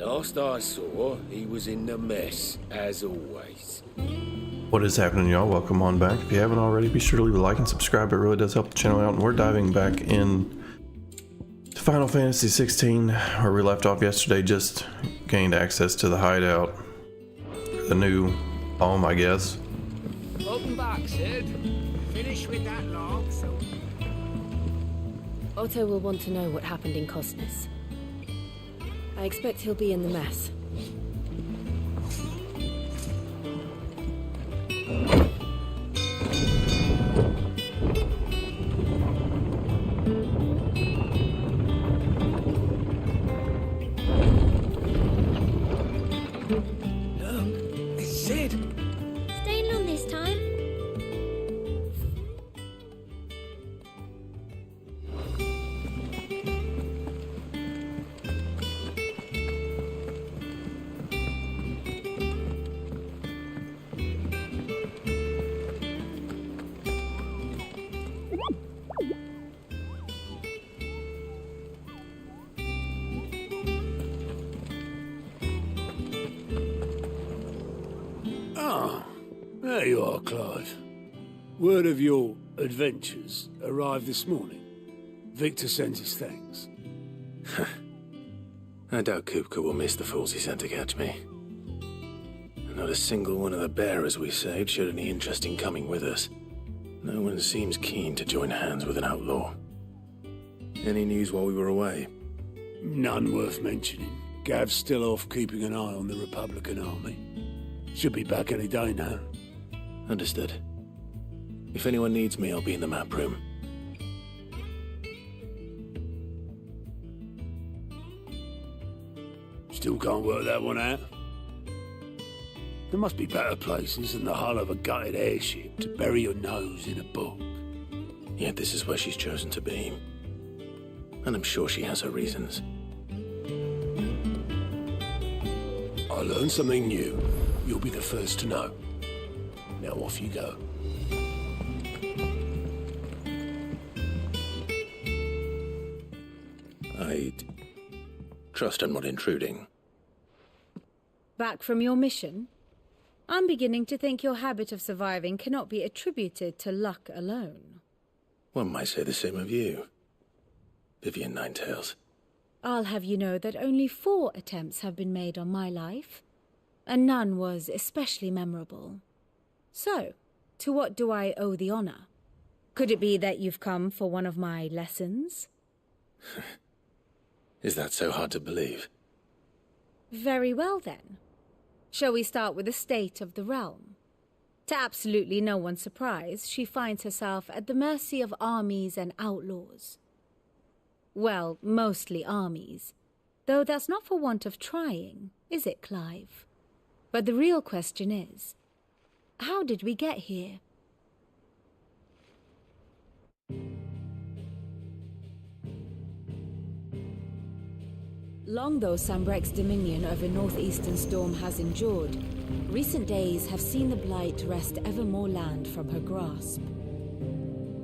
Last I saw, he was in the mess, as always. What is happening, y'all? Welcome on back. If you haven't already, be sure to leave a like and subscribe. It really does help the channel out. And we're diving back in to Final Fantasy XVI, where we left off yesterday. Just gained access to the hideout. The new home, I guess. Welcome back, Sid. Finish with that log, so... Otto will want to know what happened in Cosmos. I expect he'll be in the mess. Look, it's Sid. Staying long this time? There you are, Clive. Word of your adventures arrived this morning. Victor sends his thanks. I doubt Kupka will miss the fools he sent to catch me. Not a single one of the bearers we saved showed any interest in coming with us. No one seems keen to join hands with an outlaw. Any news while we were away? None worth mentioning. Gav's still off keeping an eye on the Republican army. Should be back any day now. Understood. If anyone needs me, I'll be in the map room. Still can't work that one out. There must be better places than the hull of a gutted airship to bury your nose in a book. Yet this is where she's chosen to be. And I'm sure she has her reasons. I learned something new. You'll be the first to know. Now off you go. I'd trust I'm not intruding. Back from your mission? I'm beginning to think your habit of surviving cannot be attributed to luck alone. One might say the same of you, Vivian Ninetails. I'll have you know that only 4 attempts have been made on my life, and none was especially memorable. So, to what do I owe the honor? Could it be that you've come for one of my lessons? Is that so hard to believe? Very well then. Shall we start with the state of the realm? To absolutely no one's surprise, she finds herself at the mercy of armies and outlaws. Well, mostly armies. Though that's not for want of trying, is it, Clive? But the real question is, how did we get here? Long though Sambrek's dominion over northeastern Storm has endured, recent days have seen the Blight wrest ever more land from her grasp.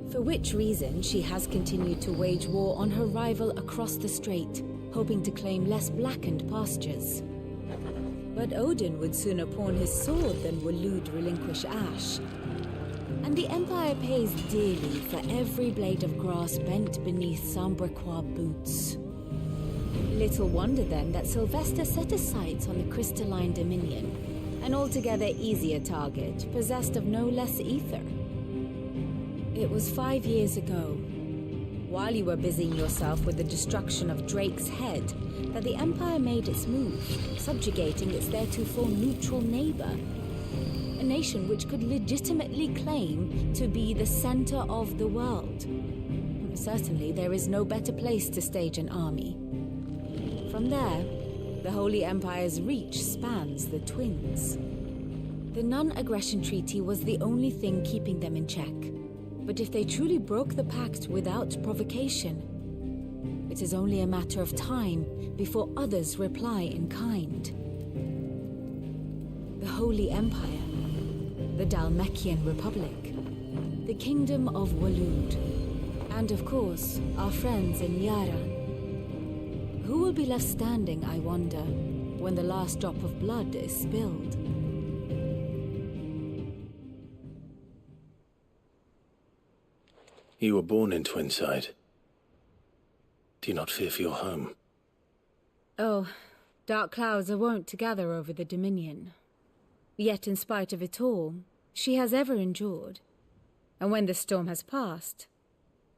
For which reason she has continued to wage war on her rival across the strait, hoping to claim less blackened pastures. But Odin would sooner pawn his sword than Waloed relinquish Ash. And the Empire pays dearly for every blade of grass bent beneath Sambrequois boots. Little wonder then that Sylvester set his sights on the crystalline dominion, an altogether easier target, possessed of no less ether. It was 5 years ago, while you were busying yourself with the destruction of Drake's head, that the Empire made its move, subjugating its theretofore neutral neighbor, a nation which could legitimately claim to be the center of the world. Certainly there is no better place to stage an army. From there, the Holy Empire's reach spans the Twins. The non-aggression treaty was the only thing keeping them in check. But if they truly broke the pact without provocation, it is only a matter of time before others reply in kind. The Holy Empire, the Dhalmekian Republic, the Kingdom of Waloed, and of course, our friends in Yaran. Who will be left standing, I wonder, when the last drop of blood is spilled. You were born in Twinside. Do you not fear for your home? Oh, dark clouds are wont to gather over the Dominion. Yet in spite of it all, she has ever endured. And when the storm has passed,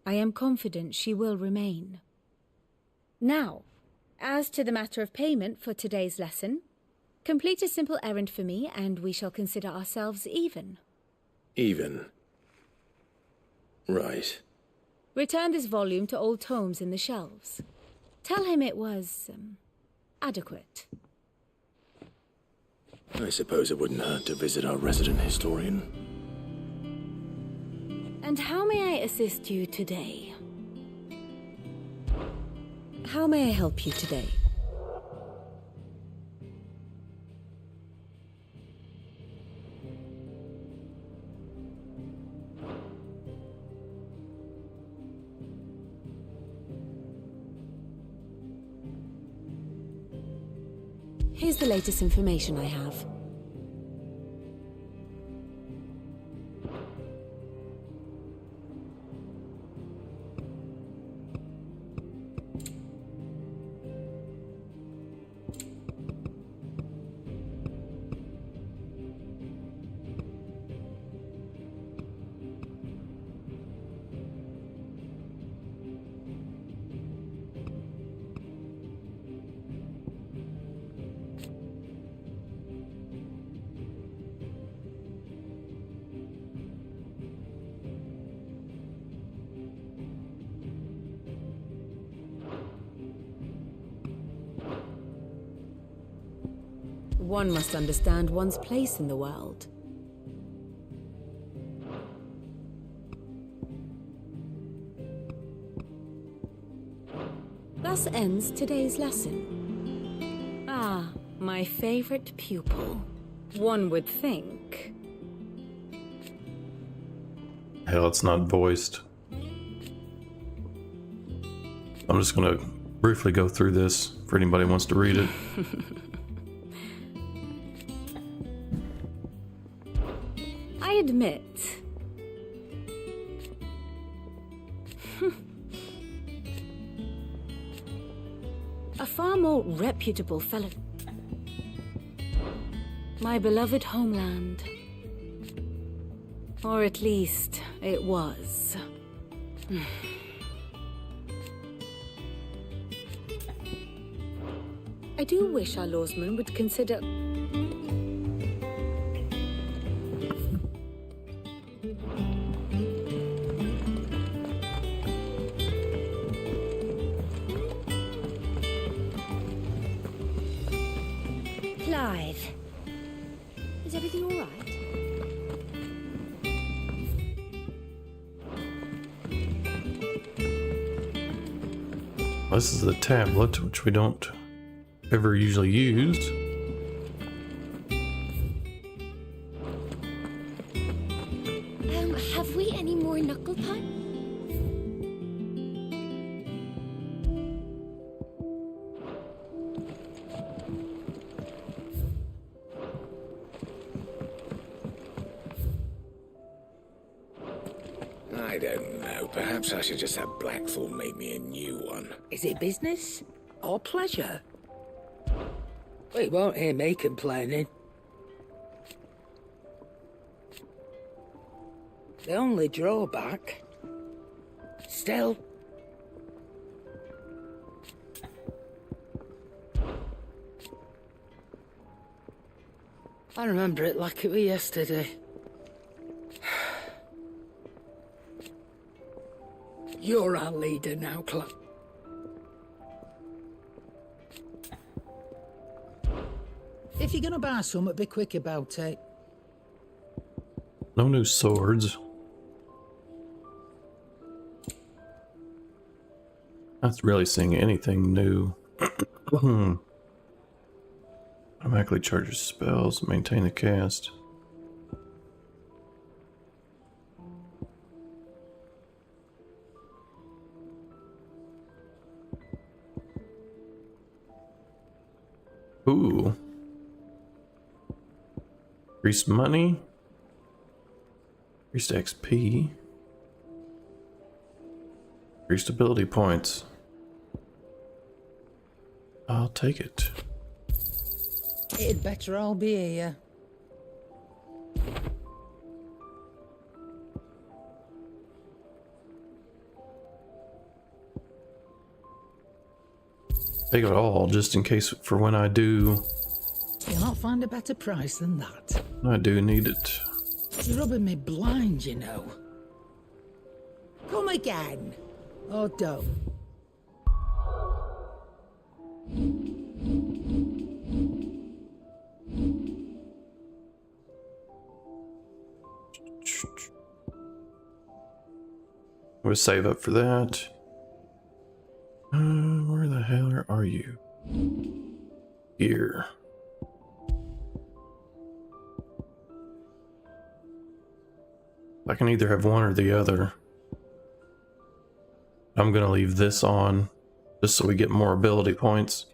I am confident she will remain. Now, as to the matter of payment for today's lesson, complete a simple errand for me and we shall consider ourselves even. Even? Right. Return this volume to old tomes in the shelves. Tell him it was, adequate. I suppose it wouldn't hurt to visit our resident historian. And how may I assist you today? How may I help you today? Here's the latest information I have. One must understand one's place in the world. Thus ends today's lesson. Ah, my favorite pupil. One would think. Hell, it's not voiced. I'm just gonna briefly go through this for anybody who wants to read it. I admit. A far more reputable fellow. My beloved homeland. Or at least, it was. I do wish our lawsmen would consider... Clive. Is everything all right? This is the tablet, which we don't ever usually use. Have we any more knuckle time? I don't know. Perhaps I should just have Blackthorn make me a new one. Is it business or pleasure? We won't hear me complaining. The only drawback... Still... I remember it like it was yesterday. You're our leader now, Clive. If you're gonna buy something, be quick about it. No new swords. Not really seeing anything new. Automatically charges spells, maintain the cast. Ooh. Increased money. Increased XP. Increased ability points. I'll take it. It'd better all be here. Take it all, just in case for when I do. You'll not find a better price than that. I do need it. It's rubbing me blind, you know. Come again. Or don't. We'll save up for that. Where the hell are you? Here. I can either have one or the other. I'm gonna leave this on just so we get more ability points.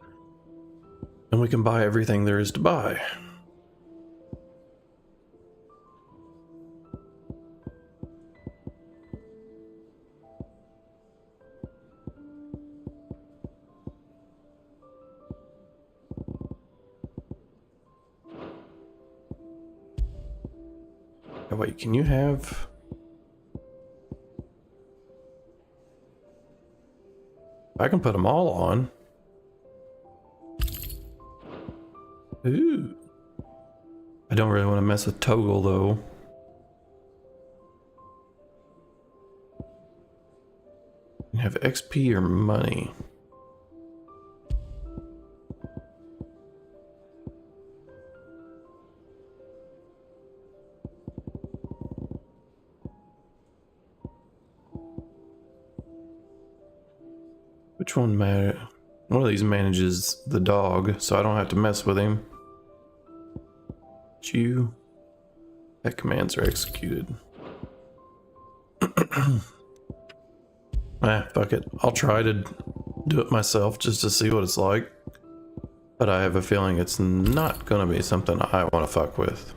And we can buy everything there is to buy. Oh, wait, can you have... I can put them all on. Ooh. I don't really want to mess with toggle though. You have XP or money. Which one matter? One of these manages the dog, so I don't have to mess with him. You. That commands are executed. Fuck it. I'll try to do it myself just to see what it's like. But I have a feeling it's not gonna be something I want to fuck with.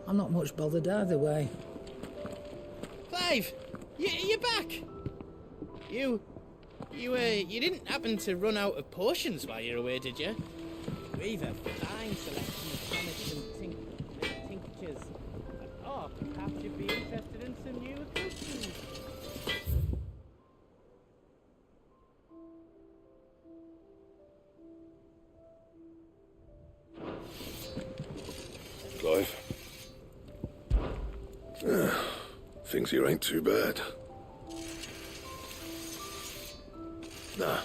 I'm not much bothered either way. Clive! You're back! You didn't happen to run out of potions while you're away, did you? We've a fine selection of tonics and tinctures. Oh, perhaps you'd be interested in some new potions. Clive? Things here ain't too bad. Nah.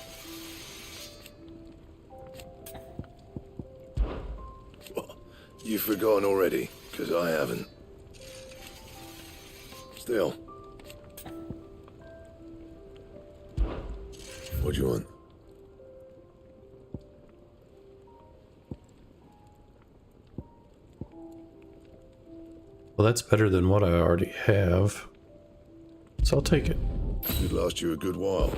What? You've forgotten already? Because I haven't. Still. What do you want? Well, that's better than what I already have. So I'll take it. It'd last you a good while.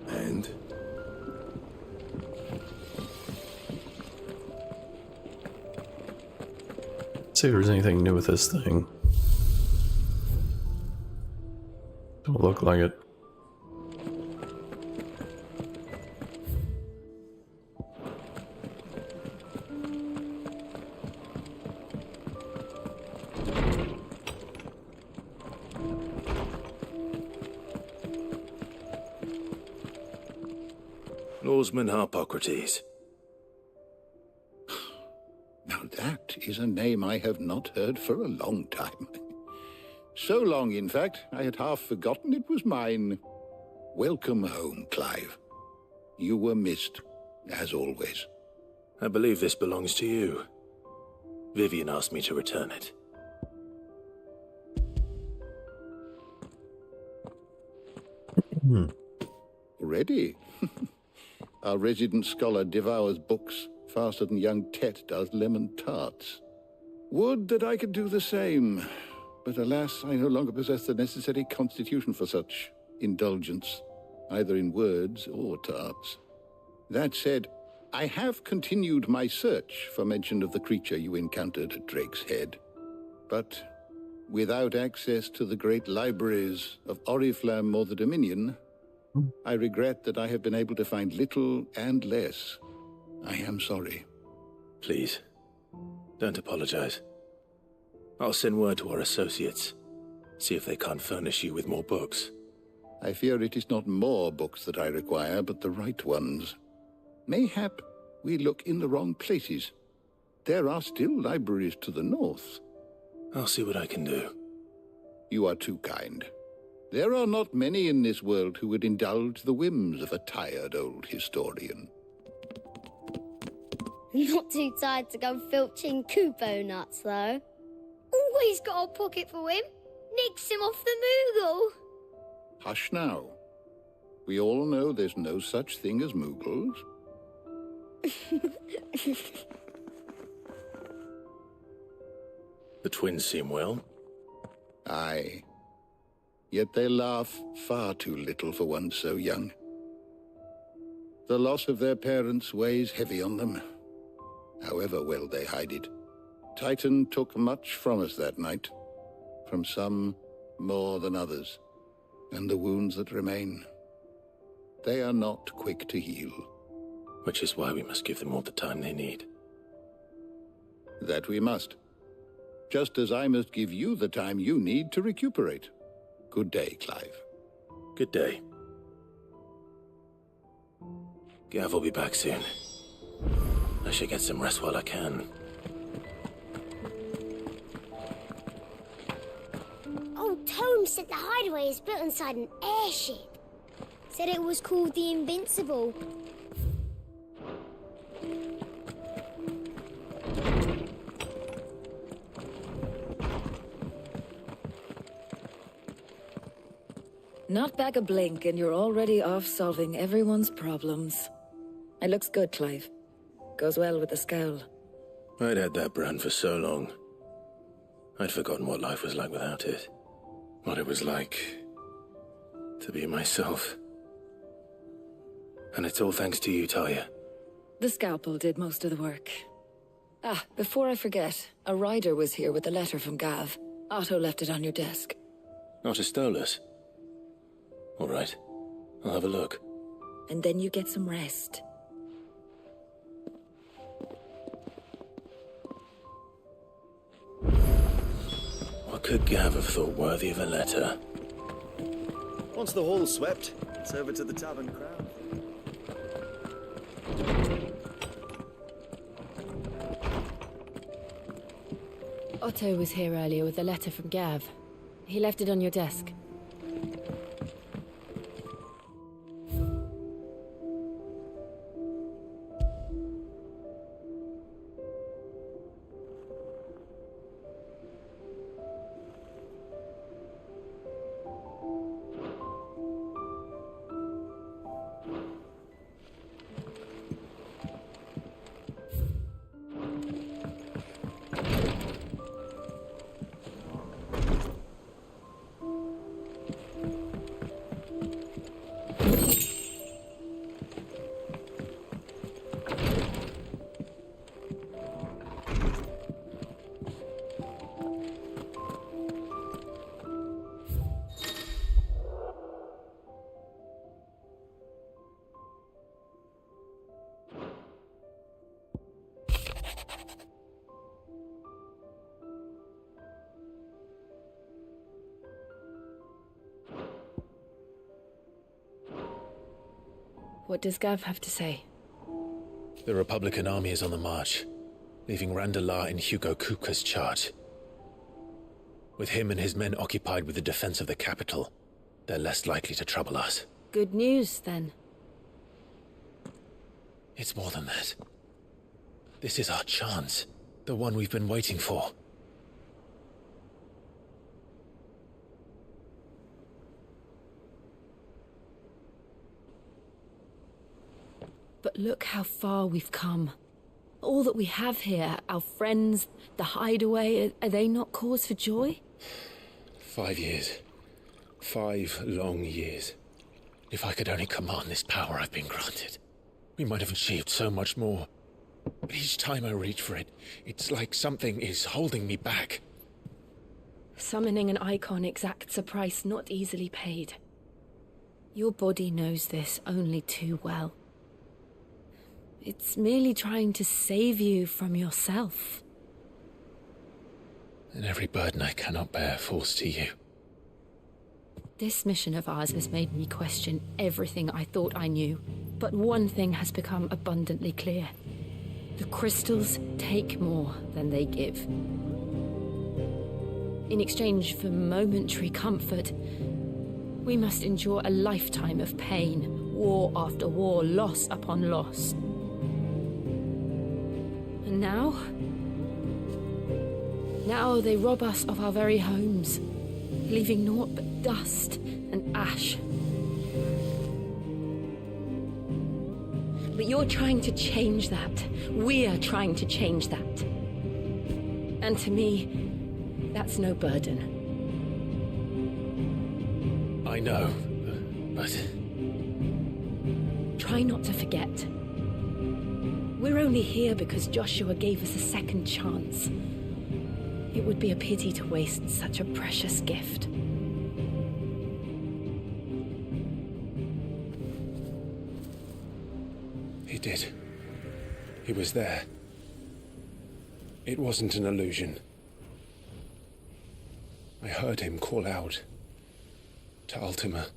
And? See if there's anything new with this thing. Don't look like it. Norseman Harpocrates. Now that is a name I have not heard for a long time. So long, in fact, I had half forgotten it was mine. Welcome home, Clive. You were missed, as always. I believe this belongs to you. Vivian asked me to return it. Ready? Our resident scholar devours books, faster than young Tet does lemon tarts. Would that I could do the same, but alas, I no longer possess the necessary constitution for such indulgence, either in words or tarts. That said, I have continued my search for mention of the creature you encountered at Drake's Head, but without access to the great libraries of Oriflamme or the Dominion, I regret that I have been able to find little and less. I am sorry. Please, don't apologize. I'll send word to our associates, see if they can't furnish you with more books. I fear it is not more books that I require, but the right ones. Mayhap we look in the wrong places. There are still libraries to the north. I'll see what I can do. You are too kind. There are not many in this world who would indulge the whims of a tired old historian. Not too tired to go filching Kupo nuts, though. Always got a pocket for him. Nicks him off the Moogle. Hush now. We all know there's no such thing as Moogles. The twins seem well. Aye. Yet they laugh far too little for one so young. The loss of their parents weighs heavy on them, however well they hide it. Titan took much from us that night, from some more than others, and the wounds that remain, they are not quick to heal. Which is why we must give them all the time they need. That we must. Just as I must give you the time you need to recuperate. Good day, Clive. Good day. Gav will be back soon. I should get some rest while I can. Old Tome said the hideaway is built inside an airship. Said it was called the Invincible. Not back a blink and you're already off solving everyone's problems. It looks good, Clive. Goes well with the scowl. I'd had that brand for so long. I'd forgotten what life was like without it. What it was like to be myself. And it's all thanks to you, Talia. The scalpel did most of the work. Ah, before I forget, a rider was here with a letter from Gav. Otto left it on your desk. Not a Stolas. All right, I'll have a look. And then you get some rest. What could Gav have thought worthy of a letter? Once the hall's swept, it's over to the tavern crowd. Otto was here earlier with a letter from Gav. He left it on your desk. What does Gav have to say? The Republican army is on the march, leaving Randalar in Hugo Kupka's charge. With him and his men occupied with the defense of the capital, they're less likely to trouble us. Good news, then. It's more than that. This is our chance, the one we've been waiting for. But look how far we've come. All that we have here, our friends, the hideaway, are they not cause for joy? 5 years. 5 long years. If I could only command this power I've been granted, we might have achieved so much more. But each time I reach for it, it's like something is holding me back. Summoning an icon exacts a price not easily paid. Your body knows this only too well. It's merely trying to save you from yourself. And every burden I cannot bear falls to you. This mission of ours has made me question everything I thought I knew. But one thing has become abundantly clear. The crystals take more than they give. In exchange for momentary comfort, we must endure a lifetime of pain, war after war, loss upon loss. And now they rob us of our very homes, leaving naught but dust and ash. But you're trying to change that. We're trying to change that. And to me, that's no burden. I know, but... Try not to forget. We're only here because Joshua gave us a second chance. It would be a pity to waste such a precious gift. He did. He was there. It wasn't an illusion. I heard him call out to Ultima.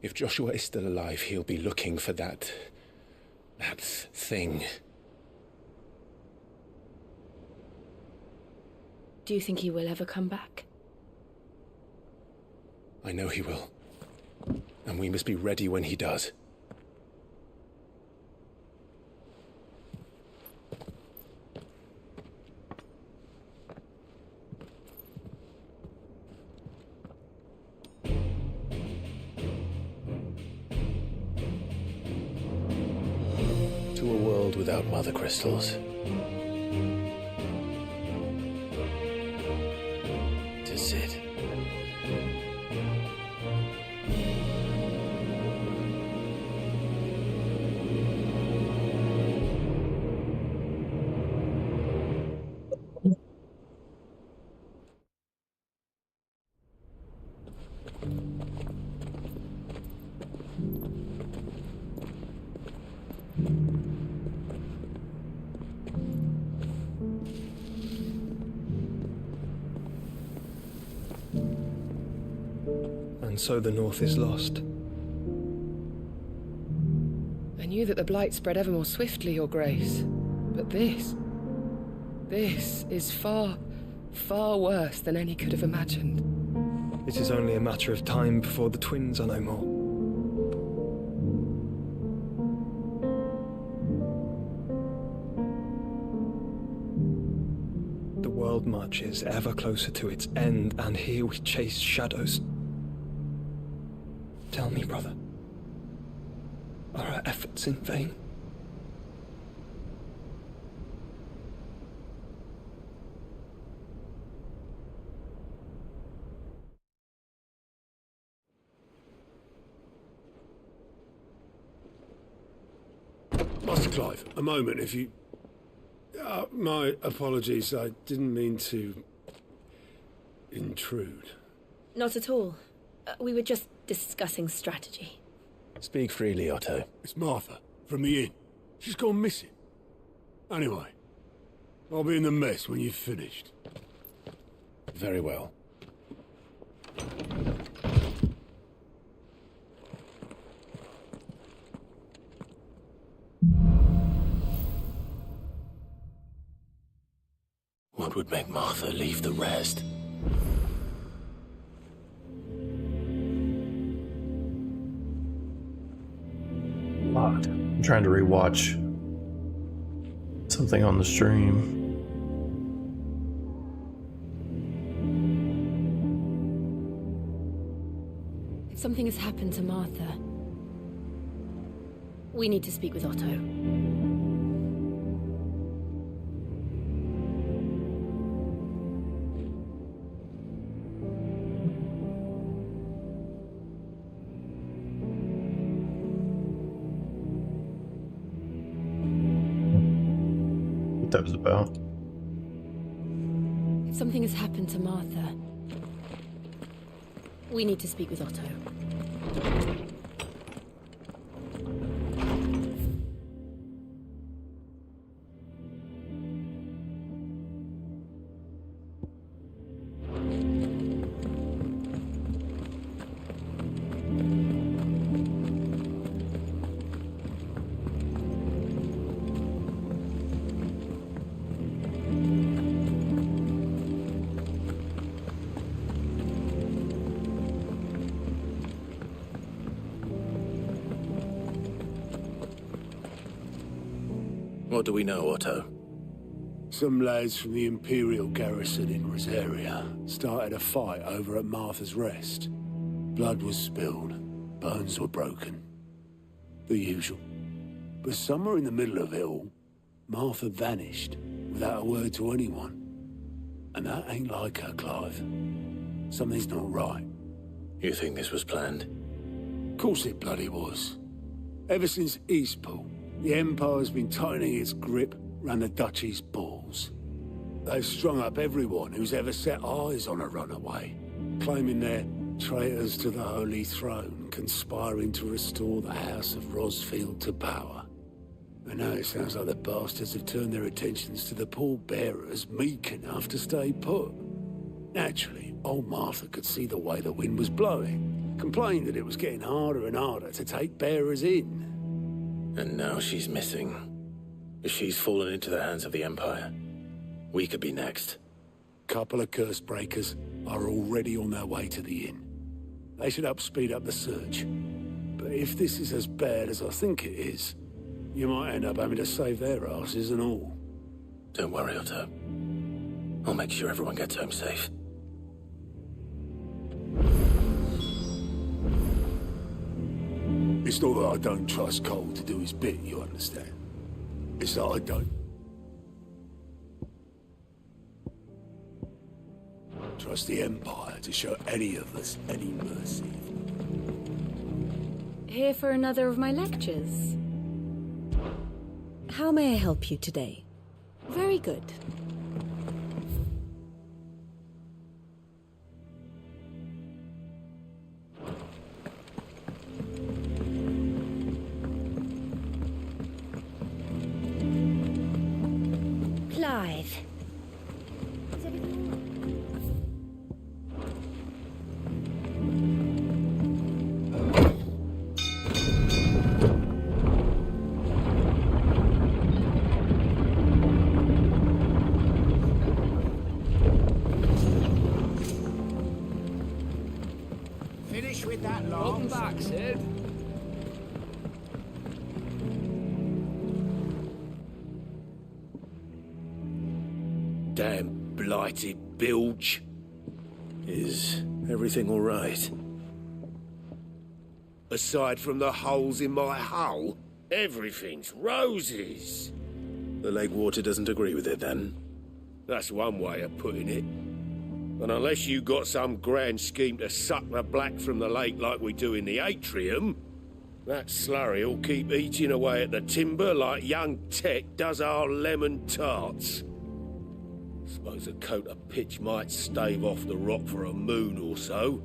If Joshua is still alive, he'll be looking for that thing. Do you think he will ever come back? I know he will. And we must be ready when he does. To a world without Mothercrystals. To sit. And so the North is lost. I knew that the Blight spread ever more swiftly, Your Grace. But this is far, far worse than any could have imagined. It is only a matter of time before the twins are no more. The world marches ever closer to its end, and here we chase shadows. Tell me, brother, are our efforts in vain? Master Clive, a moment, if you... my apologies, I didn't mean to... intrude. Not at all. We were just discussing strategy. Speak freely, Otto. It's Martha, from the inn. She's gone missing. Anyway, I'll be in the mess when you've finished. Very well. What would make Martha leave the rest? I'm trying to rewatch something on the stream. Something has happened to Martha. We need to speak with Otto. What that was about. Something has happened to Martha. We need to speak with Otto. What do we know, Otto? Some lads from the Imperial garrison in Rosaria started a fight over at Martha's Rest. Blood was spilled, bones were broken. The usual. But somewhere in the middle of it all, Martha vanished without a word to anyone. And that ain't like her, Clive. Something's not right. You think this was planned? Of course it bloody was. Ever since Eastpool, the Empire's been tightening its grip round the Duchy's balls. They've strung up everyone who's ever set eyes on a runaway, claiming they're traitors to the Holy Throne, conspiring to restore the House of Rosfield to power. And now it sounds like the bastards have turned their attentions to the pallbearers meek enough to stay put. Naturally, old Martha could see the way the wind was blowing, complained that it was getting harder and harder to take bearers in. And now she's missing. If she's fallen into the hands of the Empire, we could be next. Couple of curse breakers are already on their way to the inn. They should speed up the search. But if this is as bad as I think it is, you might end up having to save their asses and all. Don't worry, Otto. I'll make sure everyone gets home safe. It's not that I don't trust Cole to do his bit, you understand? It's that I don't trust the Empire to show any of us any mercy. Here for another of my lectures. How may I help you today? Very good. Clive. Finish with that, Lars. Welcome back, Sid. Damn blighted bilge. Is everything all right? Aside from the holes in my hull, everything's roses. The lake water doesn't agree with it, then? That's one way of putting it. And unless you got some grand scheme to suck the black from the lake like we do in the atrium, that slurry'll keep eating away at the timber like young Tech does our lemon tarts. Suppose a coat of pitch might stave off the rock for a moon or so.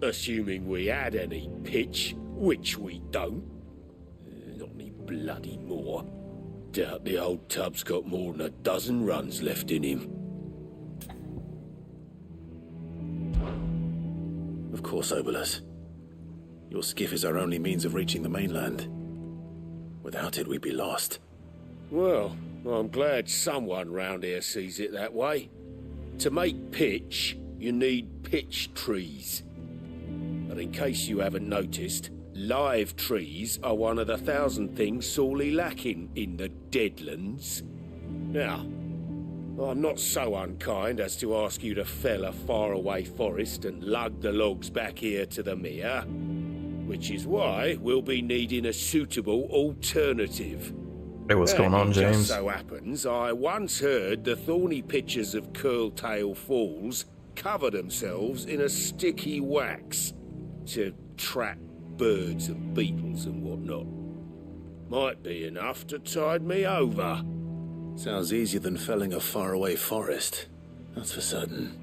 Assuming we had any pitch, which we don't. Not any bloody more. Doubt the old tub's got more than a dozen runs left in him. Of course, Obolus. Your skiff is our only means of reaching the mainland. Without it, we'd be lost. Well, I'm glad someone round here sees it that way. To make pitch, you need pitch trees. But in case you haven't noticed, live trees are one of the 1,000 things sorely lacking in the deadlands. Now, I'm not so unkind as to ask you to fell a faraway forest and lug the logs back here to the mere, which is why we'll be needing a suitable alternative. Hey, what's going on, James? It just so happens I once heard the thorny pitchers of Curltail Falls cover themselves in a sticky wax to trap birds and beetles and whatnot. Might be enough to tide me over. Sounds easier than felling a faraway forest. That's for certain.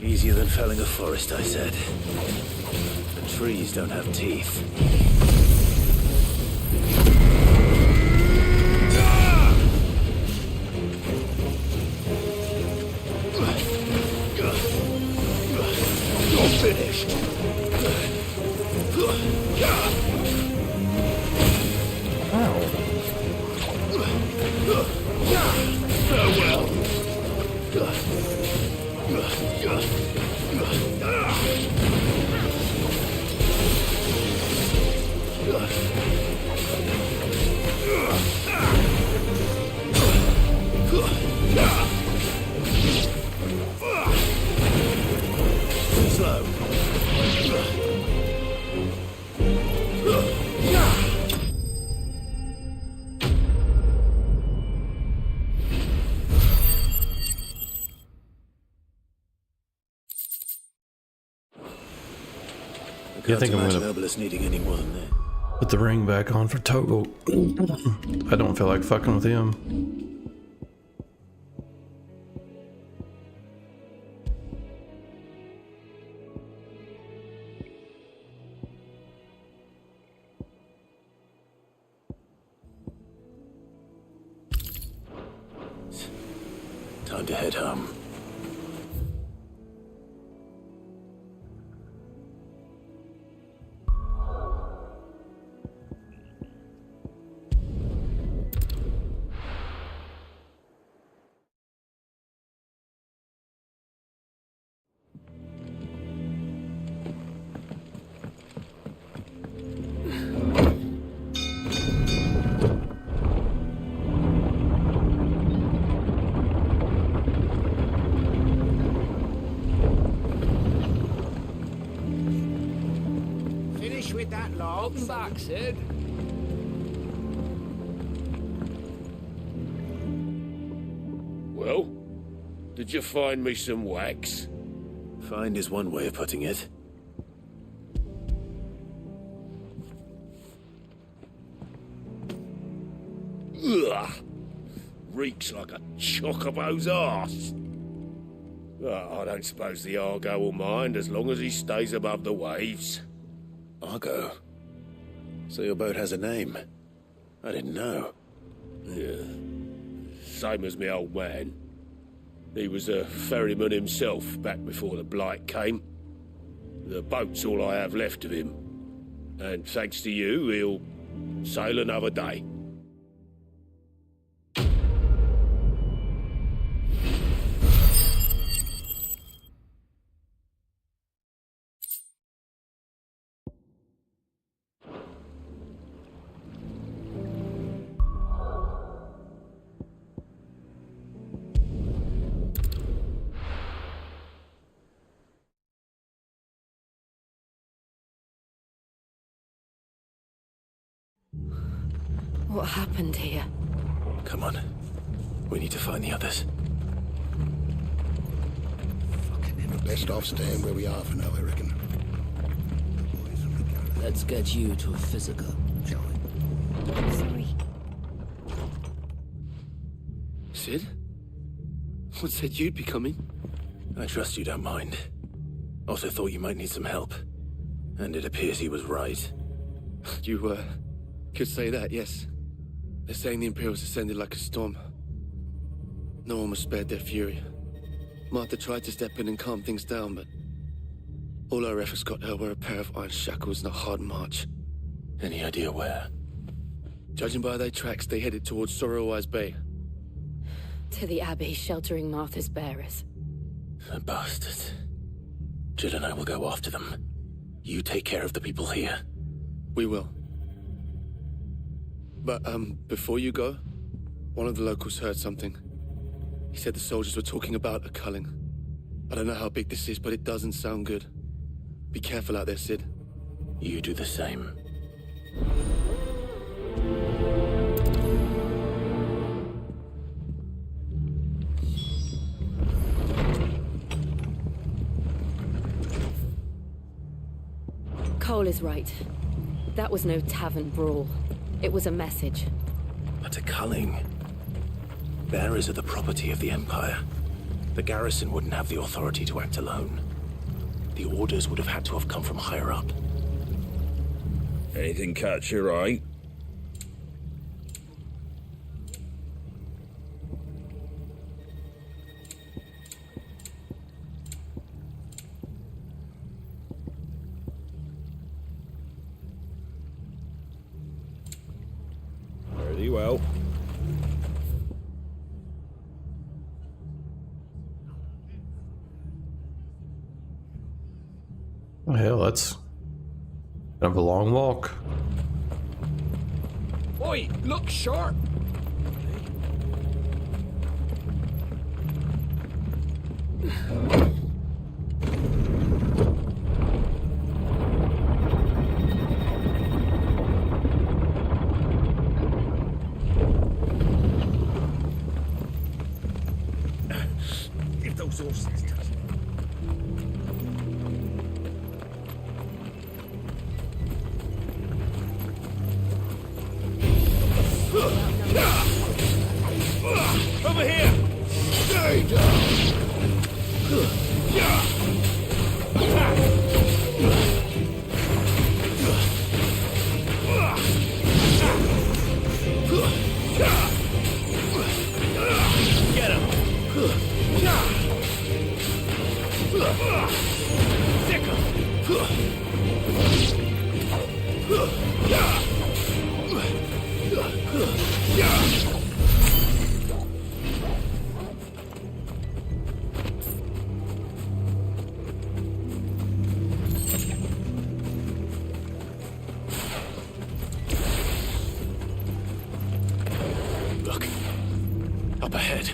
Easier than felling a forest, I said. The trees don't have teeth. You're finished. Farewell. Slow. You think I'm gonna Herbalist needing any more than that? put the ring back on for Togo? I don't feel like fucking with him. Time to head home. With that log. Welcome back, Sid. Well, did you find me some wax? Find is one way of putting it. Ugh! Reeks like a chocobo's arse. Well, I don't suppose the Argo will mind as long as he stays above the waves. Argo? So your boat has a name? I didn't know. Yeah. Same as me old man. He was a ferryman himself back before the Blight came. The boat's all I have left of him. And thanks to you, he'll sail another day. What happened here? Come on. We need to find the others. We're best off staying where we are for now, I reckon. Let's get you to a physical, shall we? Sorry. Sid? What said you'd be coming? I trust you don't mind. Also thought you might need some help. And it appears he was right. You, could say that, yes. They're saying the Imperials ascended like a storm. No one was spared their fury. Martha tried to step in and calm things down, but all our efforts got her were a pair of iron shackles and a hard march. Any idea where? Judging by their tracks, they headed towards Sorrowwise Bay. To the Abbey sheltering Martha's bearers. The bastards. Jill and I will go after them. You take care of the people here. We will. But, before you go, one of the locals heard something. He said the soldiers were talking about a culling. I don't know how big this is, but it doesn't sound good. Be careful out there, Sid. You do the same. Cole is right. That was no tavern brawl. It was a message. But a culling. Bearers are the property of the Empire. The garrison wouldn't have the authority to act alone. The orders would have had to have come from higher up. Anything catch your eye? Very well. Oh, hell, that's kind of a long walk. Oi, look sharp! If those horses touch. Over here! Stay down! Get him! Sick Look. Up ahead.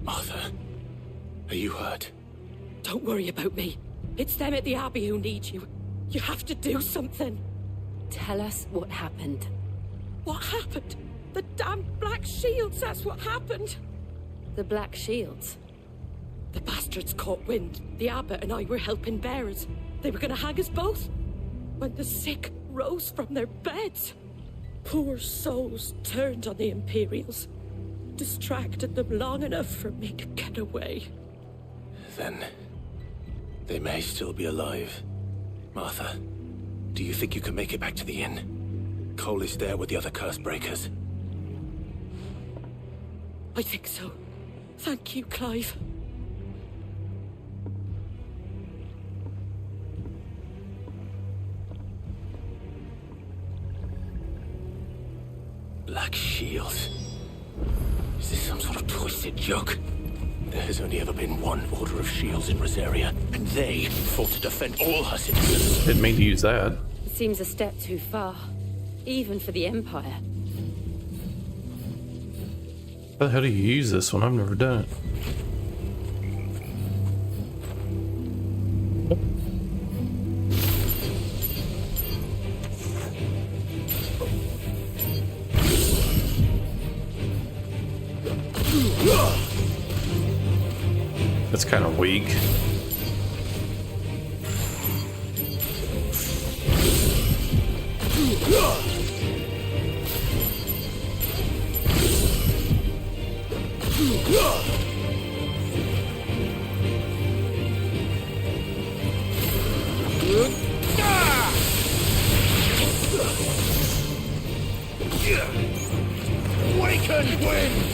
Martha, are you hurt? Don't worry about me. It's them at the Abbey who need you. You have to do something. Tell us what happened. What happened? The damn Black Shields, that's what happened. The Black Shields? The bastards caught wind. The abbot and I were helping bearers. They were gonna hang us both. When the sick rose from their beds. Poor souls turned on the Imperials. Distracted them long enough for me to get away. Then they may still be alive. Martha, do you think you can make it back to the inn? Cole is there with the other curse breakers. I think so. Thank you, Clive. Black Shields. Is this some sort of twisted joke? There has only ever been one Order of Shields in Rosaria, and they fought to defend all her citizens. Didn't mean to use that. It seems a step too far, even for the Empire. How the hell do you use this one? I've never done it. That's kind of weak. Awakened winds!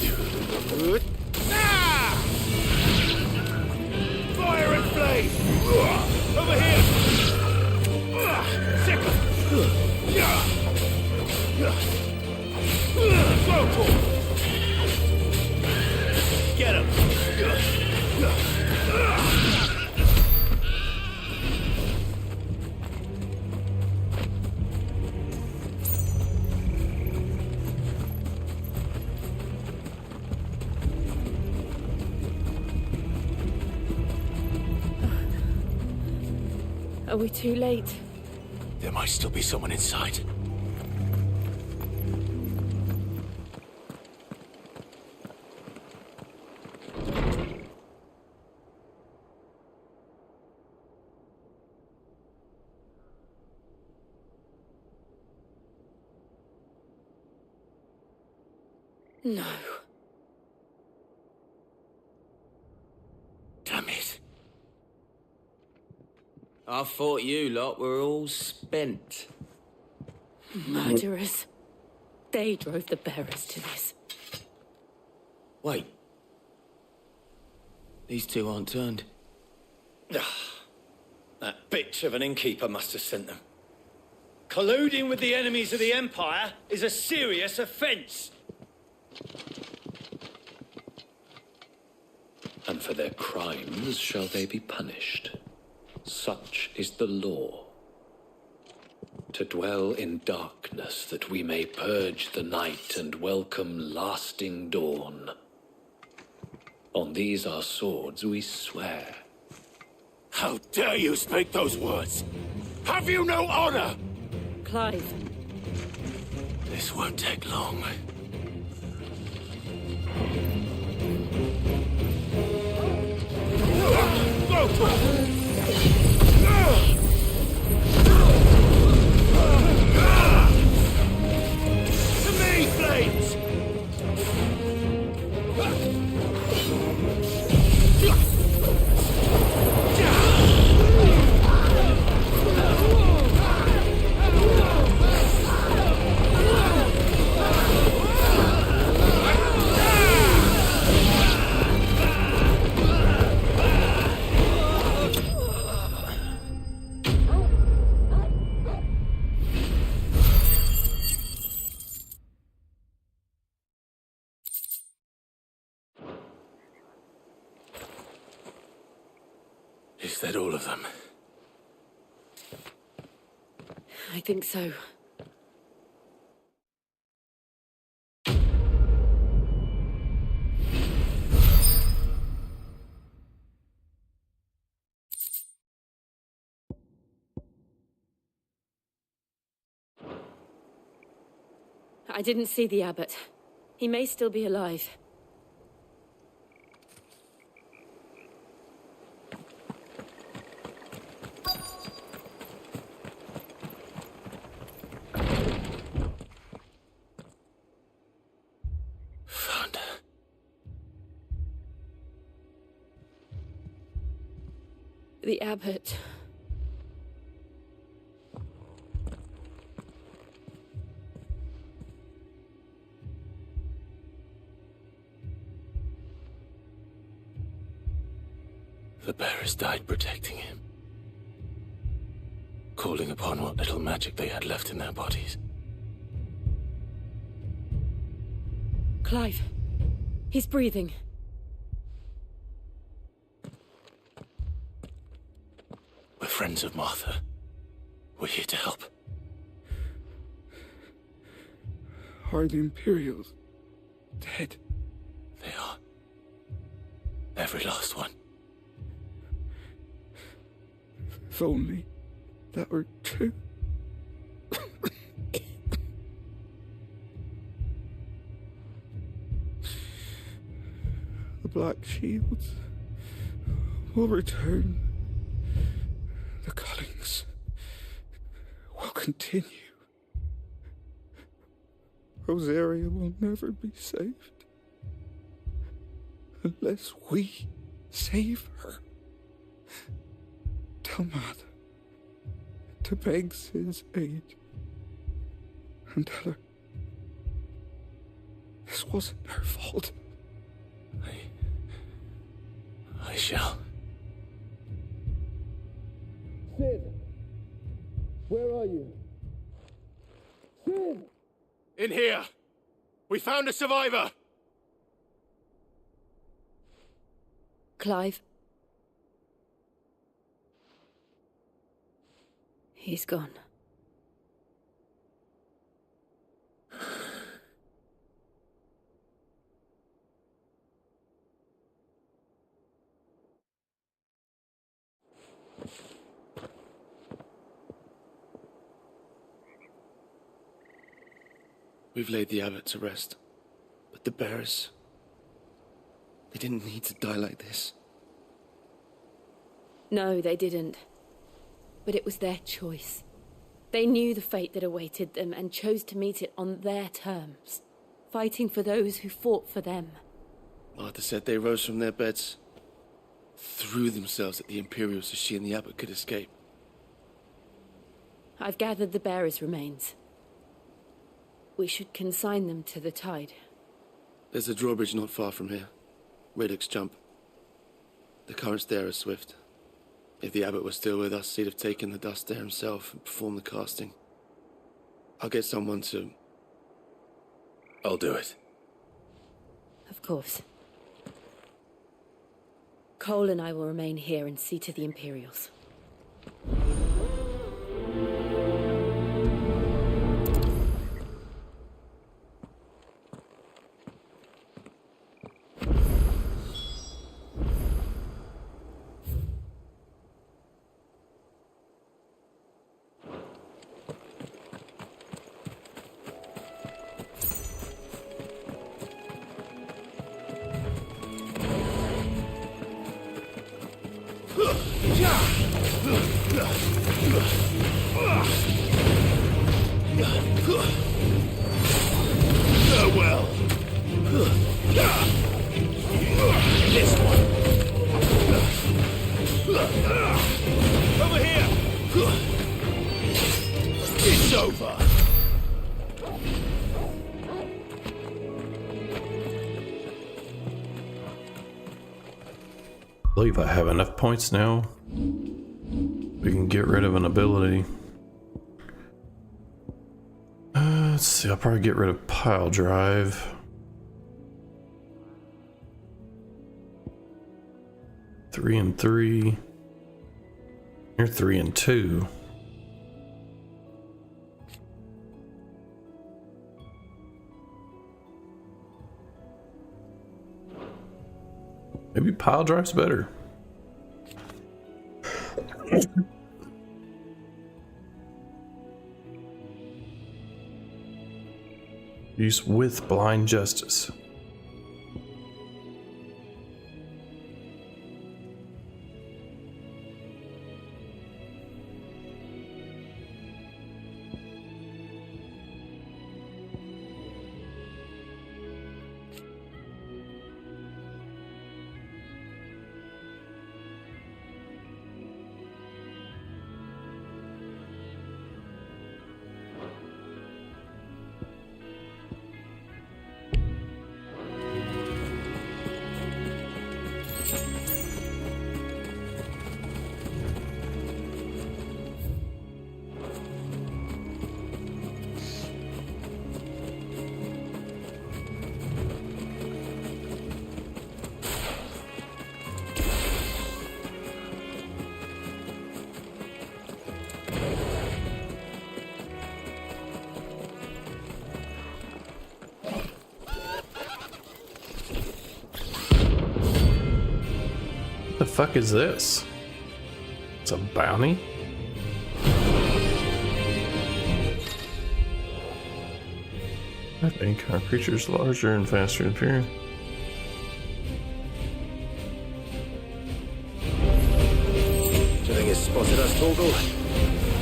Get him! Fire and flame! Over here! Second! Go for it! Get him! Are we too late? There might still be someone inside. No. Damn it. I thought you lot were all spent. Murderers. They drove the bearers to this. Wait. These two aren't turned. That bitch of an innkeeper must have sent them. Colluding with the enemies of the Empire is a serious offence. And for their crimes shall they be punished. Such is the law. To dwell in darkness that we may purge the night and welcome lasting dawn. On these our swords we swear. How dare you speak those words? Have you no honor? Clive. This won't take long. Go for it! To me, flames! Is that all of them? I think so. I didn't see the abbot. He may still be alive. Found her. The abbot. The bearers died protecting him. Calling upon what little magic they had left in their bodies. Clive. He's breathing. We're friends of Martha. We're here to help. Are the Imperials dead? They are. Every last one. If only that were true. The Black Shields will return. The cullings will continue. Rosaria will never be saved unless we save her. Tell Mother to beg his aid and tell her this wasn't her fault. I shall. Sid, where are you? Sid! In here! We found a survivor! Clive. He's gone. We've laid the abbot to rest, but the bearers, they didn't need to die like this. No, they didn't. But it was their choice. They knew the fate that awaited them and chose to meet it on their terms, fighting for those who fought for them. Martha said they rose from their beds, threw themselves at the Imperials so she and the abbot could escape. I've gathered the bearers' remains. We should consign them to the tide. There's a drawbridge not far from here. Radix Jump. The currents there are swift. If the abbot was still with us, he'd have taken the dust there himself and performed the casting. I'll get someone to... I'll do it. Of course. Cole and I will remain here and see to the Imperials. Farewell. This one. Over here. It's over. I believe I have enough points now. We can get rid of an ability. Let's see, I'll probably get rid of pile drive. Three and 3. You're 3 and 2. Maybe pile drive's better. Use with blind justice. fuck is this? It's a bounty? I think our creature's larger and faster in appearing. Do you think it's spotted us, Torgal?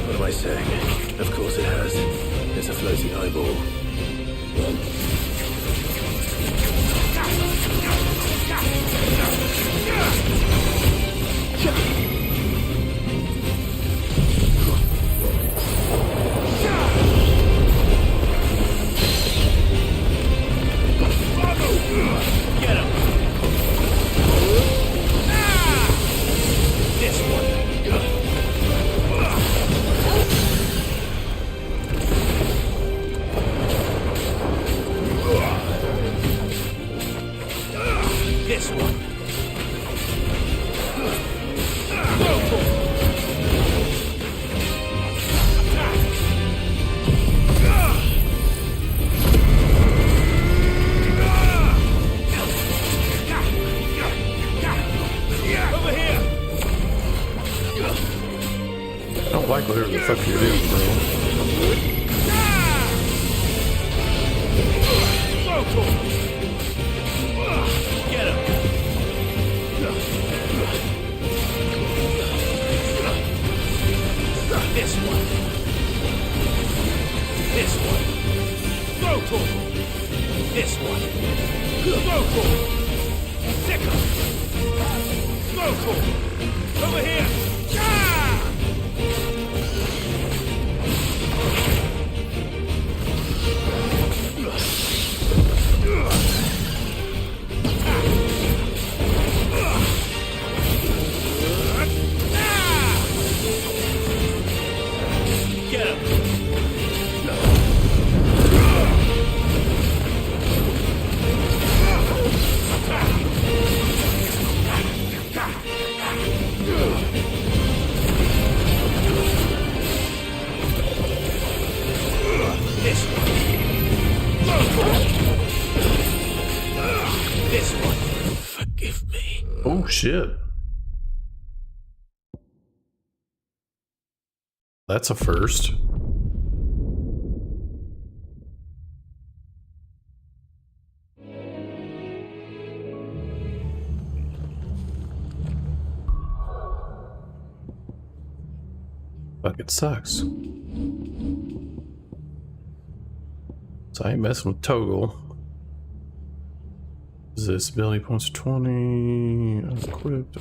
What am I saying? Of course it has. It's a floating eyeball. Get him! This one. This one. I don't like whatever the fuck you're doing, bro. Get him! This one. This one. Go for it. This one. Go for it. Sick him. Go for it. Over here. Get him! This one. This one. Forgive me. Oh shit. That's a first. Fuck, it sucks. So I ain't messing with Toggle. Is this ability points 20? Equipped.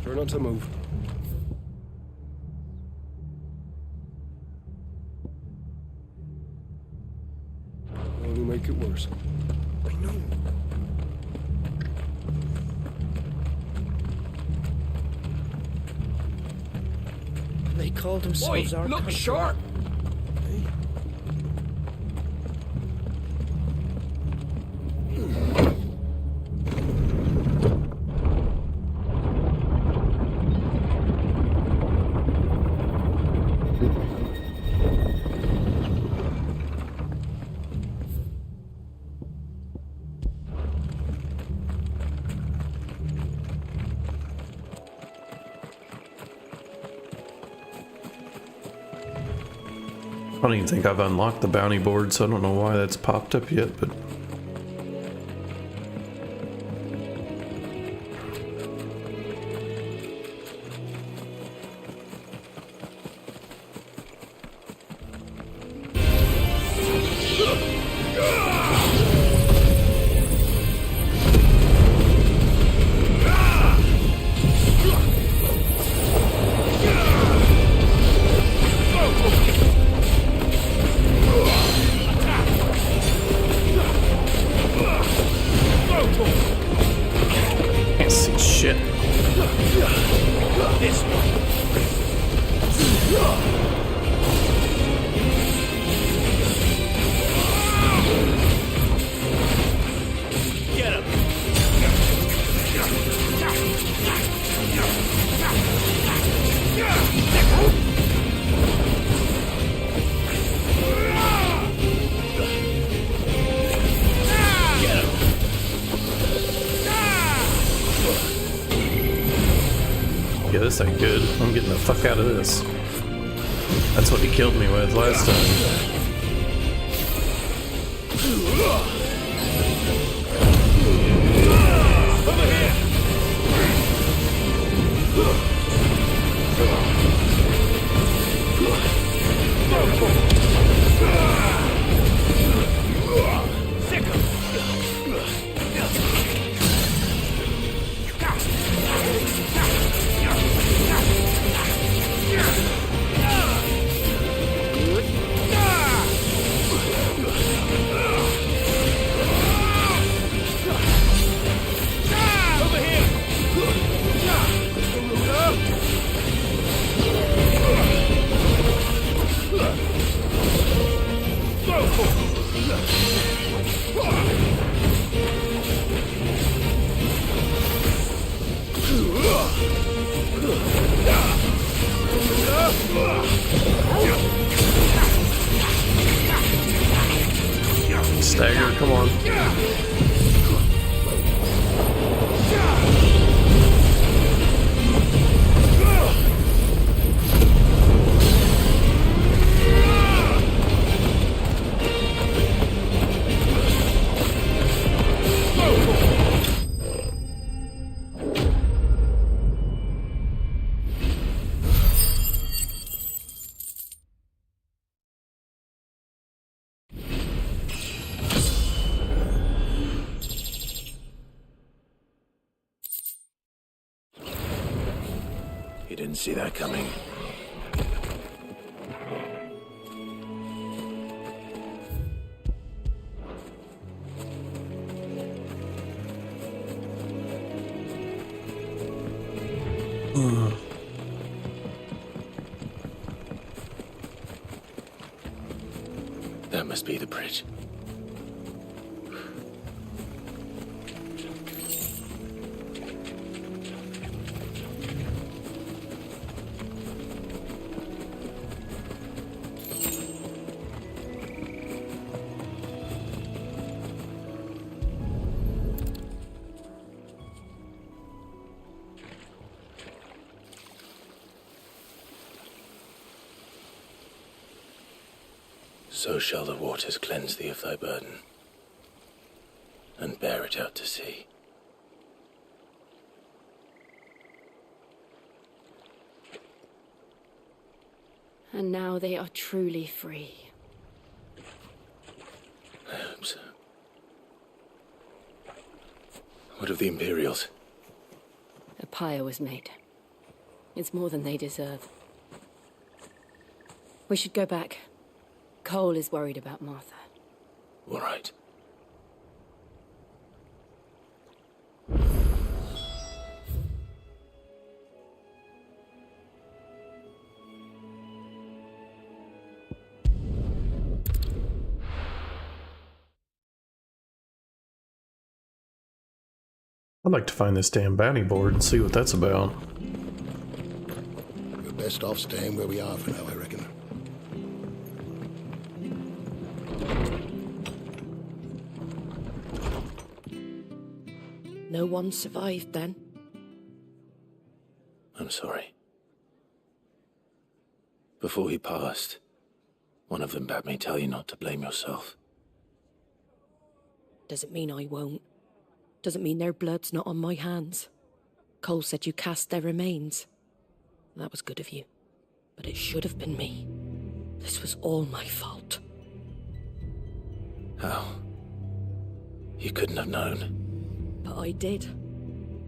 Try not to move. Only make it worse. I know. They called themselves Boy, our look country. sharp! I don't even think I've unlocked the bounty board, so I don't know why that's popped up yet, but... Yeah, this ain't good. I'm getting the fuck out of this. That's what he killed me with last time. Stagger, come on. You didn't see that coming. That must be the bridge. So shall the waters cleanse thee of thy burden, and bear it out to sea. And now they are truly free. I hope so. What of the Imperials? A pyre was made. It's more than they deserve. We should go back. Cole is worried about Martha. All right. I'd like to find this damn bounty board and see what that's about. We're best off staying where we are for now, I reckon. No one survived then? I'm sorry. Before he passed, one of them bade me tell you not to blame yourself. Doesn't mean I won't. Doesn't mean their blood's not on my hands. Cole said you cast their remains. That was good of you. But it should have been me. This was all my fault. How? You couldn't have known. But I did.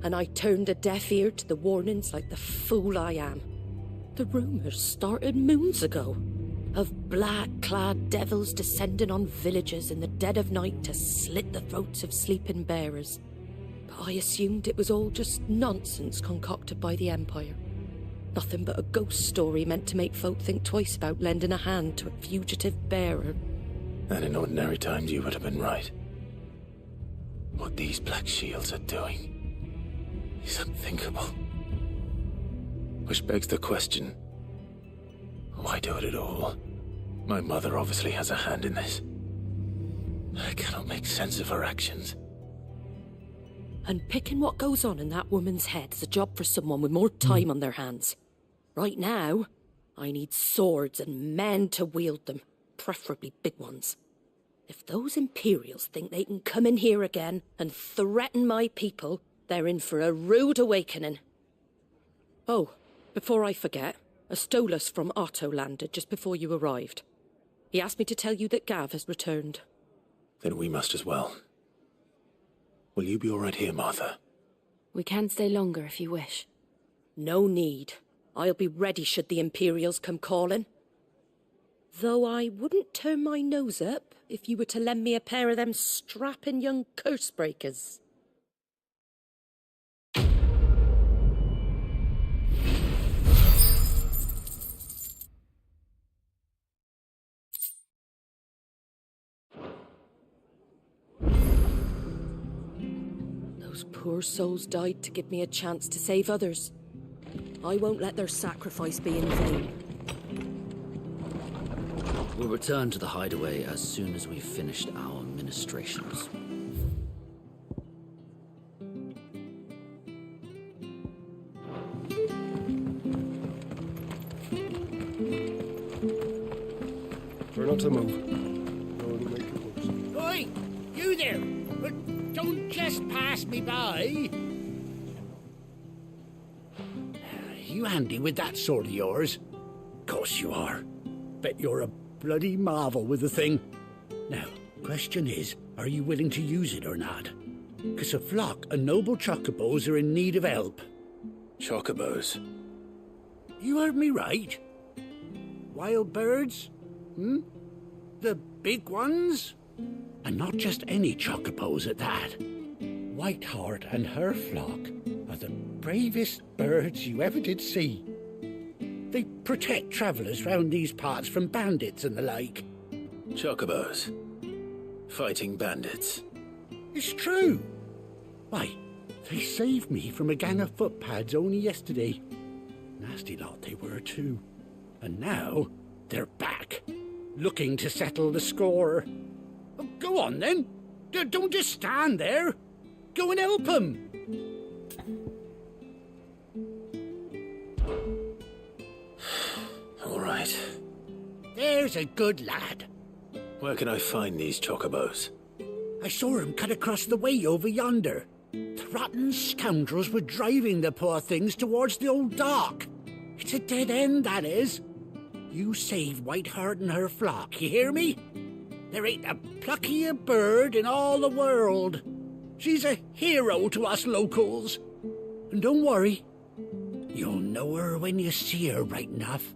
And I turned a deaf ear to the warnings like the fool I am. The rumours started moons ago. Of black-clad devils descending on villages in the dead of night to slit the throats of sleeping bearers. But I assumed it was all just nonsense concocted by the Empire. Nothing but a ghost story meant to make folk think twice about lending a hand to a fugitive bearer. And in ordinary times you would have been right. What these Black Shields are doing is unthinkable. Which begs the question, why do it at all? My mother obviously has a hand in this. I cannot make sense of her actions. And picking what goes on in that woman's head is a job for someone with more time on their hands. Right now, I need swords and men to wield them, preferably big ones. If those Imperials think they can come in here again and threaten my people, they're in for a rude awakening. Oh, before I forget, a Stolas from Otto landed just before you arrived. He asked me to tell you that Gav has returned. Then we must as well. Will you be all right here, Martha? We can stay longer if you wish. No need. I'll be ready should the Imperials come calling. Though I wouldn't turn my nose up if you were to lend me a pair of them strapping young curse-breakers. Those poor souls died to give me a chance to save others. I won't let their sacrifice be in vain. We'll return to the hideaway as soon as we've finished our ministrations. Try not to move. No one will make it worse. Oi! You there! Don't just pass me by! You handy with that sword of yours? Course you are. Bet you're a bloody marvel with the thing. Now, question is, are you willing to use it or not? 'Cause a flock of noble chocobos are in need of help. Chocobos? You heard me right. Wild birds? The big ones? And not just any chocobos at that. Whiteheart and her flock are the bravest birds you ever did see. They protect travellers round these parts from bandits and the like. Chocobos? Fighting bandits? It's true. Why, they saved me from a gang of footpads only yesterday. Nasty lot they were too. And now they're back, looking to settle the score. Oh, go on then. Don't just stand there. Go and help them. All right. There's a good lad. Where can I find these chocobos? I saw him cut across the way over yonder. The rotten scoundrels were driving the poor things towards the old dock. It's a dead end, that is. You save Whiteheart and her flock, you hear me? There ain't a pluckier bird in all the world. She's a hero to us locals. And don't worry, you'll know her when you see her right enough.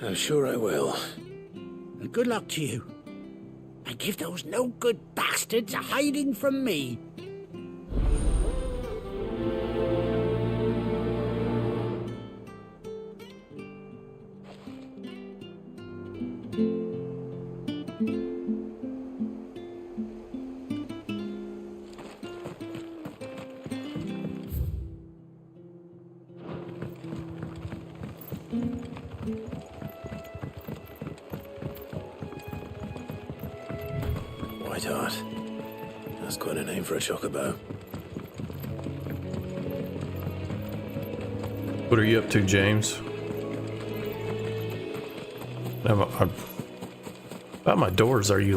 I'm sure I will. And good luck to you. And give those no-good bastards a hiding from me. Whiteheart. That's quite a name for a chocobo. What are you up to, James? About my doors, do you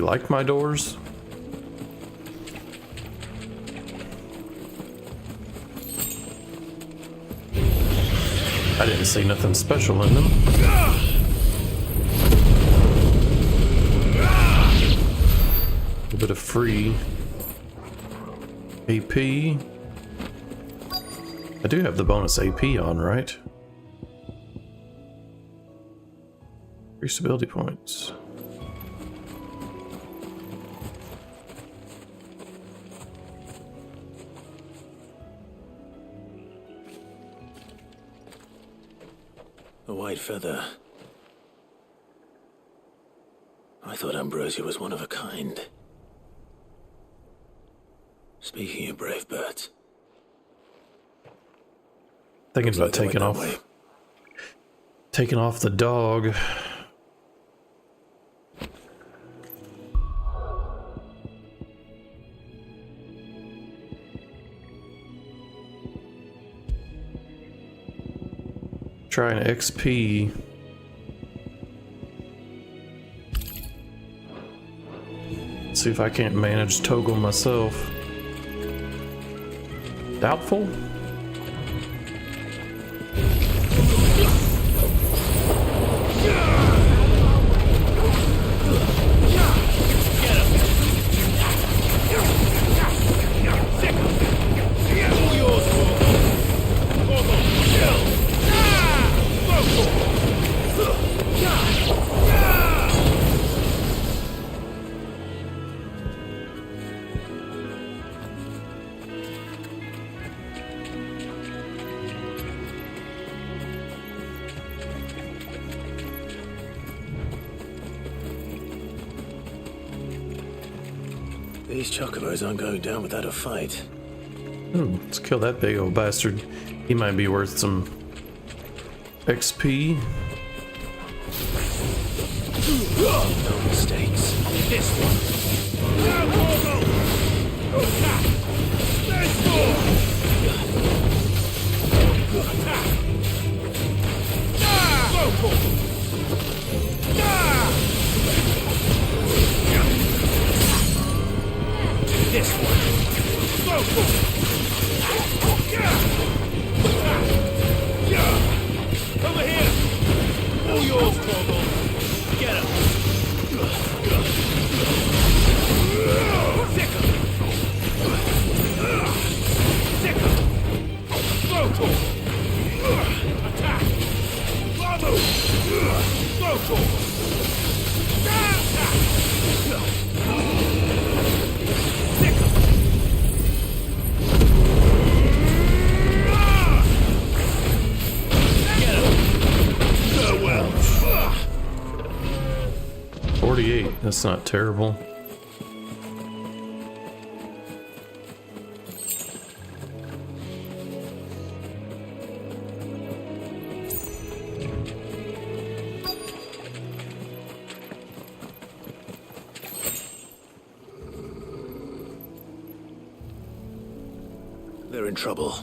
like my doors? I didn't see nothing special in them. A bit of free AP. I do have the bonus AP on, right? 3 stability points. A white feather. I thought Ambrosia was one of a kind. Speaking of brave birds. Thinking about taking off the dog. Try an XP. See if I can't manage toggle myself. Doubtful? These chocobos aren't going down without a fight. Let's kill that big old bastard. He might be worth some XP. No mistakes. This one. This one. Over here. All yours, Torgal. Get him. Sick him. Sick him. Torgal. Attack. Bravo. Torgal. Attack. Sick him. Get him. Farewell. 48, that's not terrible. They're in trouble.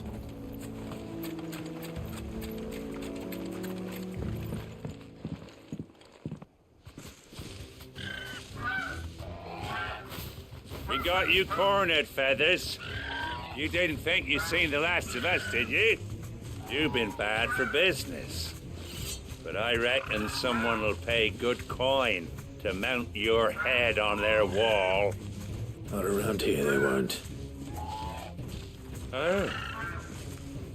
We got you cornered, Feathers. You didn't think you'd seen the last of us, did you? You've been bad for business. But I reckon someone will pay good coin to mount your head on their wall. Not around here, they won't. Oh.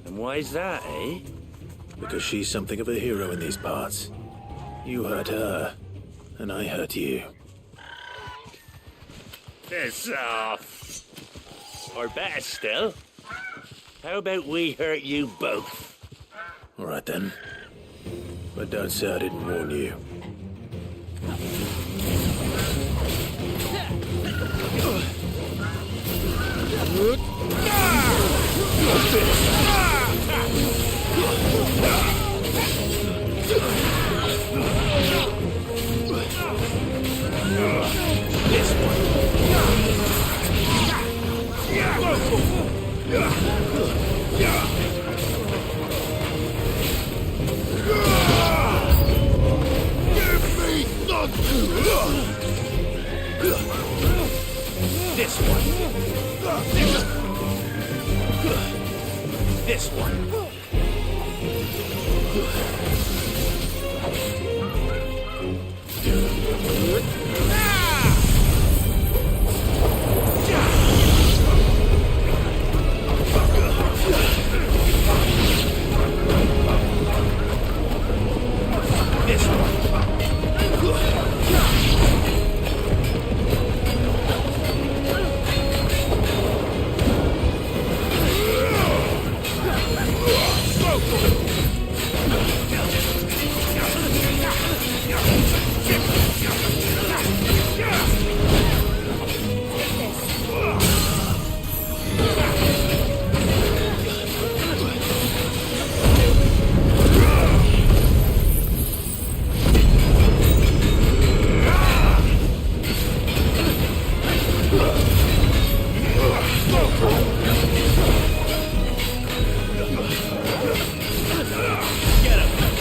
And why's that, eh? Because she's something of a hero in these parts. You hurt her, and I hurt you. Piss off. Or better still, how about we hurt you both? All right then. But don't say I didn't warn you. This one. This one. This one. This one. Get him!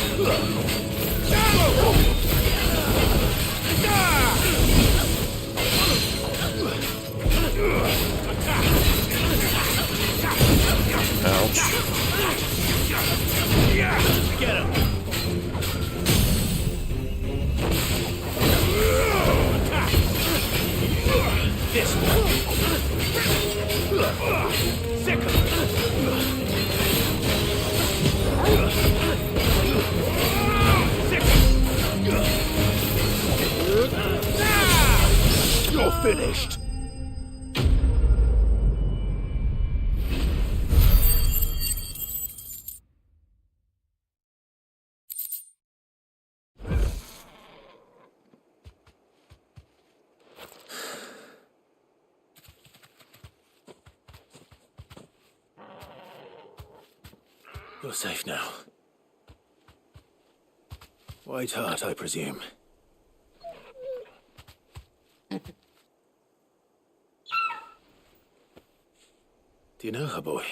You're safe now. White Heart, I presume. Do you know her, boy?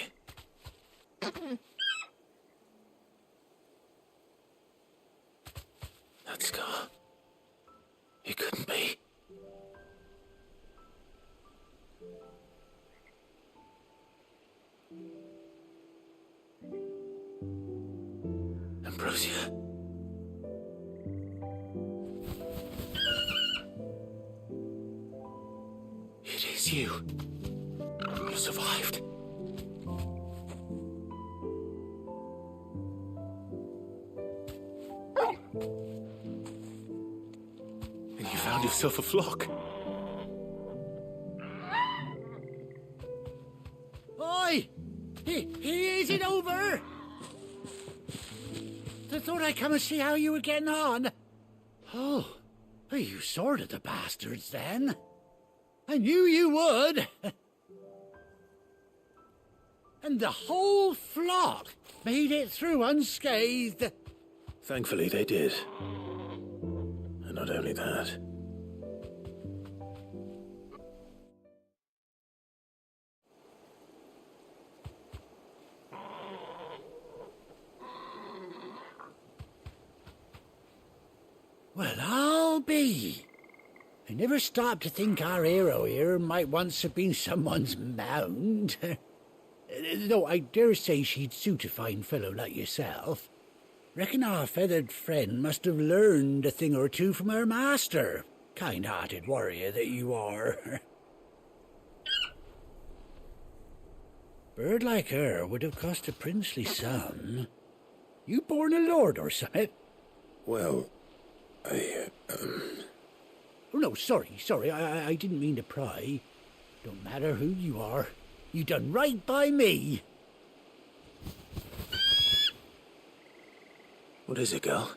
That scar. It couldn't be. Ambrosia. It is you. You survived. And you found yourself a flock. Oi! He isn't over! I thought I'd come and see how you were getting on. Oh, you sorted the bastards then. I knew you would. And the whole flock made it through unscathed. Thankfully, they did. And not only that. Well, I'll be. I never stopped to think our hero here might once have been someone's mound. Though I dare say she'd suit a fine fellow like yourself. Reckon our feathered friend must have learned a thing or two from her master. Kind-hearted warrior that you are. Bird like her would have cost a princely sum. You born a lord or something? Well, Oh, no, sorry. I didn't mean to pry. Don't matter who you are. You done right by me. What is it, girl?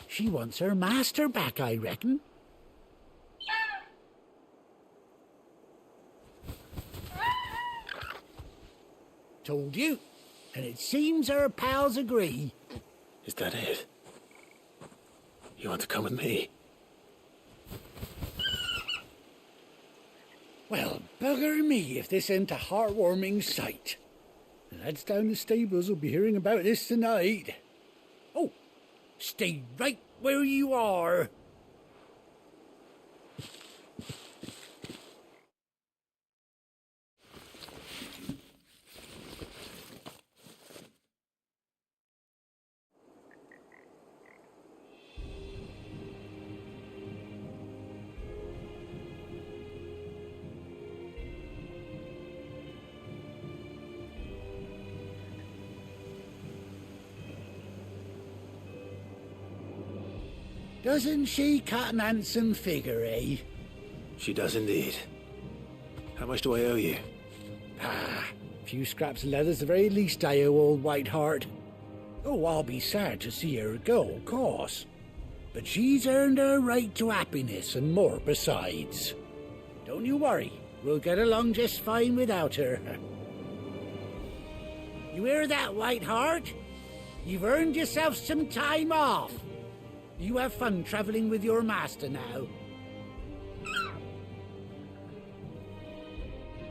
She wants her master back, I reckon. Told you. And it seems her pals agree. Is that it? You want to come with me? Well, bugger me if this ain't a heartwarming sight. The lads down the stables will be hearing about this tonight. Oh, stay right where you are. Doesn't she cut an handsome figure, eh? She does indeed. How much do I owe you? Ah, a few scraps of leather's the very least I owe old White Heart. Oh, I'll be sad to see her go, of course. But she's earned her right to happiness and more besides. Don't you worry, we'll get along just fine without her. You hear that, White Heart? You've earned yourself some time off. You have fun traveling with your master now.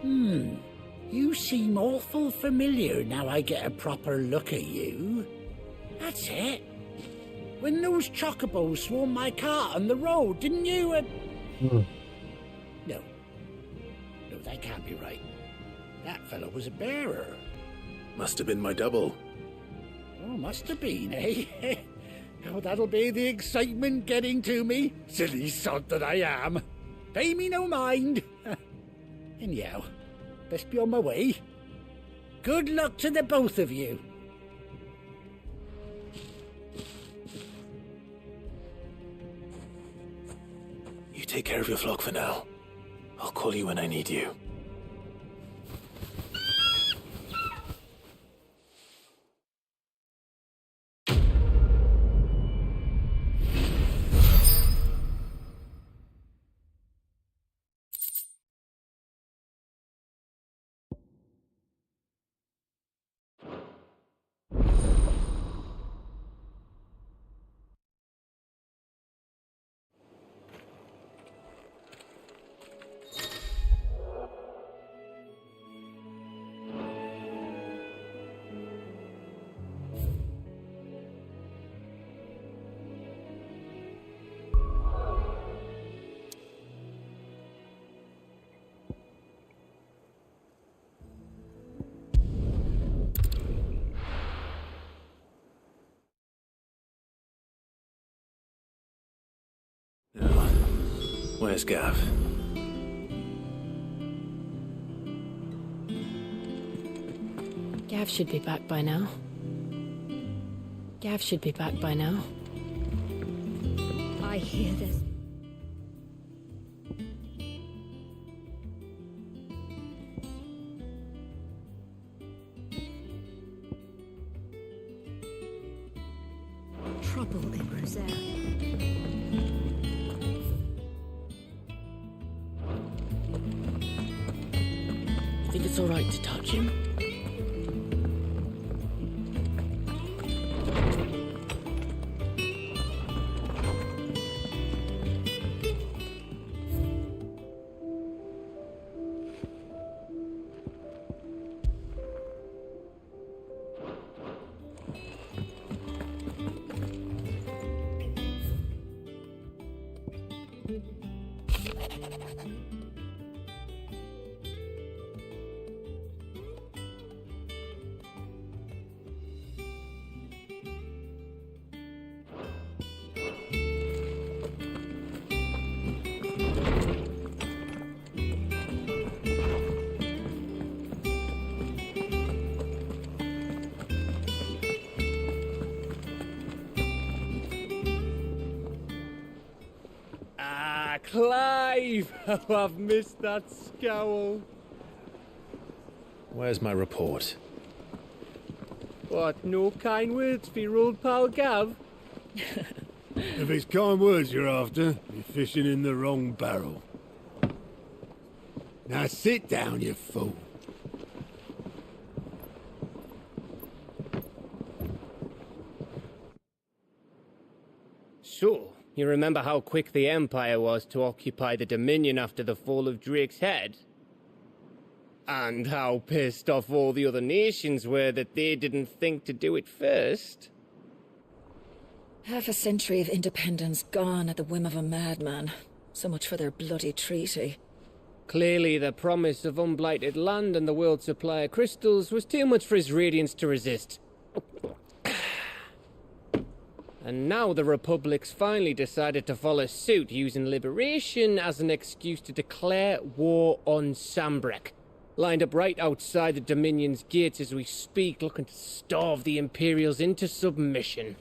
You seem awful familiar now I get a proper look at you. That's it. When those chocobos swarmed my cart on the road, didn't you? No, that can't be right. That fellow was a bearer. Must have been my double. Oh, must have been, eh? Oh, that'll be the excitement getting to me. Silly sod that I am. Pay me no mind. Anyhow, best be on my way. Good luck to the both of you. You take care of your flock for now. I'll call you when I need you. Where's Gav? Gav should be back by now. Gav should be back by now. I hear this. Trouble in Rosaria. You think it's all right to touch him? Clive! Oh, I've missed that scowl. Where's my report? What, no kind words for your old pal Gav? If it's kind words you're after, you're fishing in the wrong barrel. Now sit down, you fool. So, you remember how quick the Empire was to occupy the Dominion after the fall of Drake's head? And how pissed off all the other nations were that they didn't think to do it first? Half a century of independence gone at the whim of a madman. So much for their bloody treaty. Clearly, the promise of unblighted land and the world's supply of crystals was too much for his radiance to resist. And now the Republic's finally decided to follow suit, using liberation as an excuse to declare war on Sambrek. Lined up right outside the Dominion's gates as we speak, looking to starve the Imperials into submission.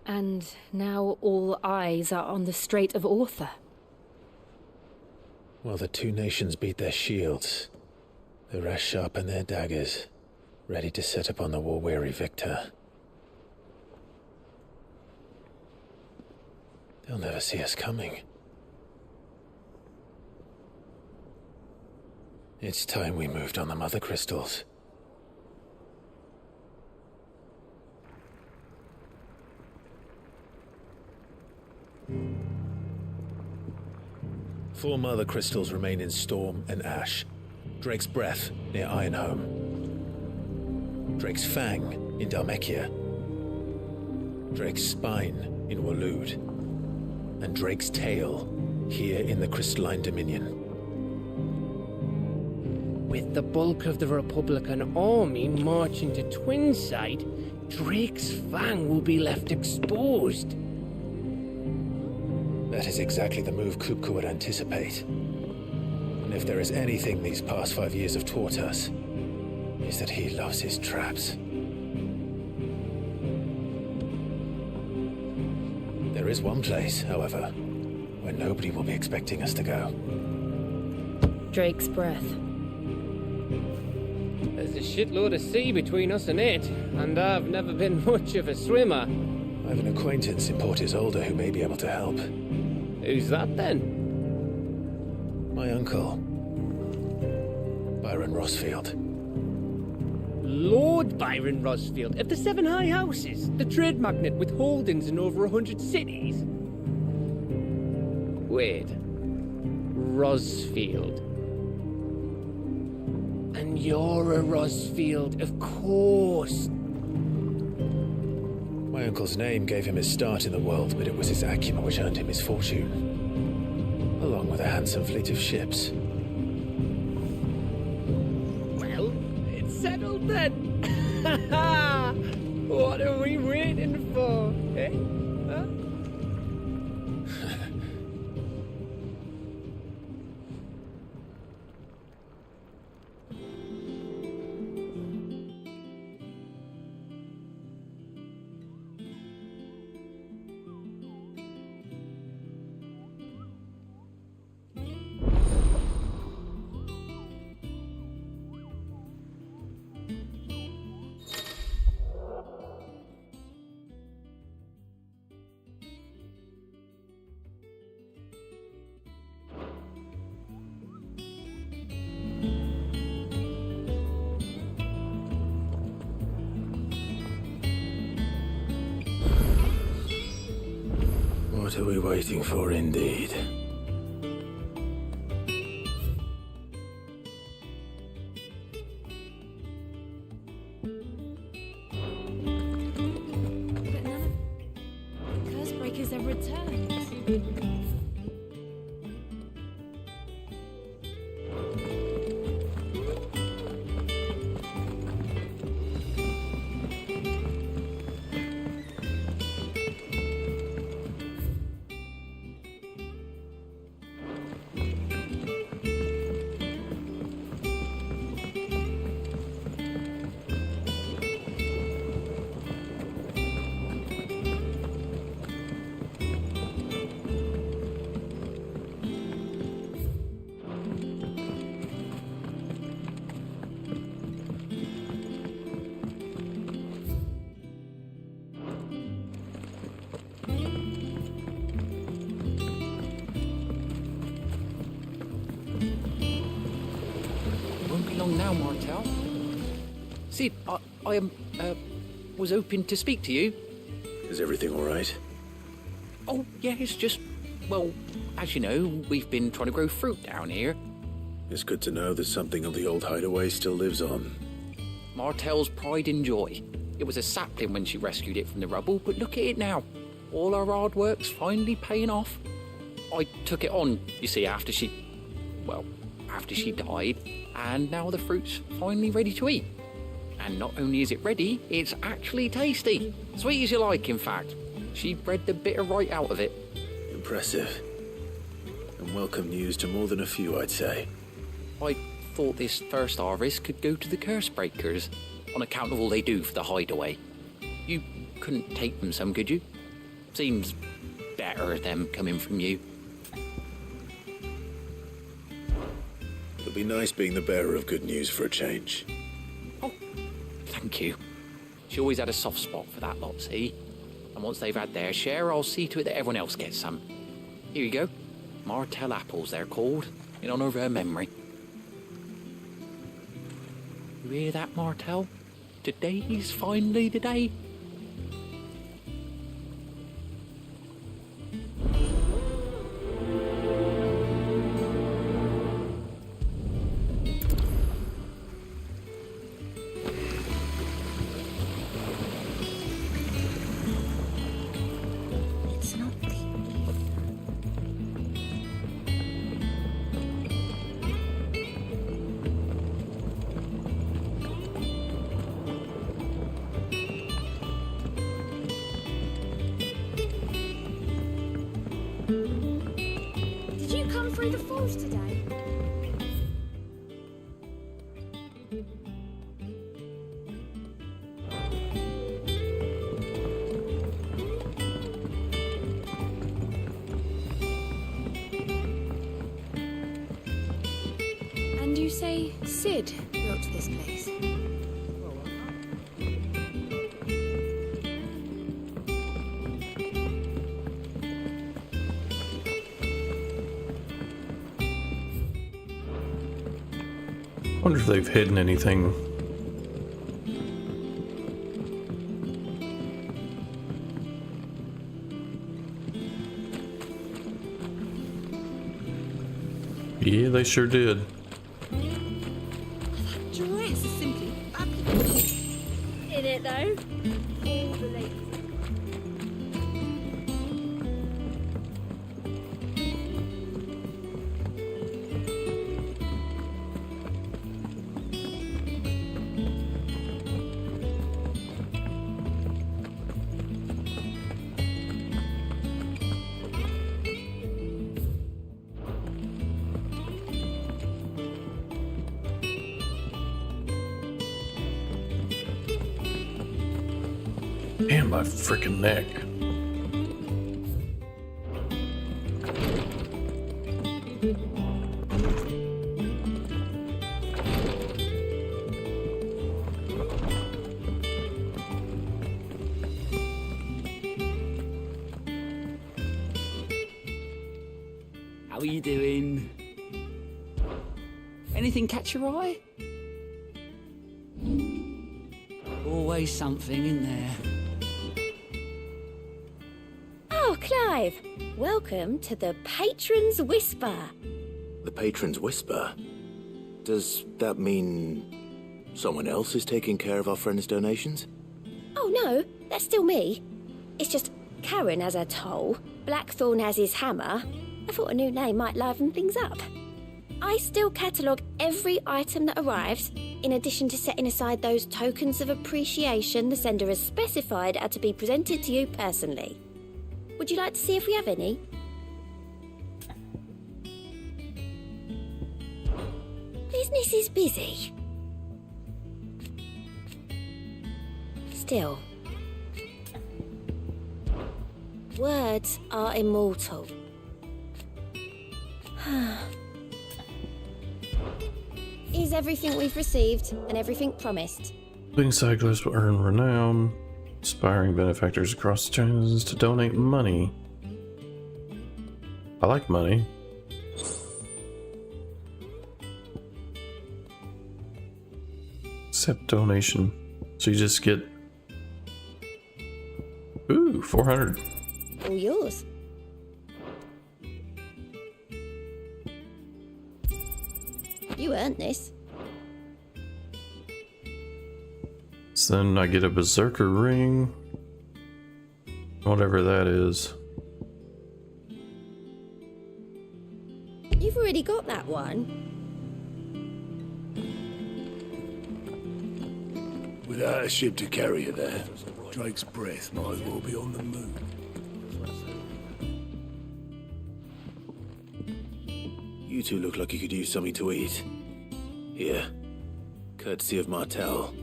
And now all eyes are on the Strait of Arthur. While the two nations beat their shields, the rest sharpen their daggers, ready to set upon the war-weary victor. They'll never see us coming. It's time we moved on the Mothercrystals. Four Mothercrystals remain in Storm and Ash. Drake's Breath near Ironhome. Drake's Fang in Dhalmekia. Drake's Spine in Waloed. And Drake's Tail here in the Crystalline Dominion. With the bulk of the Republican army marching to Twinside, Drake's Fang will be left exposed. That is exactly the move Kupka would anticipate. And if there is anything these past 5 years have taught us, is that he loves his traps. There is one place, however, where nobody will be expecting us to go. Drake's Breath. There's a shitload of sea between us and it, and I've never been much of a swimmer. I have an acquaintance in Port Isolde who may be able to help. Who's that then? My uncle, Byron Rosfield. Lord Byron Rosfield of the Seven High Houses, the trade magnate with holdings in over 100 cities. Wait, Rosfield. And you're a Rosfield, of course. My uncle's name gave him his start in the world, but it was his acumen which earned him his fortune, along with a handsome fleet of ships. Well, it's settled then. What are we waiting for, eh? Huh? What are we waiting for, indeed? But none of the curse breakers have returned. Won't be long now, Martel. Sid, I was hoping to speak to you. Is everything all right? Oh, yeah, it's just, well, as you know, we've been trying to grow fruit down here. It's good to know that something of the old hideaway still lives on. Martel's pride and joy. It was a sapling when she rescued it from the rubble, but look at it now. All our hard work's finally paying off. I took it on, you see, after she died, and now the fruit's finally ready to eat. And not only is it ready, it's actually tasty. Sweet as you like, in fact. She bred the bitter right out of it. Impressive. And welcome news to more than a few, I'd say. I thought this first harvest could go to the curse breakers, on account of all they do for the hideaway. You couldn't take them some, could you? Seems better them coming from you. It'll be nice being the bearer of good news for a change. Oh, thank you. She always had a soft spot for that lot, see? And once they've had their share, I'll see to it that everyone else gets some. Here you go. Martel apples, they're called, in honour of her memory. You hear that, Martel? Today's finally the day. It's not the Did you come through the falls today? And you say Sid built this place? Wonder if they've hidden anything. Yeah, they sure did. That dress is simply fabulous. In it, though. All the ladies. Damn, my freaking neck. How are you doing? Anything catch your eye? Always something in there. Oh, Clive. Welcome to the Patron's Whisper. The Patron's Whisper? Does that mean someone else is taking care of our friend's donations? Oh no, that's still me. It's just Karen has her toll, Blackthorn has his hammer. I thought a new name might liven things up. I still catalogue every item that arrives, in addition to setting aside those tokens of appreciation the sender has specified are to be presented to you personally. Would you like to see if we have any? Business is busy. Still, words are immortal. Is everything we've received and everything promised? Leading cyclists will earn renown. Inspiring benefactors across the channels to donate money. I like money. Accept donation. So you just get... Ooh, 400. All yours. You earned this. So then I get a berserker ring. Whatever that is. You've already got that one. Without a ship to carry you there, Drake's breath might as well be on the moon. You two look like you could use something to eat. Here, courtesy of Martel.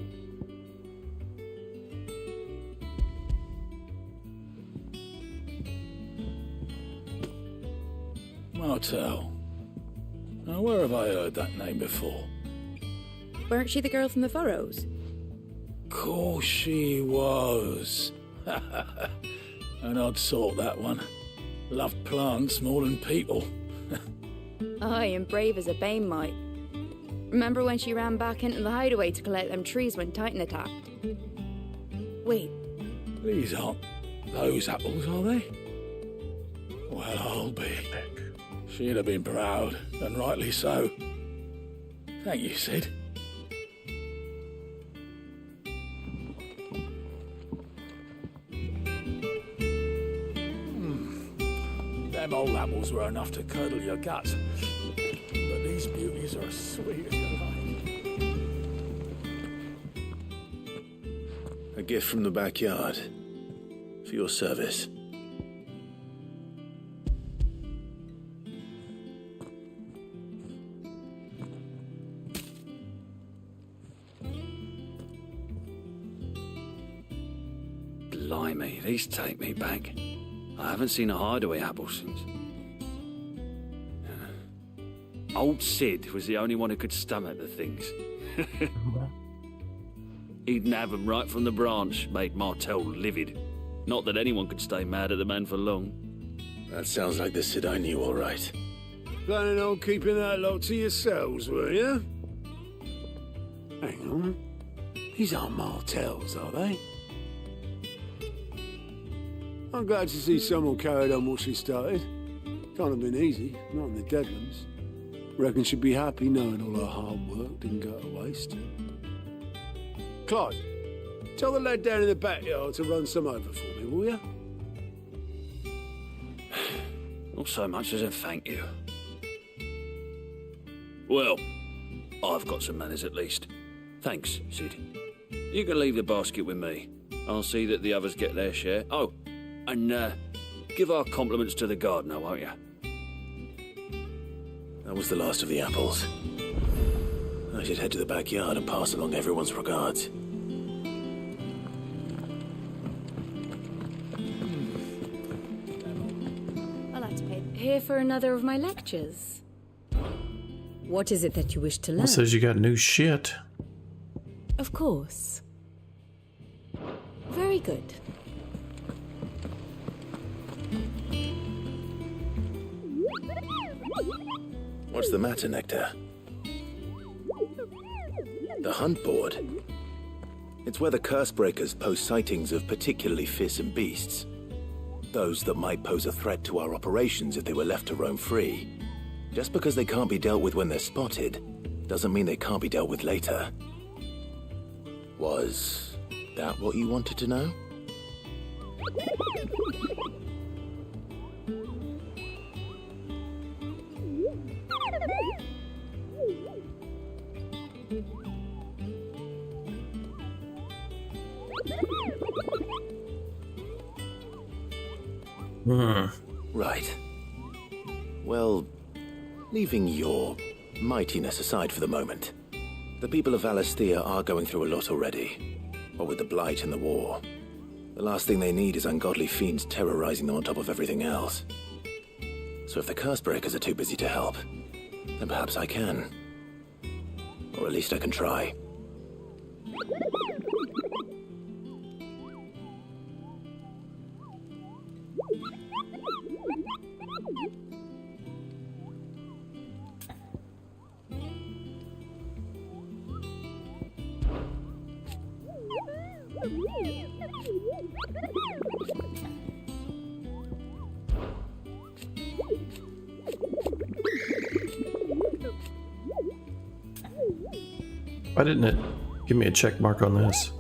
Martel. Now, where have I heard that name before? Weren't she the girl from the Furrows? Course she was. An odd sort, that one. Loved plants more than people. Aye, and brave as a bane might. Remember when she ran back into the hideaway to collect them trees when Titan attacked? Wait. These aren't those apples, are they? Well, I'll be. She'd have been proud, and rightly so. Thank you, Sid. Them old apples were enough to curdle your guts. But these beauties are as sweet as you like. A gift from the backyard. For your service. Blimey, these take me back. I haven't seen a hideaway apple since. Old Sid was the only one who could stomach the things. He'd nab them right from the branch, made Martel livid. Not that anyone could stay mad at the man for long. That sounds like the Sid I knew, all right. Planning on keeping that lot to yourselves, were you? Hang on. These aren't Martels, are they? I'm glad to see someone carried on what she started. Can't have been easy, not in the Deadlands. Reckon she'd be happy knowing all her hard work didn't go to waste. Clive, tell the lad down in the backyard to run some over for me, will you? Not so much as a thank you. Well, I've got some manners at least. Thanks, Sid. You can leave the basket with me. I'll see that the others get their share. Oh, and give our compliments to the gardener, won't you? That was the last of the apples. I should head to the backyard and pass along everyone's regards. I'll have to pay. Here for another of my lectures. What is it that you wish to learn? It says you got new shit. Of course. Very good. What's the matter, Nectar? The hunt board. It's where the curse breakers post sightings of particularly fearsome beasts. Those that might pose a threat to our operations if they were left to roam free. Just because they can't be dealt with when they're spotted, doesn't mean they can't be dealt with later. Was that what you wanted to know? Right. Well, leaving your mightiness aside for the moment, the people of Valisthea are going through a lot already. What with the Blight and the war. The last thing they need is ungodly fiends terrorizing them on top of everything else. So if the Cursebreakers are too busy to help, then perhaps I can. Or at least I can try. Why didn't it give me a check mark on this?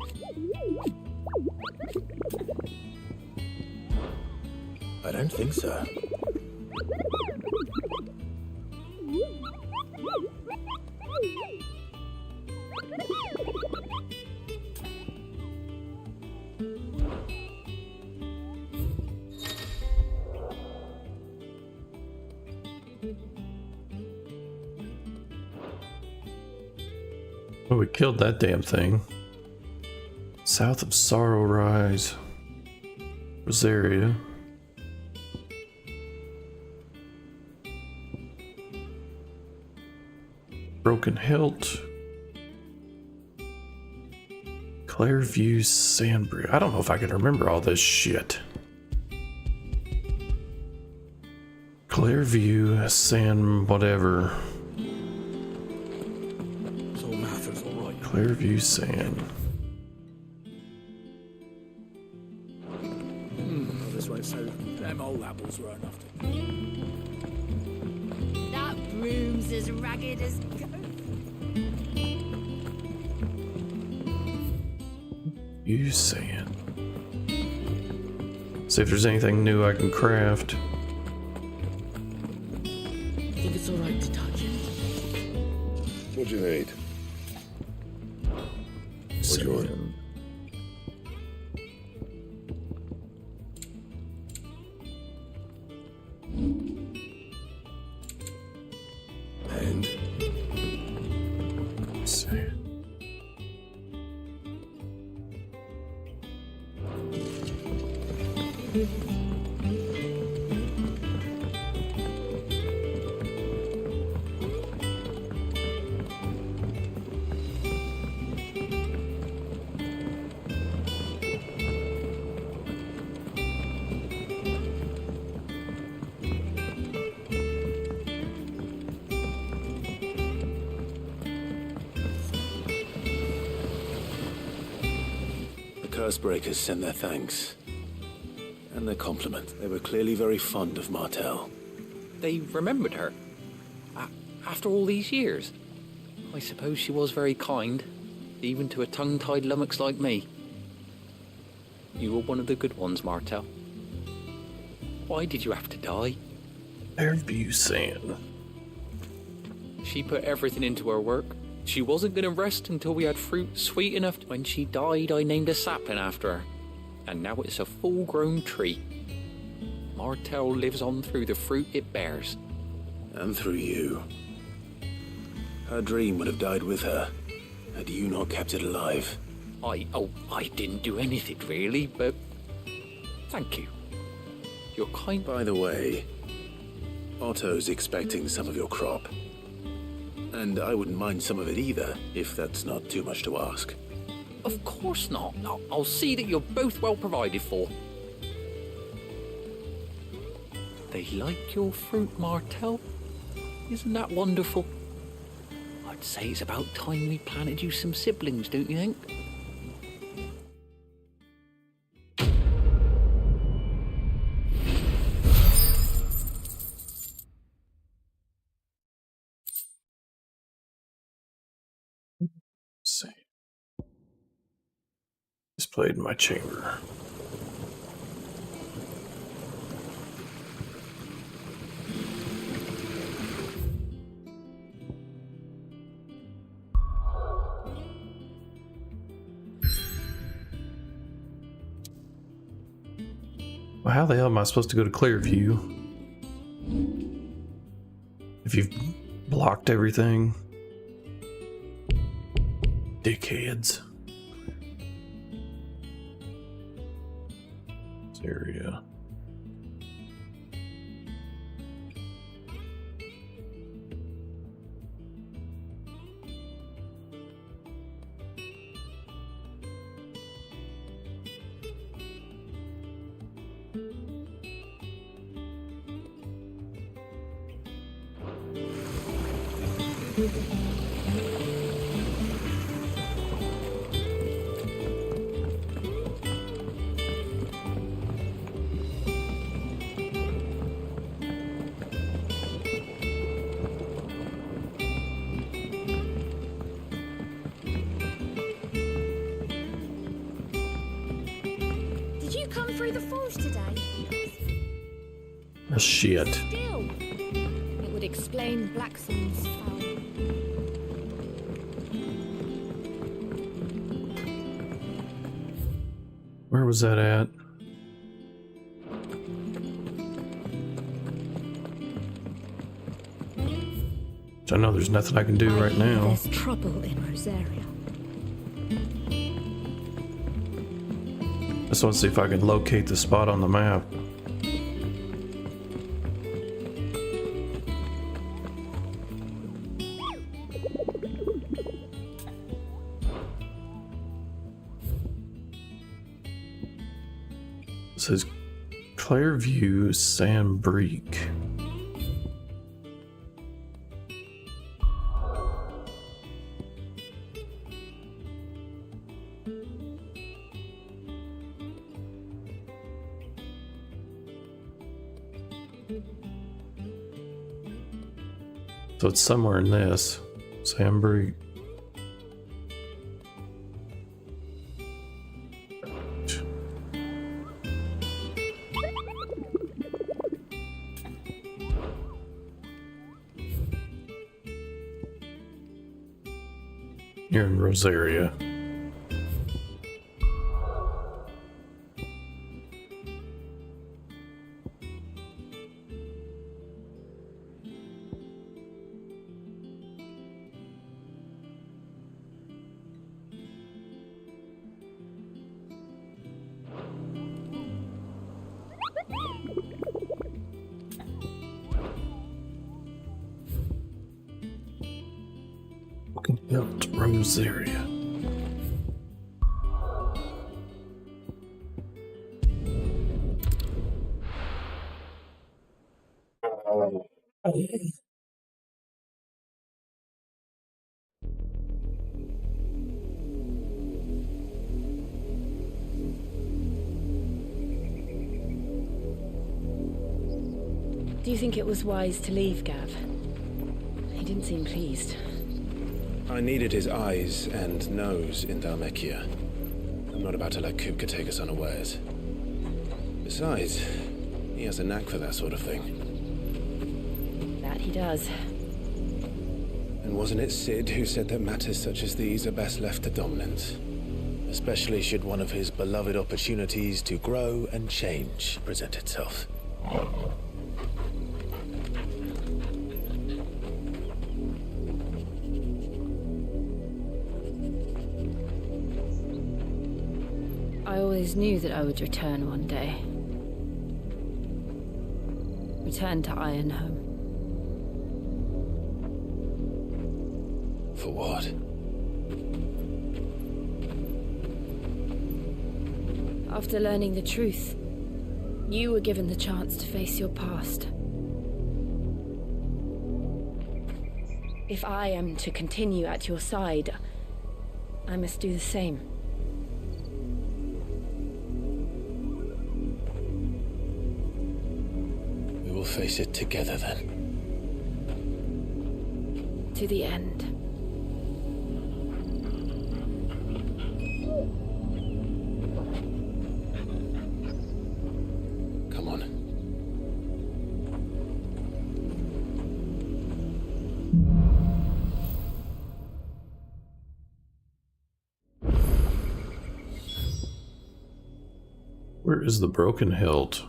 I don't think so. Oh, we killed that damn thing. South of Sorrow Rise. Rosaria. Broken Hilt. Clairview Sandbridge. I don't know if I can remember all this shit. Clairview Sand whatever. Clairview Sand. This way, so them old apples were enough to... That broom's as ragged as ghost. You Sand. See if there's anything new I can craft. I think it's alright to touch it. What do you need? What do you want? And sand. Cursebreakers sent their thanks. And their compliment. They were clearly very fond of Martel. They remembered her. After all these years. I suppose she was very kind, even to a tongue-tied lummox like me. You were one of the good ones, Martel. Why did you have to die? Clairview Sand. She put everything into her work. She wasn't going to rest until we had fruit sweet enough. When she died, I named a sapling after her. And now it's a full-grown tree. Martel lives on through the fruit it bears. And through you. Her dream would have died with her, had you not kept it alive. I didn't do anything really, but thank you. You're kind. By the way, Otto's expecting some of your crop. And I wouldn't mind some of it either, if that's not too much to ask. Of course not. I'll see that you're both well provided for. They like your fruit, Martel. Isn't that wonderful? I'd say it's about time we planted you some siblings, don't you think? displayed in my chamber. Well, how the hell am I supposed to go to Clearview if you've blocked everything? Dickheads. This area. Did you come through the forge today? Oh, shit. Still, it would explain Blackson's foul. Where was that at? I know there's nothing I can do right now. There's trouble in Rosaria. I just want to see if I can locate the spot on the map. It says Clairview Sandbreak. So it's somewhere in this. Sandbreak. You're in Rosaria. Rosaria. Do you think it was wise to leave, Gav? He didn't seem pleased. I needed his eyes and nose in Dhalmekia. I'm not about to let Kupka take us unawares. Besides, he has a knack for that sort of thing. That he does. And wasn't it Sid who said that matters such as these are best left to dominance? Especially should one of his beloved opportunities to grow and change present itself. I always knew that I would return one day. Return to Ironhome. For what? After learning the truth, you were given the chance to face your past. If I am to continue at your side, I must do the same. We will face it together then. To the end. Where is the broken hilt?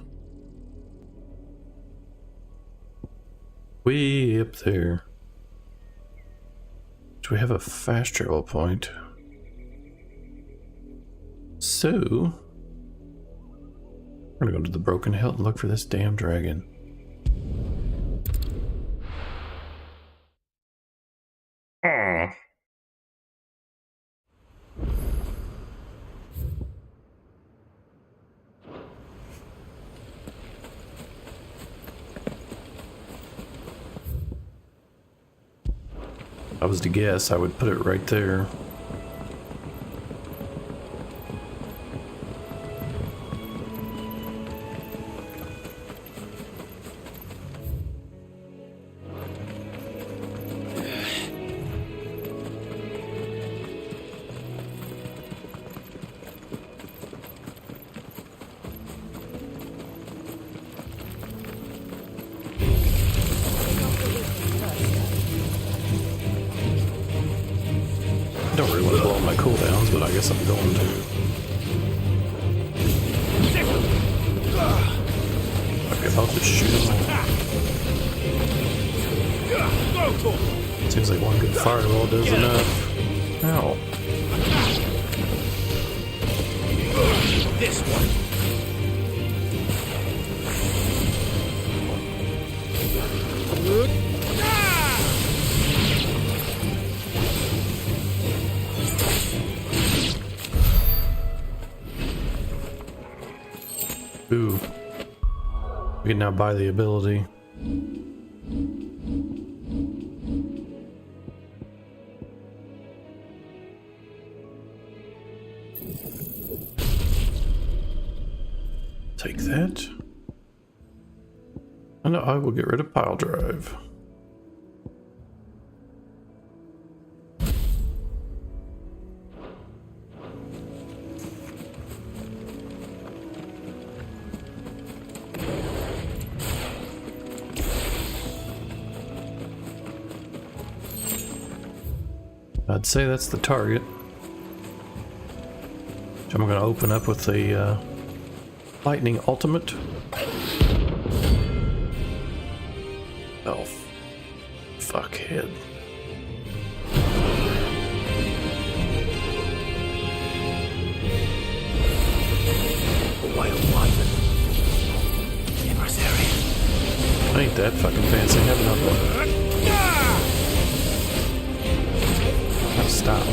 Way up there. Do we have a fast travel point? So, we're gonna go to the broken hilt and look for this damn dragon. If I was to guess, I would put it right there. I don't really want to blow my cooldowns, but I guess I'm going to. Okay, I'll just shoot them all. Seems like one good fireball does enough. Ow. This one. Ooh. We can now buy the ability. Take that. And I will get rid of pile drive. I'd say that's the target. Which I'm going to open up with the lightning ultimate. Oh, fuckhead. Wild one. Adversary. Ain't that fucking fancy having nothing. Stop.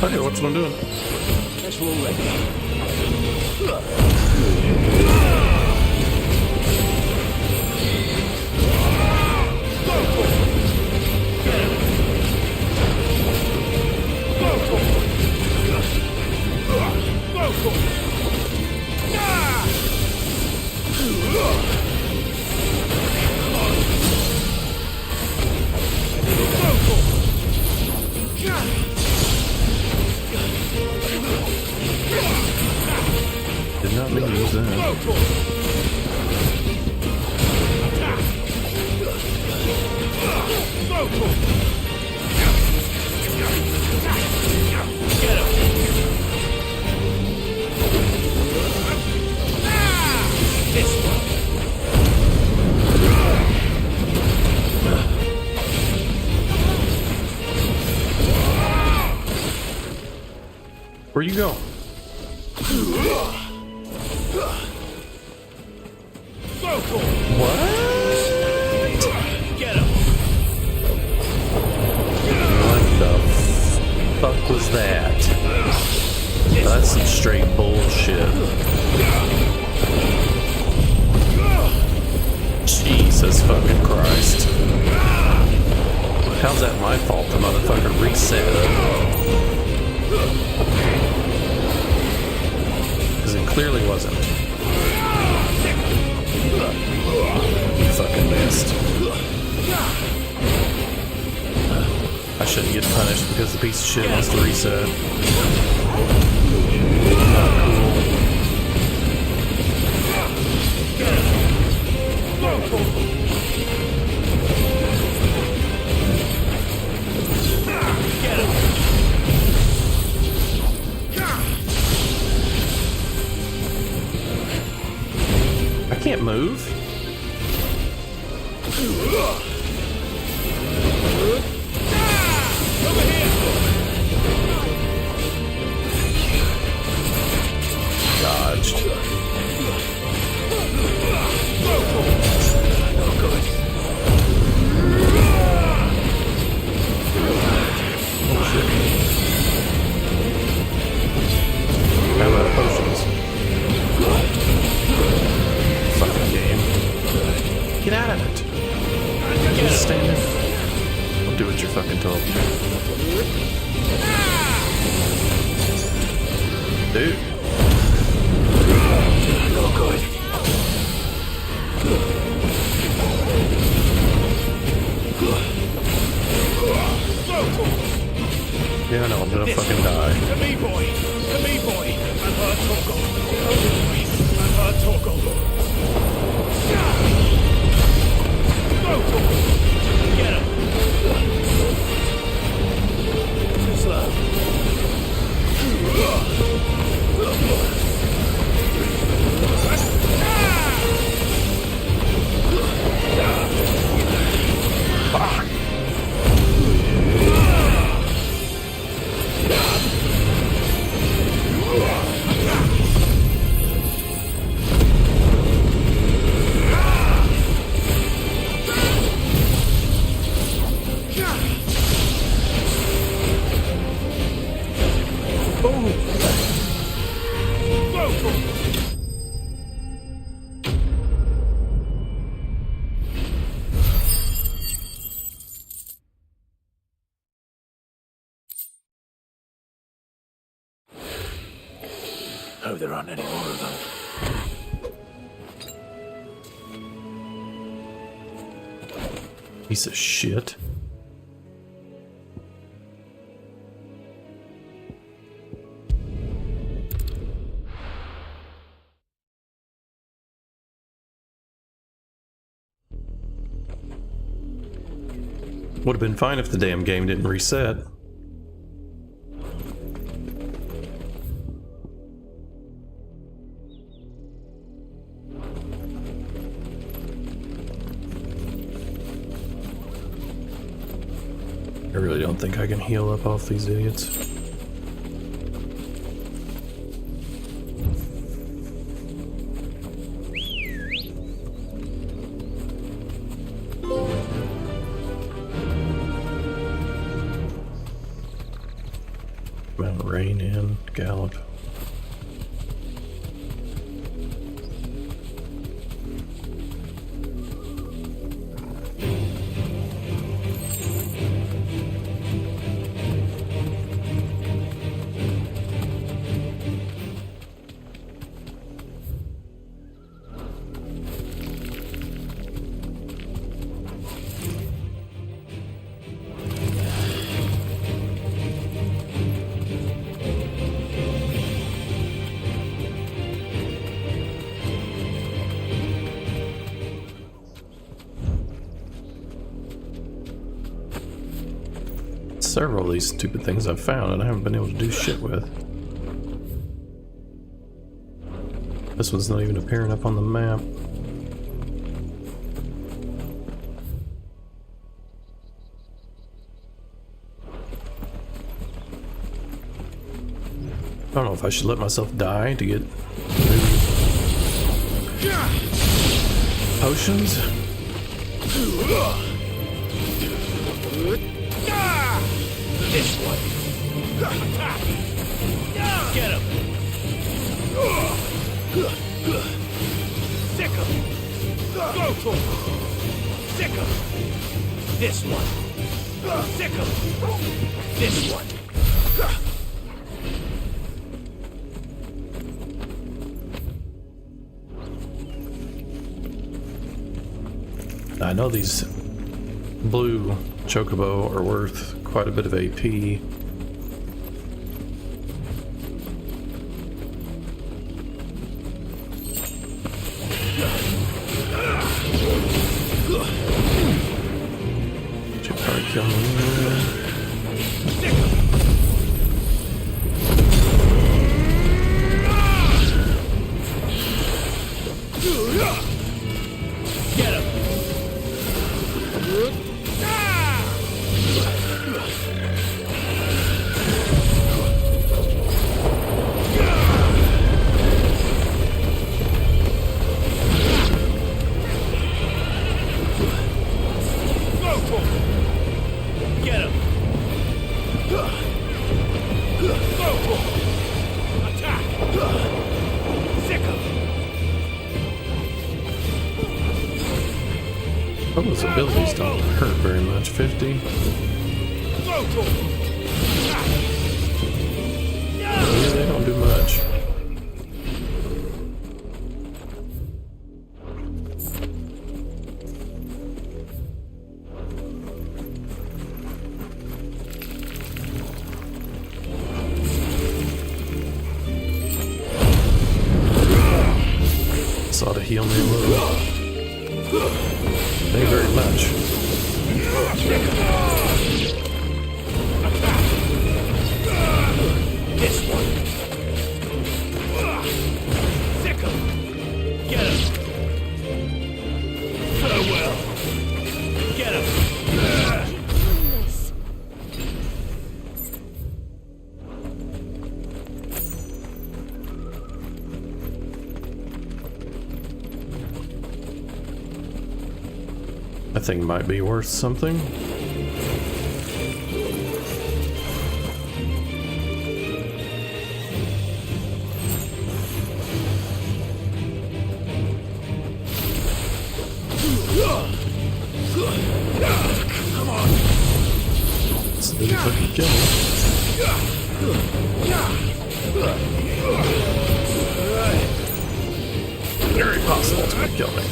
Okay, what's what I'm doing? Guess we're ready. Did not mean to use that. Where you go? What? that? That's some straight bullshit. Jesus fucking Christ. How's that my fault? The motherfucker reset. Because it clearly wasn't. You fucking missed. I shouldn't get punished because the piece of shit wants to reset. Not cool. I can't move. Dodged. How about potions? Fucking game. Get out of it. Just stand there. Don't do what you're fucking told. Dude. Oh, good. Yeah, I know, I'm gonna fucking die. To me, boy! To me, boy! I'm hurt, Torgal! I'm hurt, Torgal! Go, Torgal! Get him! Too slow. Fuck! Hope there aren't any more of them. Piece of shit. Would have been fine if the damn game didn't reset. I really don't think I can heal up off these idiots. Mount Rain in, Gallop. Several of these stupid things I've found and I haven't been able to do shit with. This one's not even appearing up on the map. I don't know if I should let myself die to get potions. This way. Get him! Sick him! Go to him! Sick him! This one! Sick him! This one! I know these blue chocobo are worth quite a bit of AP. Should probably kill me. Get him! Oh, those abilities don't hurt very much. 50. Yeah, they don't do much. Saw to heal me a little. Thank you very much. This one. Sick him. Get him. Farewell. Get him. That thing might be worth something. Come on. It's the fucking kill. Very possible to kill me.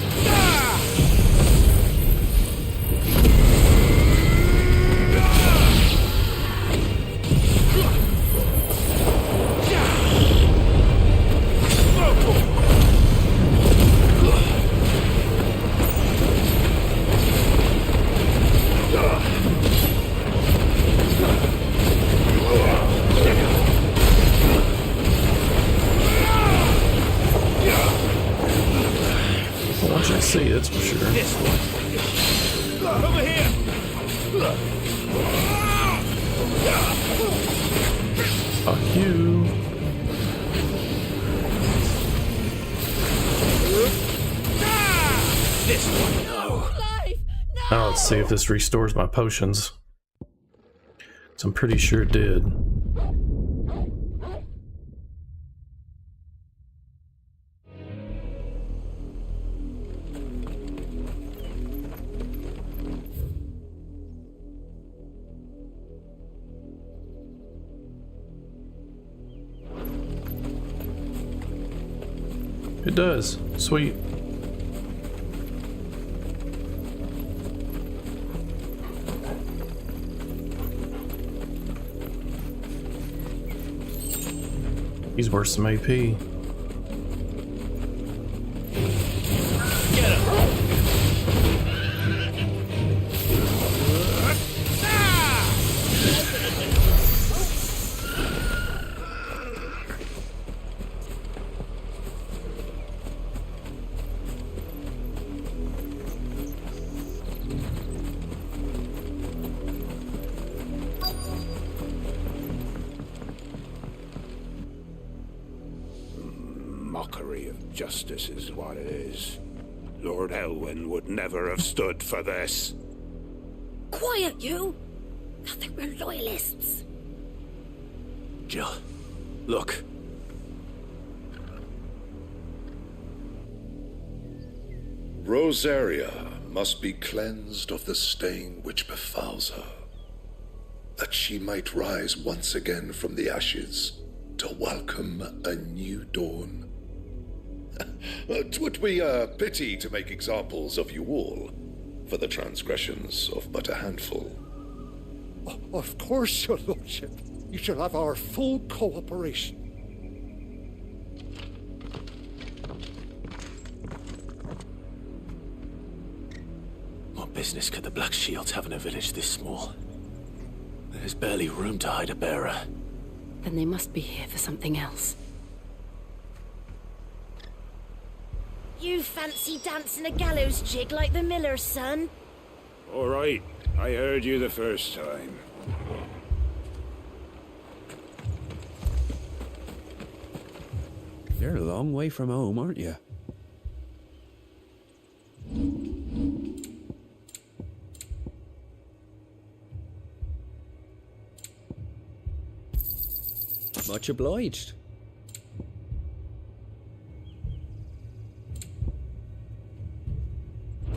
See, that's for sure. This one. Over here. Fuck you. This one. No. Now let's see if this restores my potions. So I'm pretty sure it did. It does. Sweet. He's worth some AP. Get him. Mockery of justice is what it is. Lord Elwyn would never have stood for this. Quiet, you! I think we're loyalists. Jill, look. Rosaria must be cleansed of the stain which befouls her, that she might rise once again from the ashes to welcome a new dawn. 'Twould be a pity to make examples of you all, for the transgressions of but a handful. Of course, your lordship. You shall have our full cooperation. What business could the Black Shields have in a village this small? There's barely room to hide a bearer. Then they must be here for something else. You fancy dancing a gallows jig like the miller's son? All right, I heard you the first time. You're a long way from home, aren't you? Much obliged.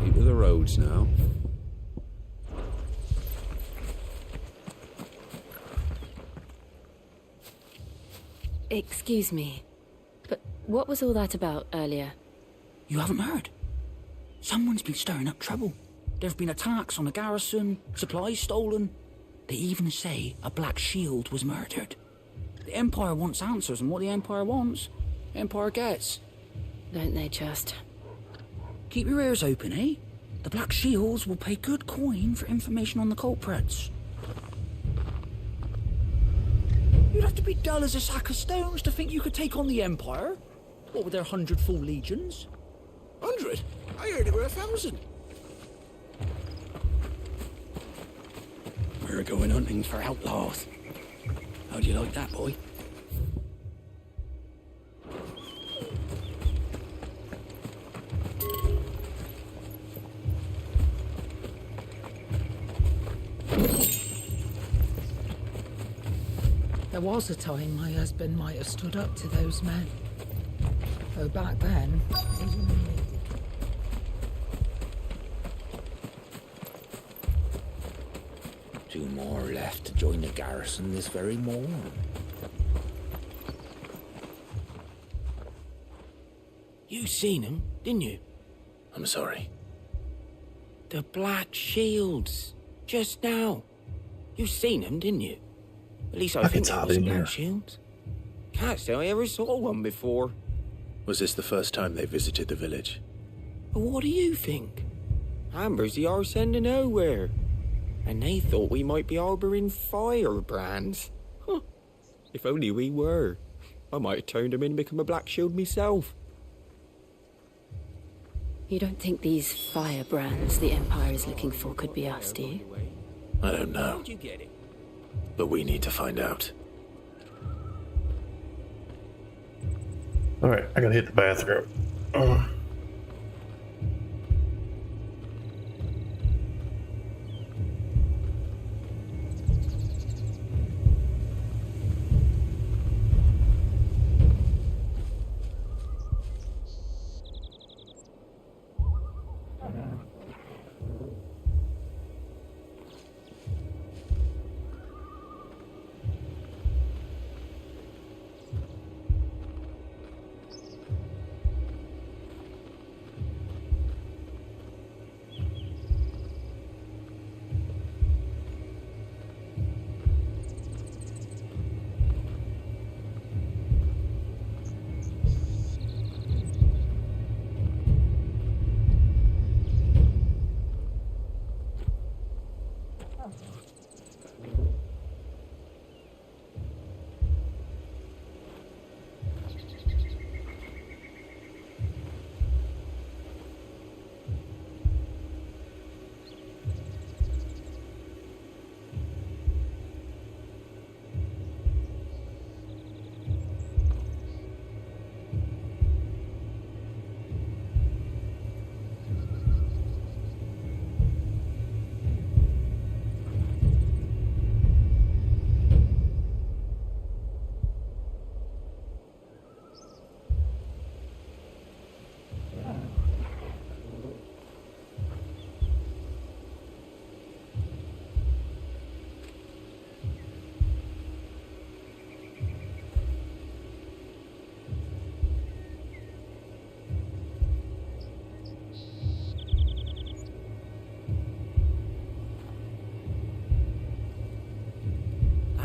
Keep to the roads now. Excuse me, but what was all that about earlier? You haven't heard? Someone's been stirring up trouble. There've been attacks on the garrison, supplies stolen. They even say a Black Shield was murdered. The Empire wants answers, and what the Empire wants, the Empire gets. Don't they just? Keep your ears open, eh? The Black Shields will pay good coin for information on the culprits. You'd have to be dull as a sack of stones to think you could take on the Empire. What with their 100 full legions? 100? I heard it were 1,000. We're going hunting for outlaws. How do you like that, boy? There was a time my husband might have stood up to those men. Though back then, they wouldn't have needed. Two more left to join the garrison this very morning. You seen him, didn't you? I'm sorry. The Black Shields. Just now. You seen him, didn't you? At least I think it was Black Shields. Can't say I ever saw one before. Was this the first time they visited the village? But what do you think? Amber's the arse end of nowhere. And they thought we might be harbouring firebrands. Huh. If only we were. I might have turned them in and become a Black Shield myself. You don't think these firebrands the Empire is looking for could be us, do you? I don't know. But we need to find out. Alright, I gotta hit the bathroom.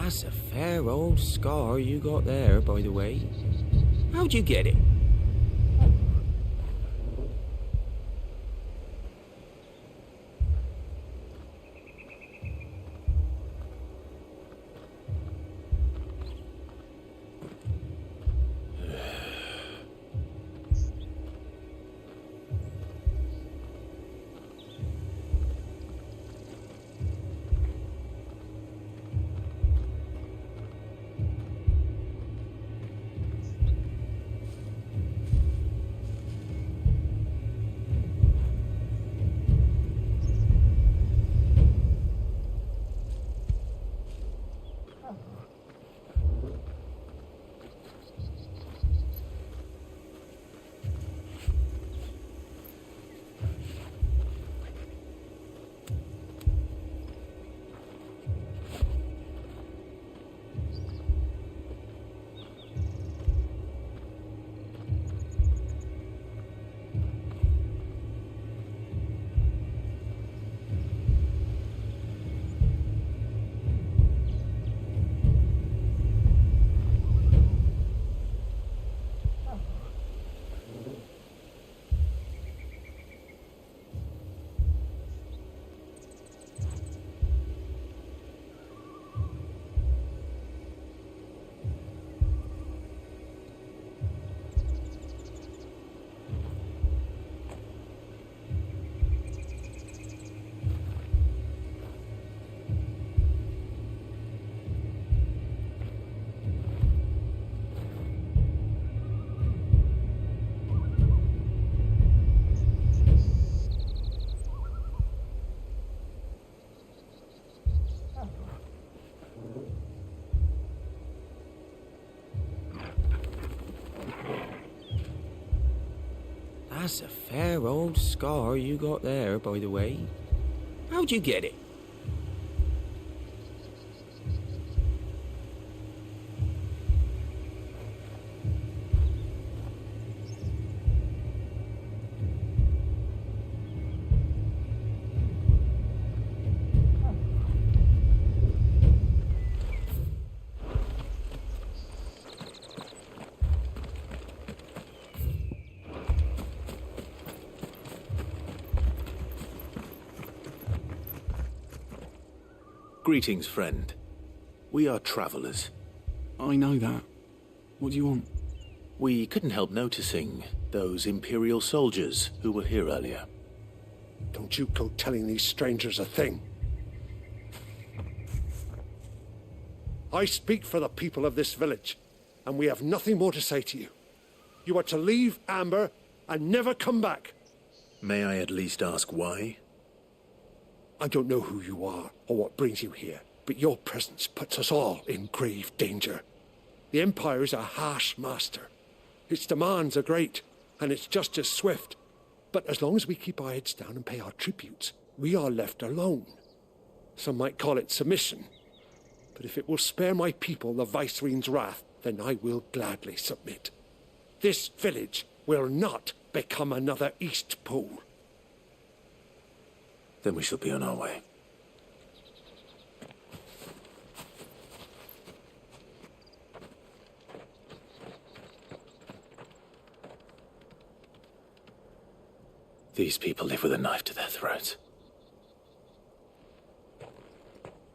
That's a fair old scar you got there, by the way. How'd you get it? That's a fair old scar you got there, by the way. How'd you get it? Greetings, friend. We are travelers. I know that. What do you want? We couldn't help noticing those Imperial soldiers who were here earlier. Don't you go telling these strangers a thing. I speak for the people of this village, and we have nothing more to say to you. You are to leave Amber and never come back. May I at least ask why? I don't know who you are or what brings you here, but your presence puts us all in grave danger. The Empire is a harsh master. Its demands are great, and its justice swift. But as long as we keep our heads down and pay our tributes, we are left alone. Some might call it submission. But if it will spare my people the Viceroy's wrath, then I will gladly submit. This village will not become another East Pool. Then we shall be on our way. These people live with a knife to their throats.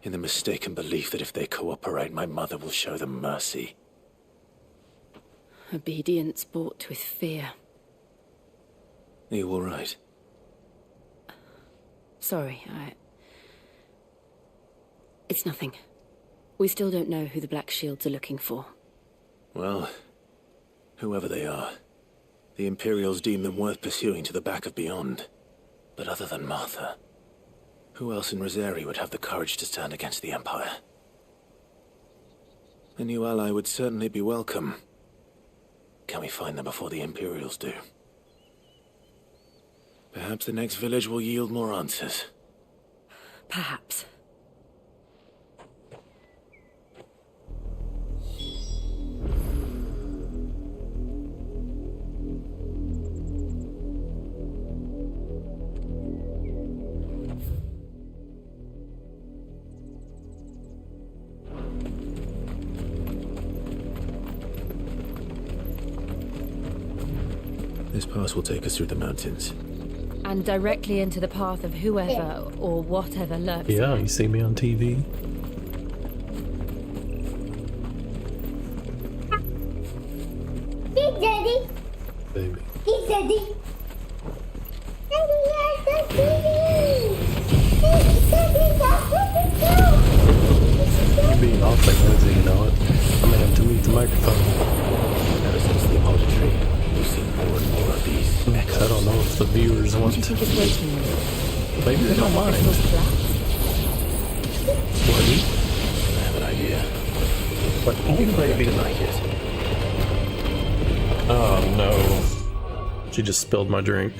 In the mistaken belief that if they cooperate, my mother will show them mercy. Obedience bought with fear. Are you all right? Sorry, It's nothing. We still don't know who the Black Shields are looking for. Well, whoever they are, the Imperials deem them worth pursuing to the back of beyond. But other than Martha, who else in Rosari would have the courage to stand against the Empire? A new ally would certainly be welcome. Can we find them before the Imperials do? Perhaps the next village will yield more answers. Perhaps. This pass will take us through the mountains. And directly into the path of whoever or whatever lurks. Yeah, you see me on TV. Hey, Daddy. Baby. Hey, Daddy. Daddy, yes, that's Daddy. Daddy, You're being awfully noisy, you know it. I may have to mute the microphone. Ever since the apology tree, we've seen more and more of these echoes. I don't know if the viewers want to. Maybe they don't mind. What? I have an idea. What? Maybe like it. Oh no. She just spilled my drink.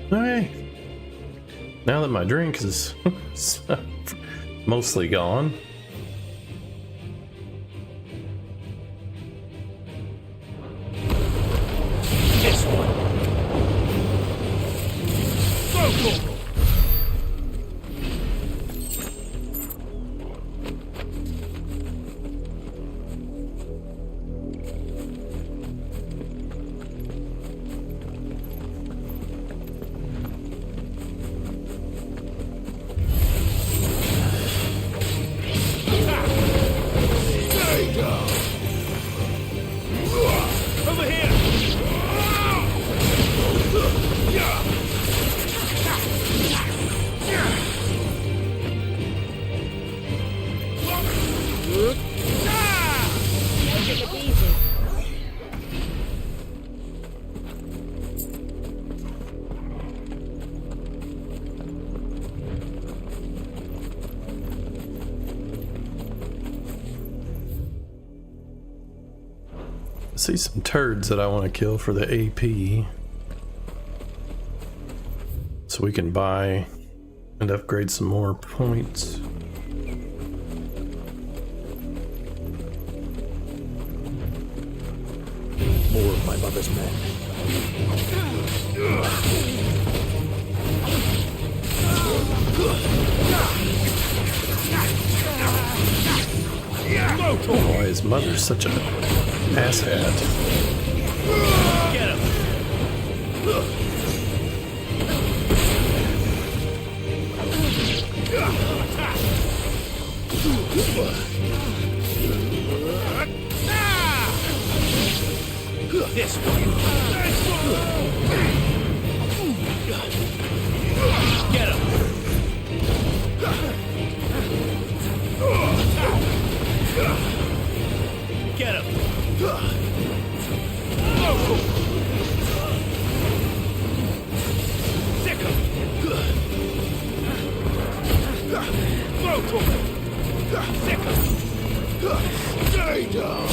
Okay. Now that my drink is mostly gone. I see some turds that I want to kill for the AP. So we can buy and upgrade some more points. More of my mother's men. Why is mother such a asshat? Get him! This one. Get him! Get him! Sick him! Sick him! Stay down!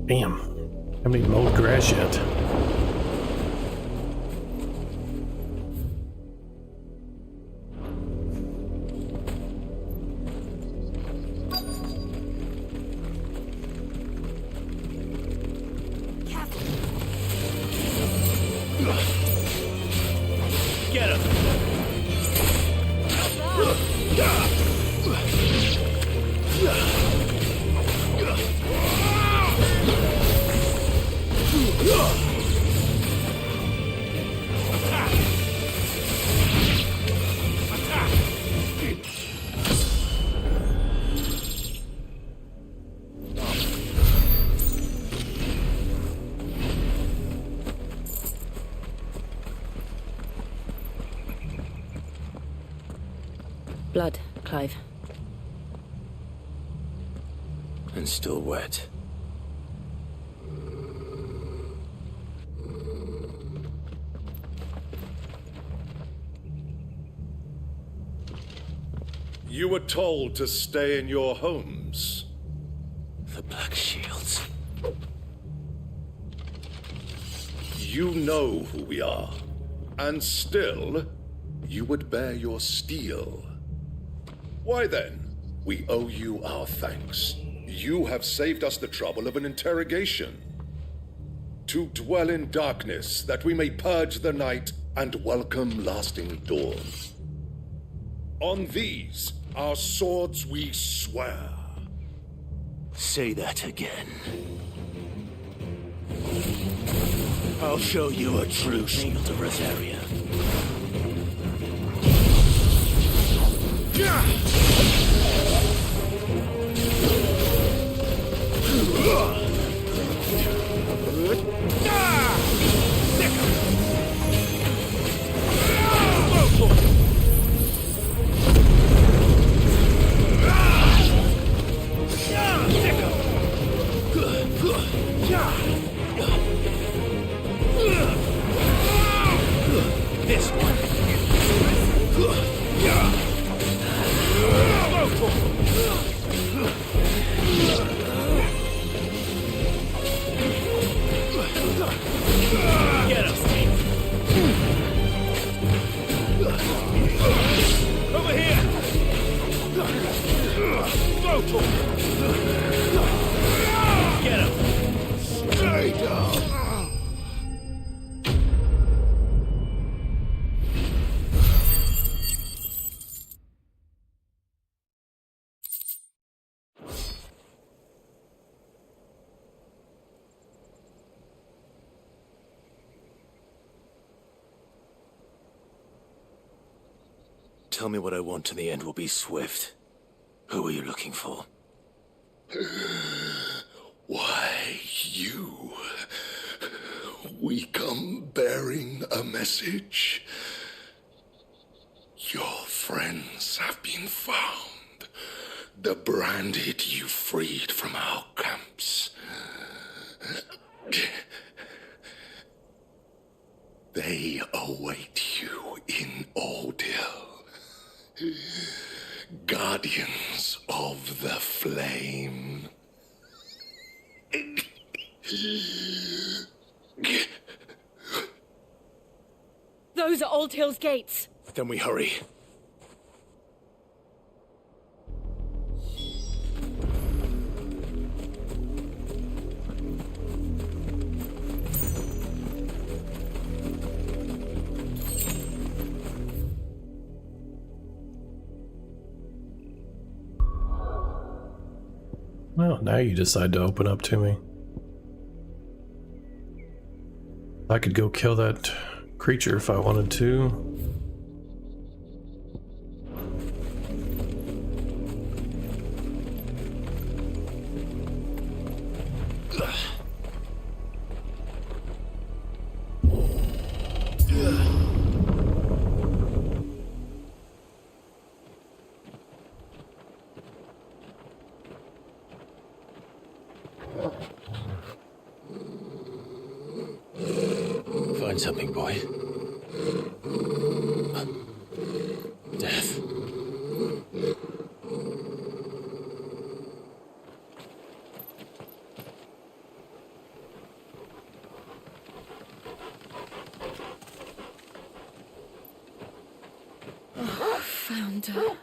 Damn, haven't even mowed grass yet. Get him! Clive. And still wet. You were told to stay in your homes. The Black Shields. You know who we are. And still, you would bear your steel. Why then, we owe you our thanks. You have saved us the trouble of an interrogation. To dwell in darkness, that we may purge the night and welcome lasting dawn. On these, our swords we swear. Say that again. I'll show you a true shield of Rosaria. This one. Get him, Steve. Over here. Go to him. Get him. Stay down. Tell me what I want and the end will be swift. Who are you looking for? Why, you. We come bearing a message. Your friends have been found. The branded you freed from our camps. They await you in Ordeal. Guardians of the Flame. Those are Old Hill's gates. Then we hurry. Well, now you decide to open up to me. I could go kill that creature if I wanted to. Find something, boy. Death. Oh, found her.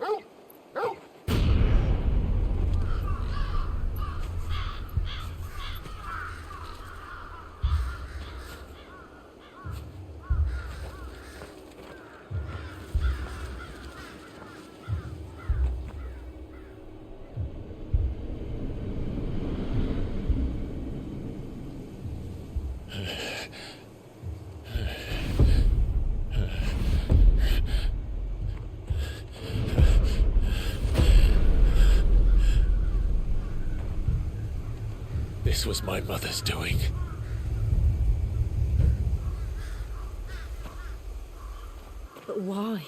This was my mother's doing. But why?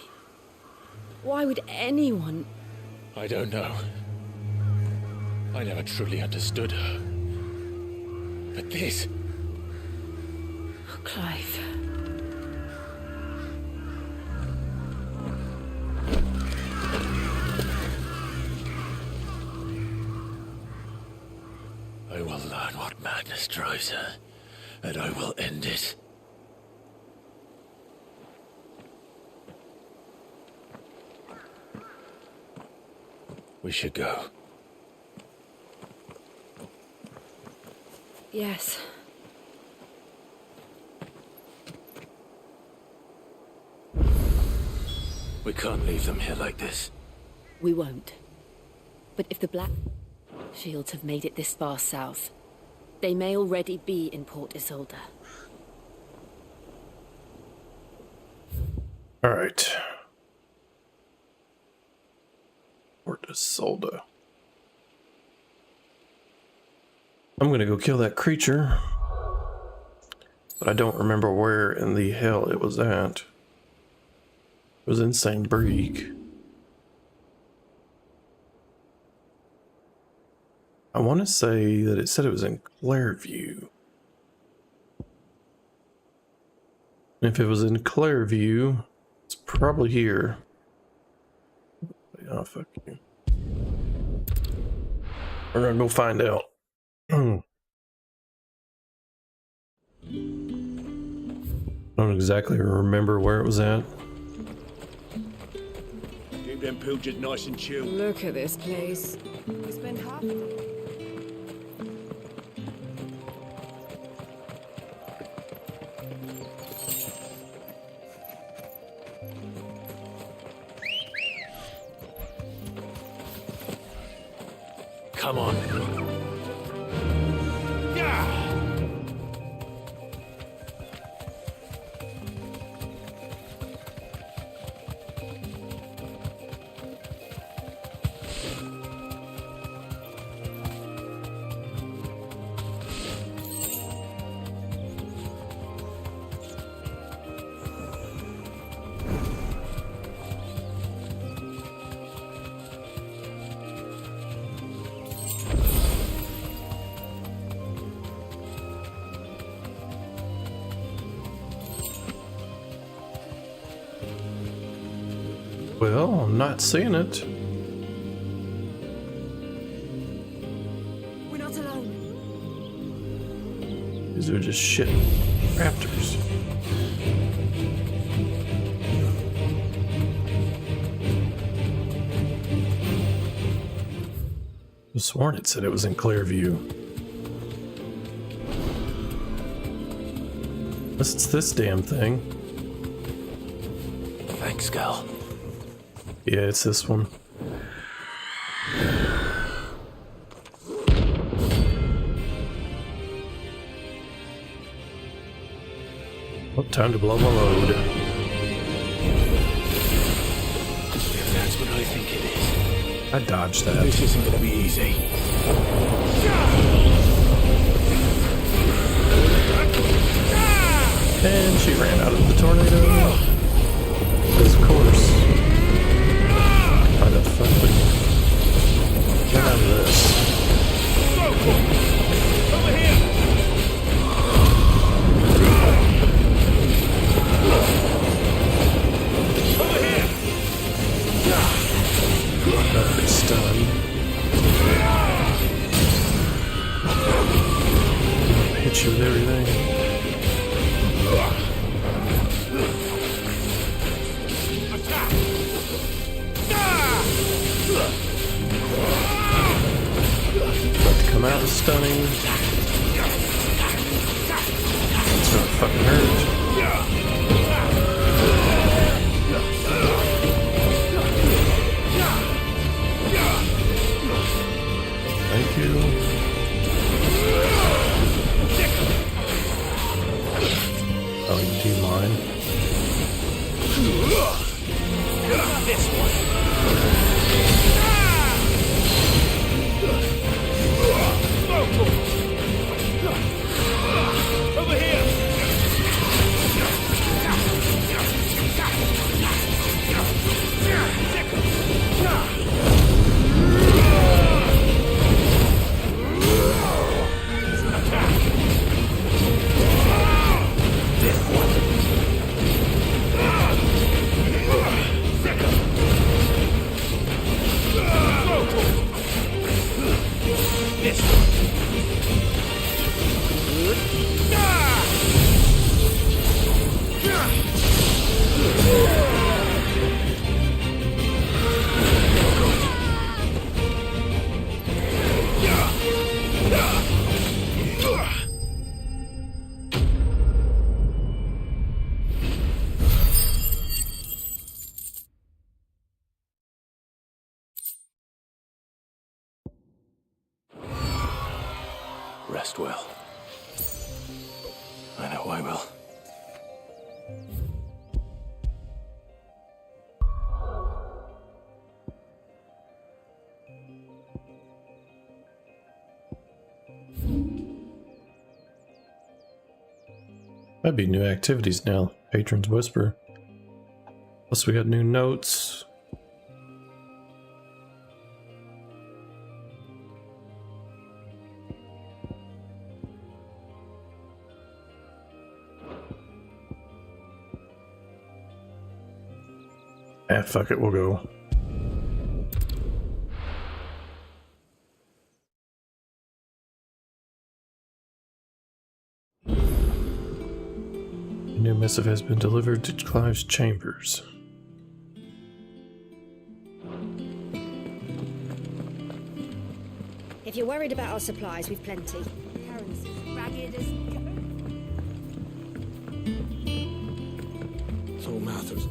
Why would anyone I don't know. I never truly understood her. But this... Oh, Clive. I will learn what madness drives her, and I will end it. We should go. Yes. We can't leave them here like this. We won't. But if the Black Shields have made it this far south, they may already be in Port Isolde. All right. Port Isolde. I'm gonna go kill that creature, but I don't remember where in the hell it was at. It was in St. Brieg. I want to say that it said it was in Clairview. If it was in Clairview, it's probably here. Oh, fuck you. We're gonna go find out. I don't exactly remember where it was at. Keep them pilgers nice and chill. Look at this place. We spend half the day. Come on. Well, I'm not seeing it. We're not alone. These are just shit raptors. I sworn it said it was in Clairview. Unless it's this damn thing. Thanks, Gal. Yeah, it's this one. Oh, time to blow my load. If that's what I think it is. I dodged that. This isn't gonna be easy. And she ran out of the tornado. Because of course. Why the fuck would you get out of this? Over here! Over here! Another stun. Hit you with everything. About to come out stunning. It's gonna fucking hurt. Thank you. Oh, you do mine. This one! Over here! rest well. I know I will. Might be new activities now. Patron's Whisper. Plus we got new notes. Ah, fuck it, we'll go. A new missive has been delivered to Clive's chambers. If you're worried about our supplies, we've plenty. Karen's as ragged as... So Mathers.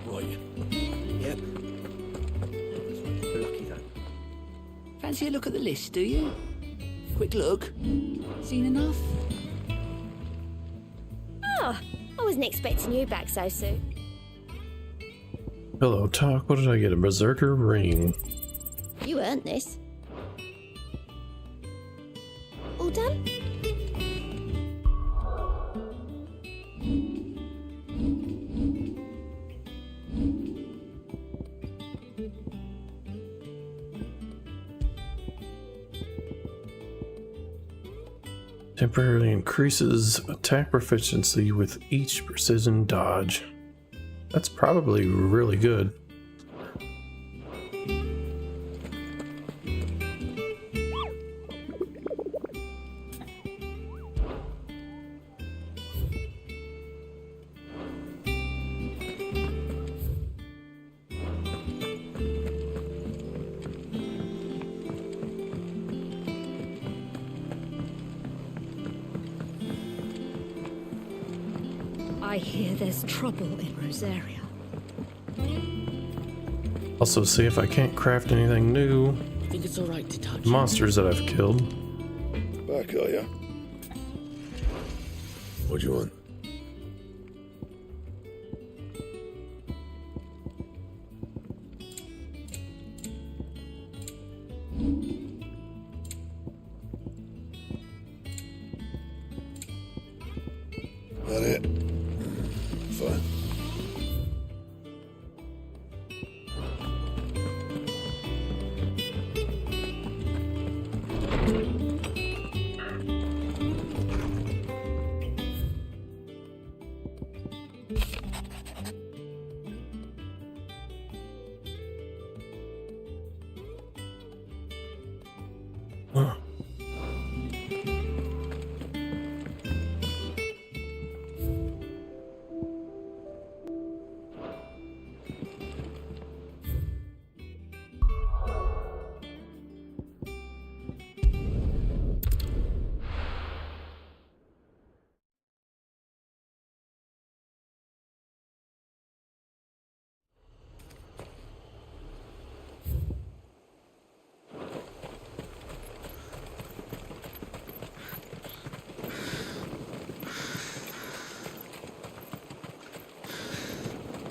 Right. Yep. Lucky then. Fancy a look at the list, do you? Quick look. Seen enough? Oh, I wasn't expecting you back so soon. Hello, Talk. What did I get? A Berserker ring. You earned this. All done? Temporarily increases attack proficiency with each precision dodge. That's probably really good. I hear there's trouble in Rosaria. Also see if I can't craft anything new. I think it's alright to touch. Monsters that I've killed. Back, are ya? What do you want? That it? Fine. Huh.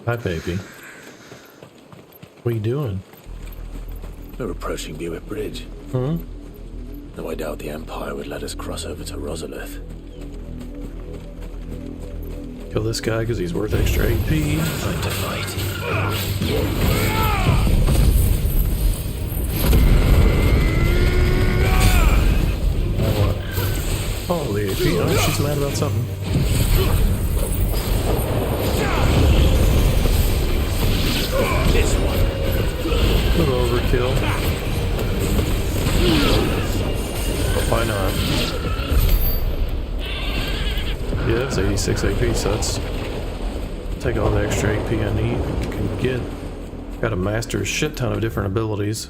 Hi, baby. What are you doing? We're approaching Buick Bridge. Hmm? Though I doubt the Empire would let us cross over to Rosalith. Kill this guy because he's worth extra AP. Time to fight. Holy AP. Oh, she's mad about something. This one. A little overkill. Why not? Yeah, that's 86 AP, so that's... Take all the extra AP I need. Can get... Got to master a shit ton of different abilities.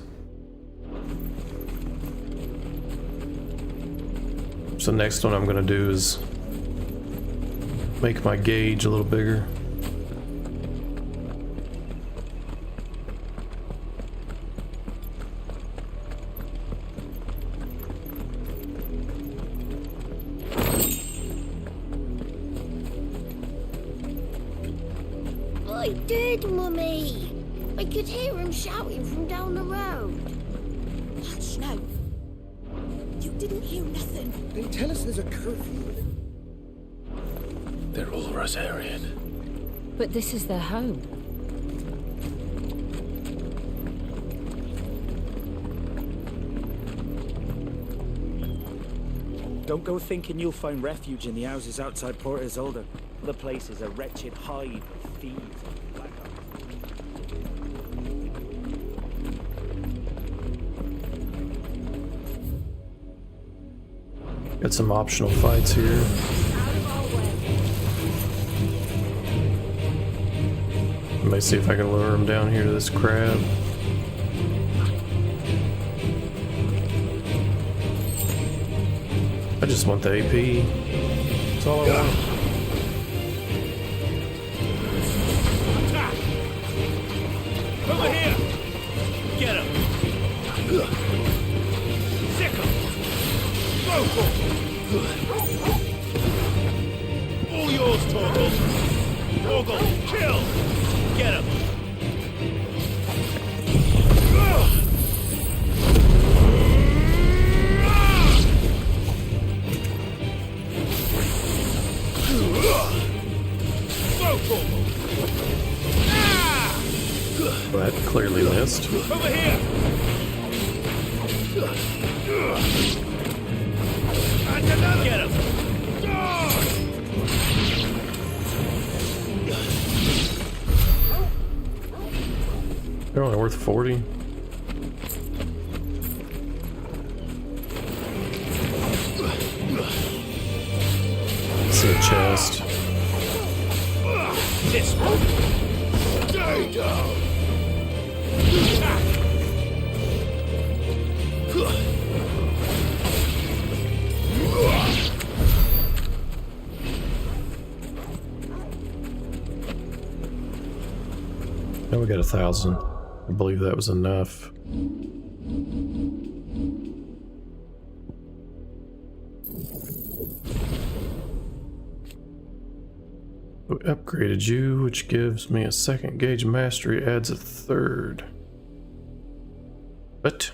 So the next one I'm going to do is... Make my gauge a little bigger. did, Mummy. I could hear him shouting from down the road. Hush now. You didn't hear nothing. They tell us there's a curfew. They're all Rosarian. But this is their home. Don't go thinking you'll find refuge in the houses outside Port Isolde. The place is a wretched hive of thieves and blackguards. Got some optional fights here. Let me see if I can lure him down here to this crab. I just want the AP. That's all I want. Over here! Get him! Sick him! Go for it! All yours, Torgal! Torgal, kill! Get him! Well, that clearly missed. Over here! Get him! They're only worth 40. It's a chest. This one! Stay down! Now we got 1,000. I believe that was enough. We upgraded you, which gives me a second gauge mastery, adds a third. What?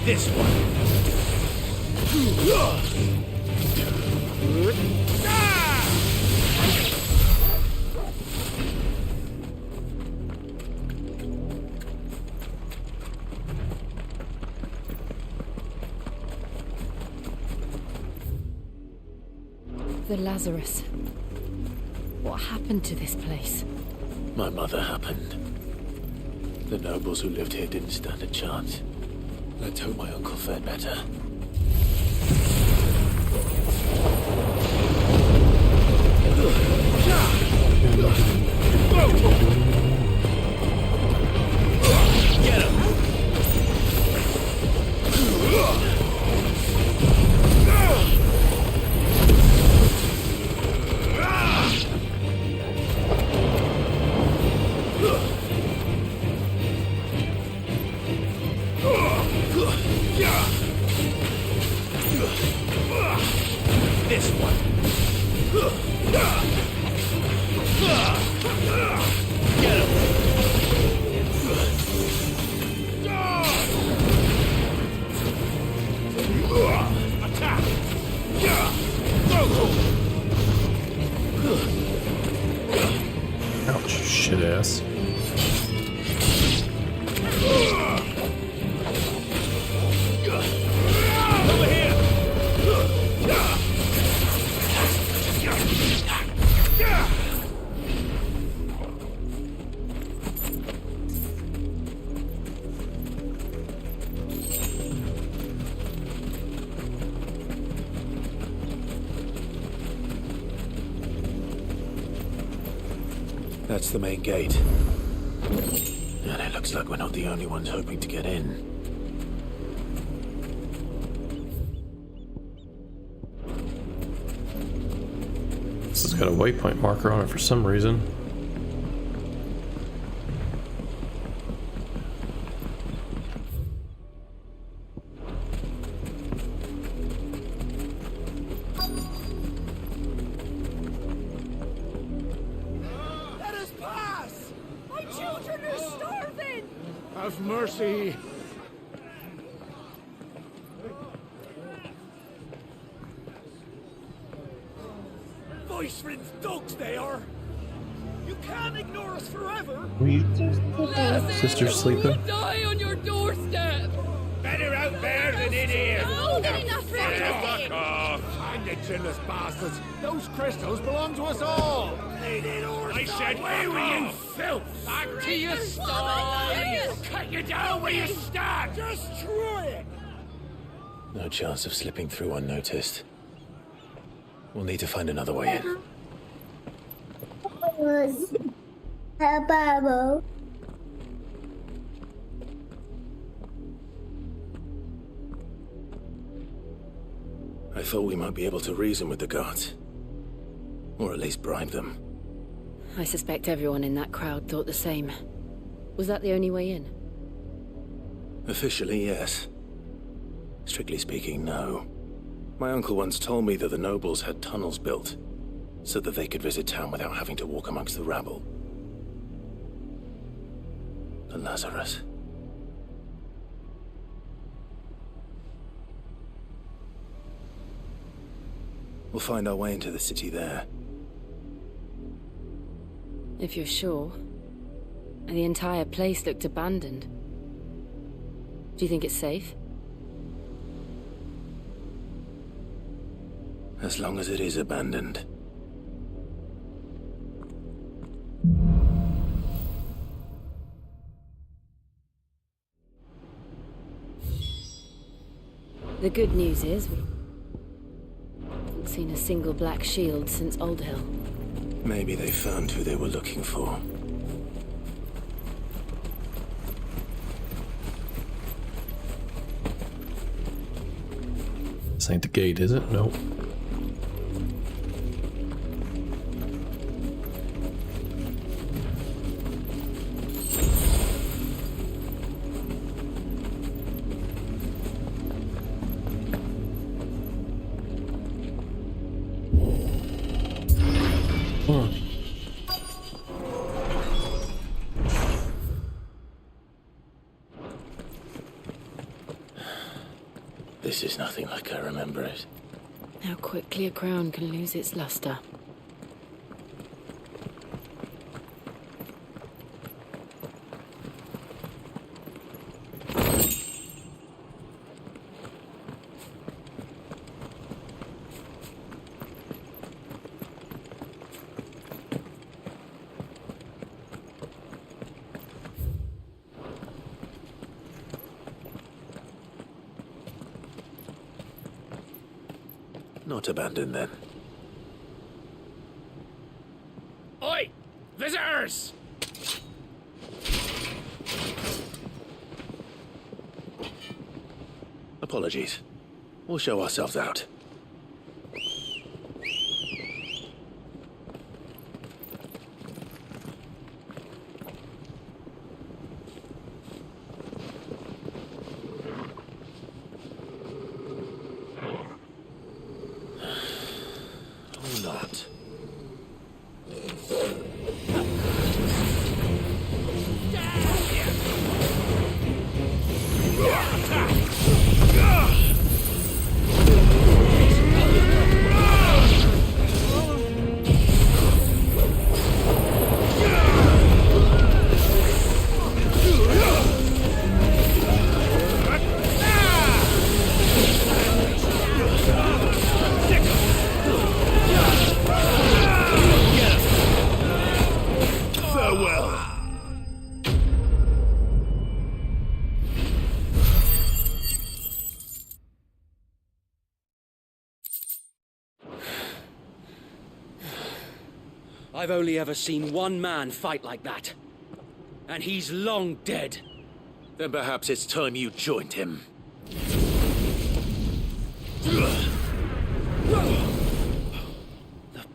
This one. The Lazarus. What happened to this place? My mother happened. The nobles who lived here didn't stand a chance. Let's hope my uncle fared better. Get him! This one. Get him. Attack. Ouch, shit ass. Over here. That's the main gate. And it looks like we're not the only ones hoping to get in. This has got a waypoint marker on it for some reason. Let us pass! My children are starving! Have mercy! Voice-ridden dogs they are! You can't ignore us forever! Sister sleeping? Die on your doorstep! Better out there than in here! More than enough for Fuck off! Find the chinless bastards! Those crystals belong to us all! I said, away with you, filth! Back to your stall! Cut you down where you stand! Just try it! No chance of slipping through unnoticed. We'll need to find another way in. I thought we might be able to reason with the guards. Or at least bribe them. I suspect everyone in that crowd thought the same. Was that the only way in? Officially, yes. Strictly speaking, no. My uncle once told me that the nobles had tunnels built, so that they could visit town without having to walk amongst the rabble. The Lazarus. We'll find our way into the city there. If you're sure. And the entire place looked abandoned. Do you think it's safe? As long as it is abandoned. The good news is we haven't seen a single black shield since Old Hill. Maybe they found who they were looking for. This ain't the gate, is it? Nope. This is nothing like I remember it. How quickly a crown can lose its luster. Not abandoned then. Oi! Visitors! Apologies. We'll show ourselves out. I've only ever seen one man fight like that. And he's long dead. Then perhaps it's time you joined him. The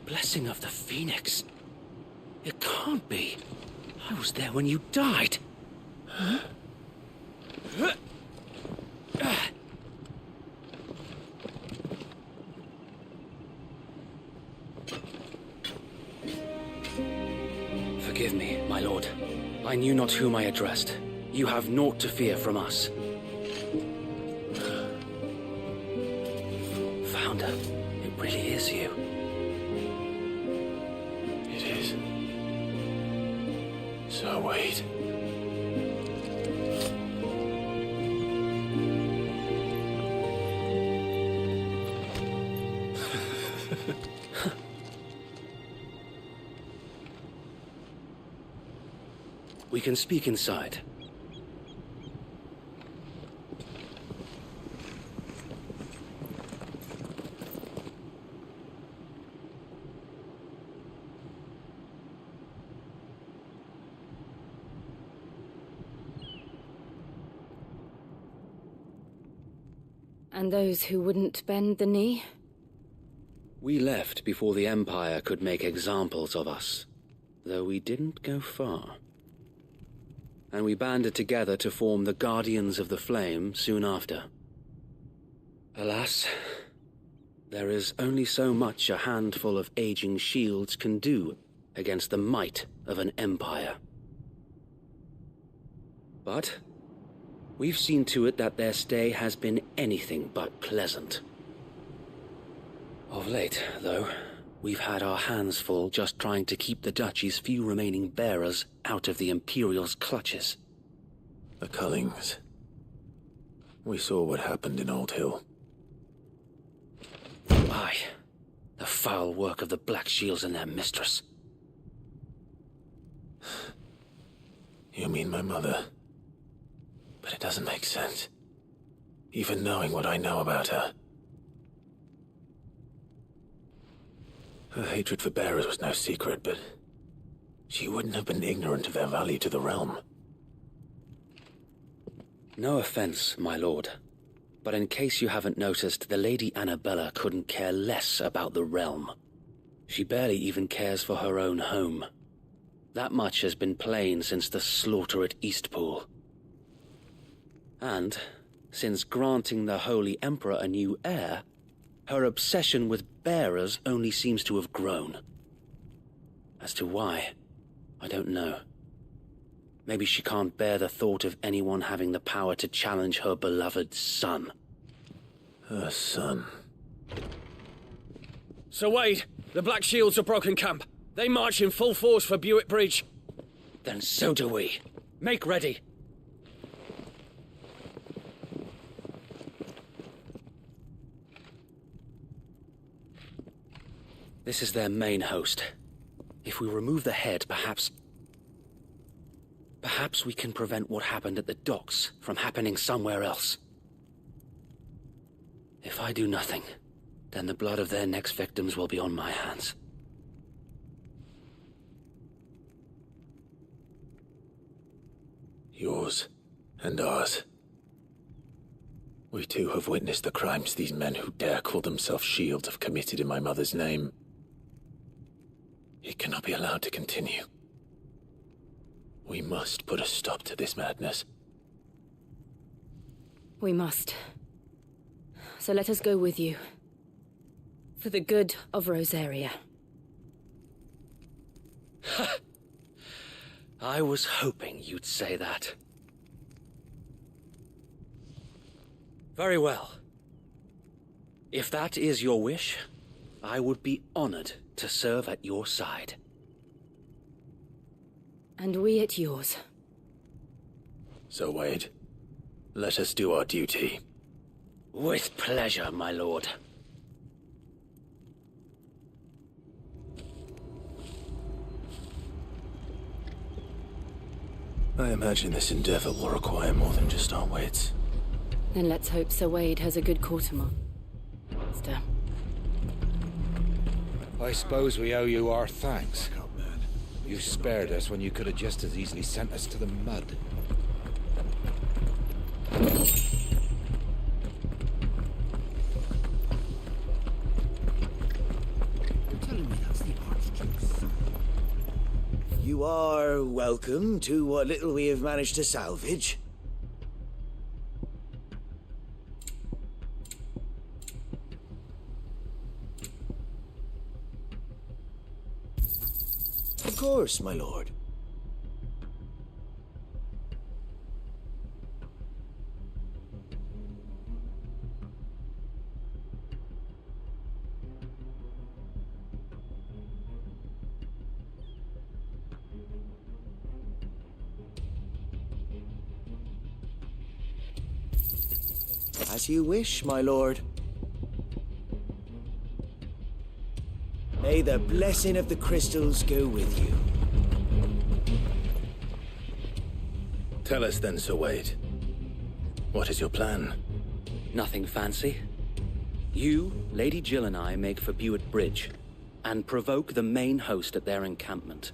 blessing of the Phoenix. It can't be. I was there when you died. Huh? Forgive me, my lord. I knew not whom I addressed. You have naught to fear from us. Founder, it really is you. It is. So wait. We can speak inside. And those who wouldn't bend the knee? We left before the Empire could make examples of us, though we didn't go far. And we banded together to form the Guardians of the Flame soon after. Alas, there is only so much a handful of aging shields can do against the might of an empire. But we've seen to it that their stay has been anything but pleasant. Of late, though, we've had our hands full just trying to keep the Duchy's few remaining bearers out of the Imperial's clutches. The Cullings. We saw what happened in Old Hill. Aye, the foul work of the Black Shields and their mistress. You mean my mother? But it doesn't make sense. Even knowing what I know about her. Her hatred for bearers was no secret, but she wouldn't have been ignorant of their value to the realm. No offense, my lord, but in case you haven't noticed, the Lady Annabella couldn't care less about the realm. She barely even cares for her own home. That much has been plain since the slaughter at Eastpool. And, since granting the Holy Emperor a new heir, her obsession with bearers only seems to have grown. As to why, I don't know. Maybe she can't bear the thought of anyone having the power to challenge her beloved son. Her son. Sir Wade, the Black Shields have broken camp. They march in full force for Buick Bridge. Then so do we. Make ready. This is their main host. If we remove the head, perhaps we can prevent what happened at the docks from happening somewhere else. If I do nothing, then the blood of their next victims will be on my hands. Yours and ours. We too have witnessed the crimes these men who dare call themselves shields have committed in my mother's name. It cannot be allowed to continue. We must put a stop to this madness. We must. So let us go with you. For the good of Rosaria. I was hoping you'd say that. Very well. If that is your wish, I would be honored to serve at your side. And we at yours. So, Wade, let us do our duty. With pleasure, my lord. I imagine this endeavor will require more than just our wits. Then let's hope Sir Wade has a good quartermaster. I suppose we owe you our thanks. You spared us when you could have just as easily sent us to the mud. You are welcome to what little we have managed to salvage. Of course, my lord. As you wish, my lord. May the blessing of the crystals go with you. Tell us then, Sir Wade. What is your plan? Nothing fancy. You, Lady Jill and I make for Buett Bridge, and provoke the main host at their encampment.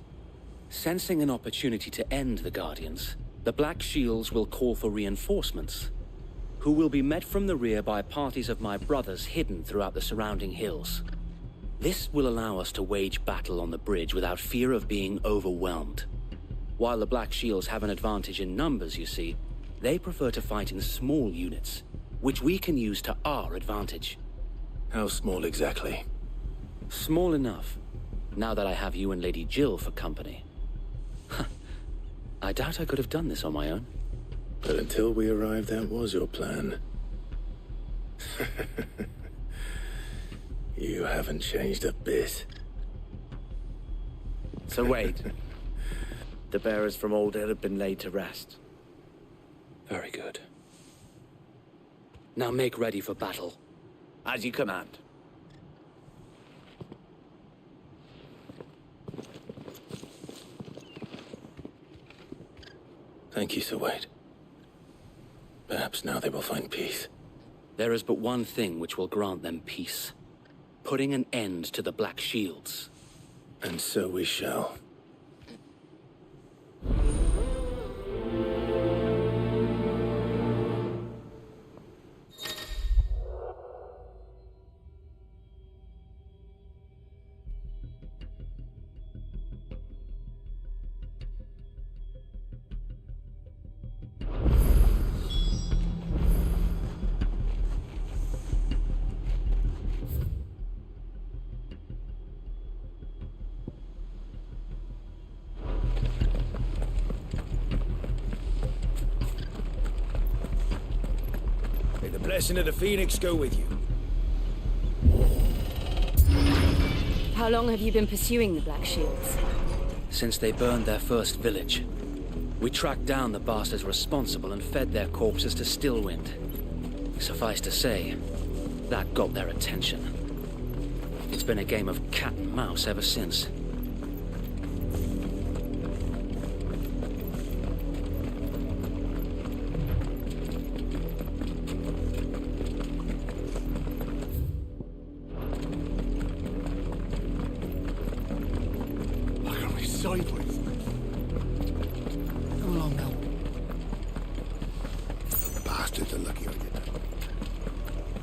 Sensing an opportunity to end the Guardians, the Black Shields will call for reinforcements, who will be met from the rear by parties of my brothers hidden throughout the surrounding hills. This will allow us to wage battle on the bridge without fear of being overwhelmed. While the Black Shields have an advantage in numbers, you see, they prefer to fight in small units, which we can use to our advantage. How small exactly? Small enough, now that I have you and Lady Jill for company. I doubt I could have done this on my own. But until we arrived, that was your plan. You haven't changed a bit. So Wade, the bearers from Old Hill have been laid to rest. Very good. Now make ready for battle. As you command. Thank you, Sir Wade. Perhaps now they will find peace. There is but one thing which will grant them peace. Putting an end to the Black Shields. And so we shall. Blessing of the Phoenix go with you. How long have you been pursuing the Black Shields? Since they burned their first village. We tracked down the bastards responsible and fed their corpses to Stillwind. Suffice to say, that got their attention. It's been a game of cat and mouse ever since.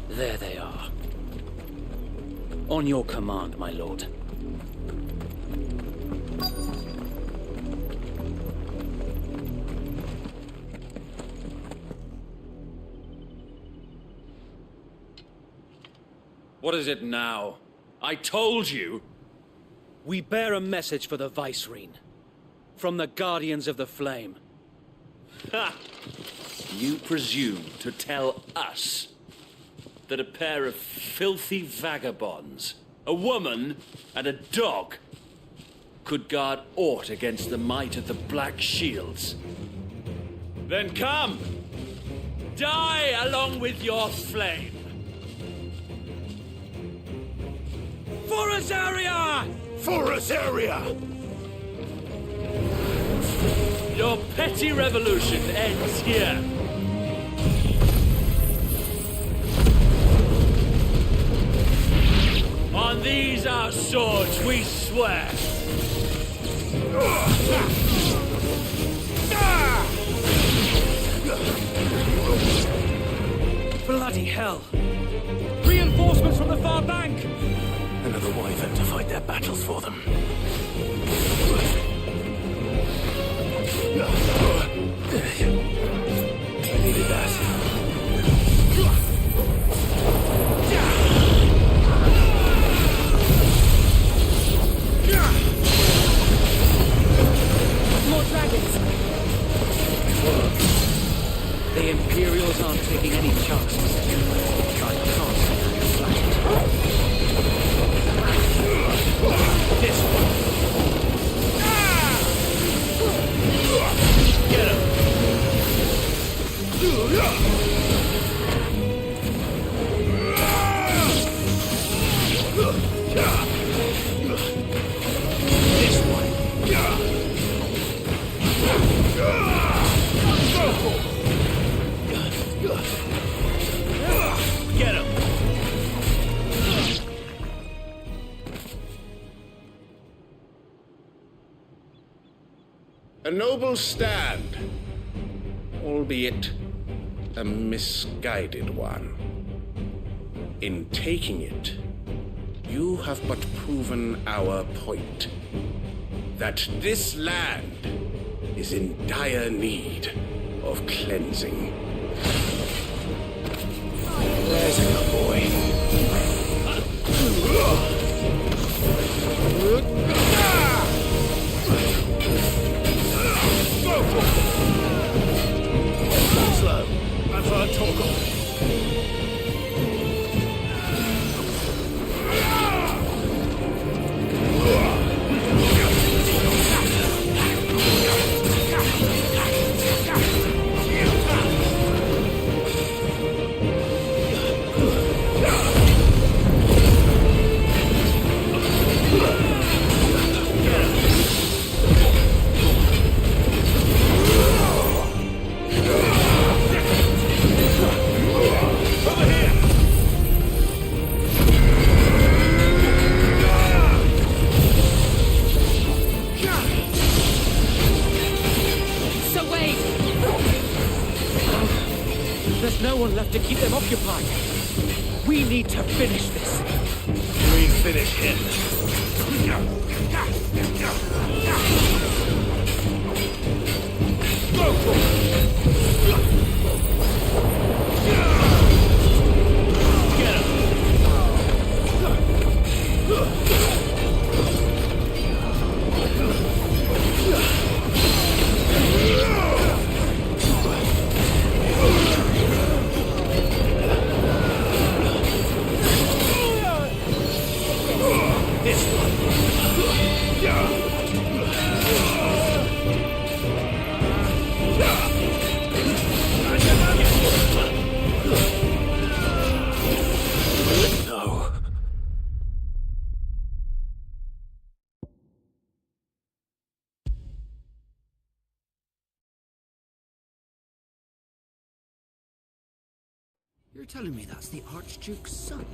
There they are. On your command, my lord. What is it now? I told you! We bear a message for the Vicereine. From the Guardians of the Flame. Ha! You presume to tell us that a pair of filthy vagabonds, a woman and a dog, could guard aught against the might of the Black Shields? Then come! Die along with your flame! For Azaria! For Azaria! Your petty revolution ends here. On these our swords we swear. Bloody hell! Reinforcements from the far bank! Another wyvern to fight their battles for them. I needed that. More dragons! The Imperials aren't taking any chances. I can't stand this one. Get him! This one. Get him! A noble stand, albeit a misguided one. In taking it, you have but proven our point, that this land is in dire need of cleansing. There's a good boy. Slow. I've heard talk of it. To keep them occupied. We need to finish this. We finish him. Go for it. Get him. You're telling me that's the Archduke's son?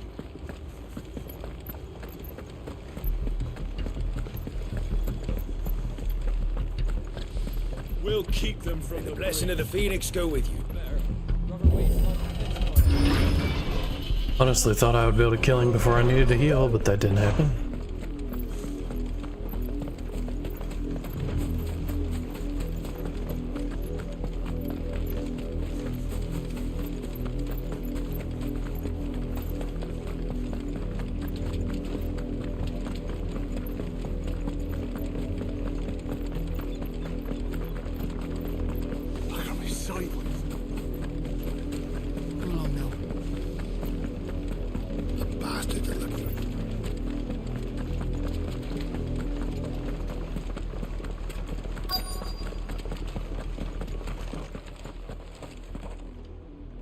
We'll keep them from the blessing of the Phoenix go with you. Honestly thought I would be able to kill him before I needed to heal, but that didn't happen.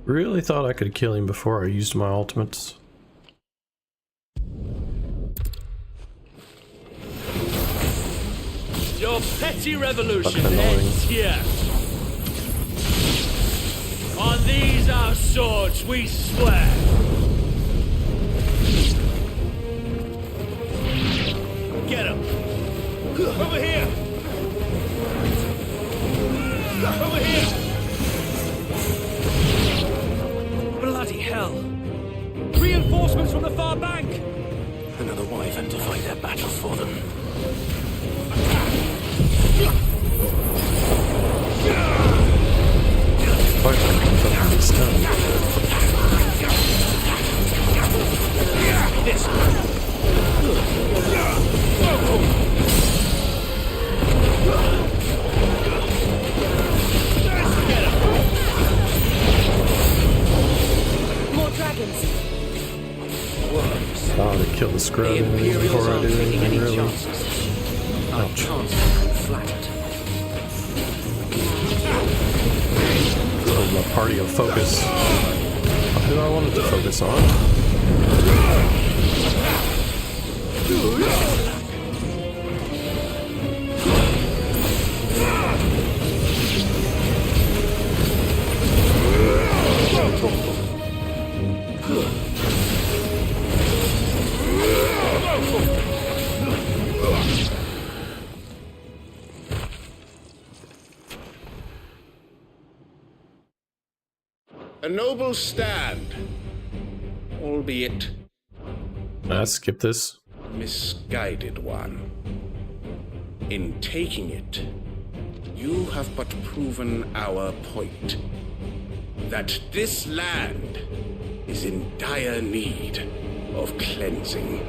Really thought I could kill him before I used my ultimates. Your petty revolution ends here. On these our swords we swear. Get him! Over here! battle for them. More dragons. Oh, they killed the scrub before I did anything, really. Ouch. Told my party to focus on who I wanted to focus on. A noble stand, albeit Skip this. misguided one. In taking it, you have but proven our point. That this land is in dire need of cleansing.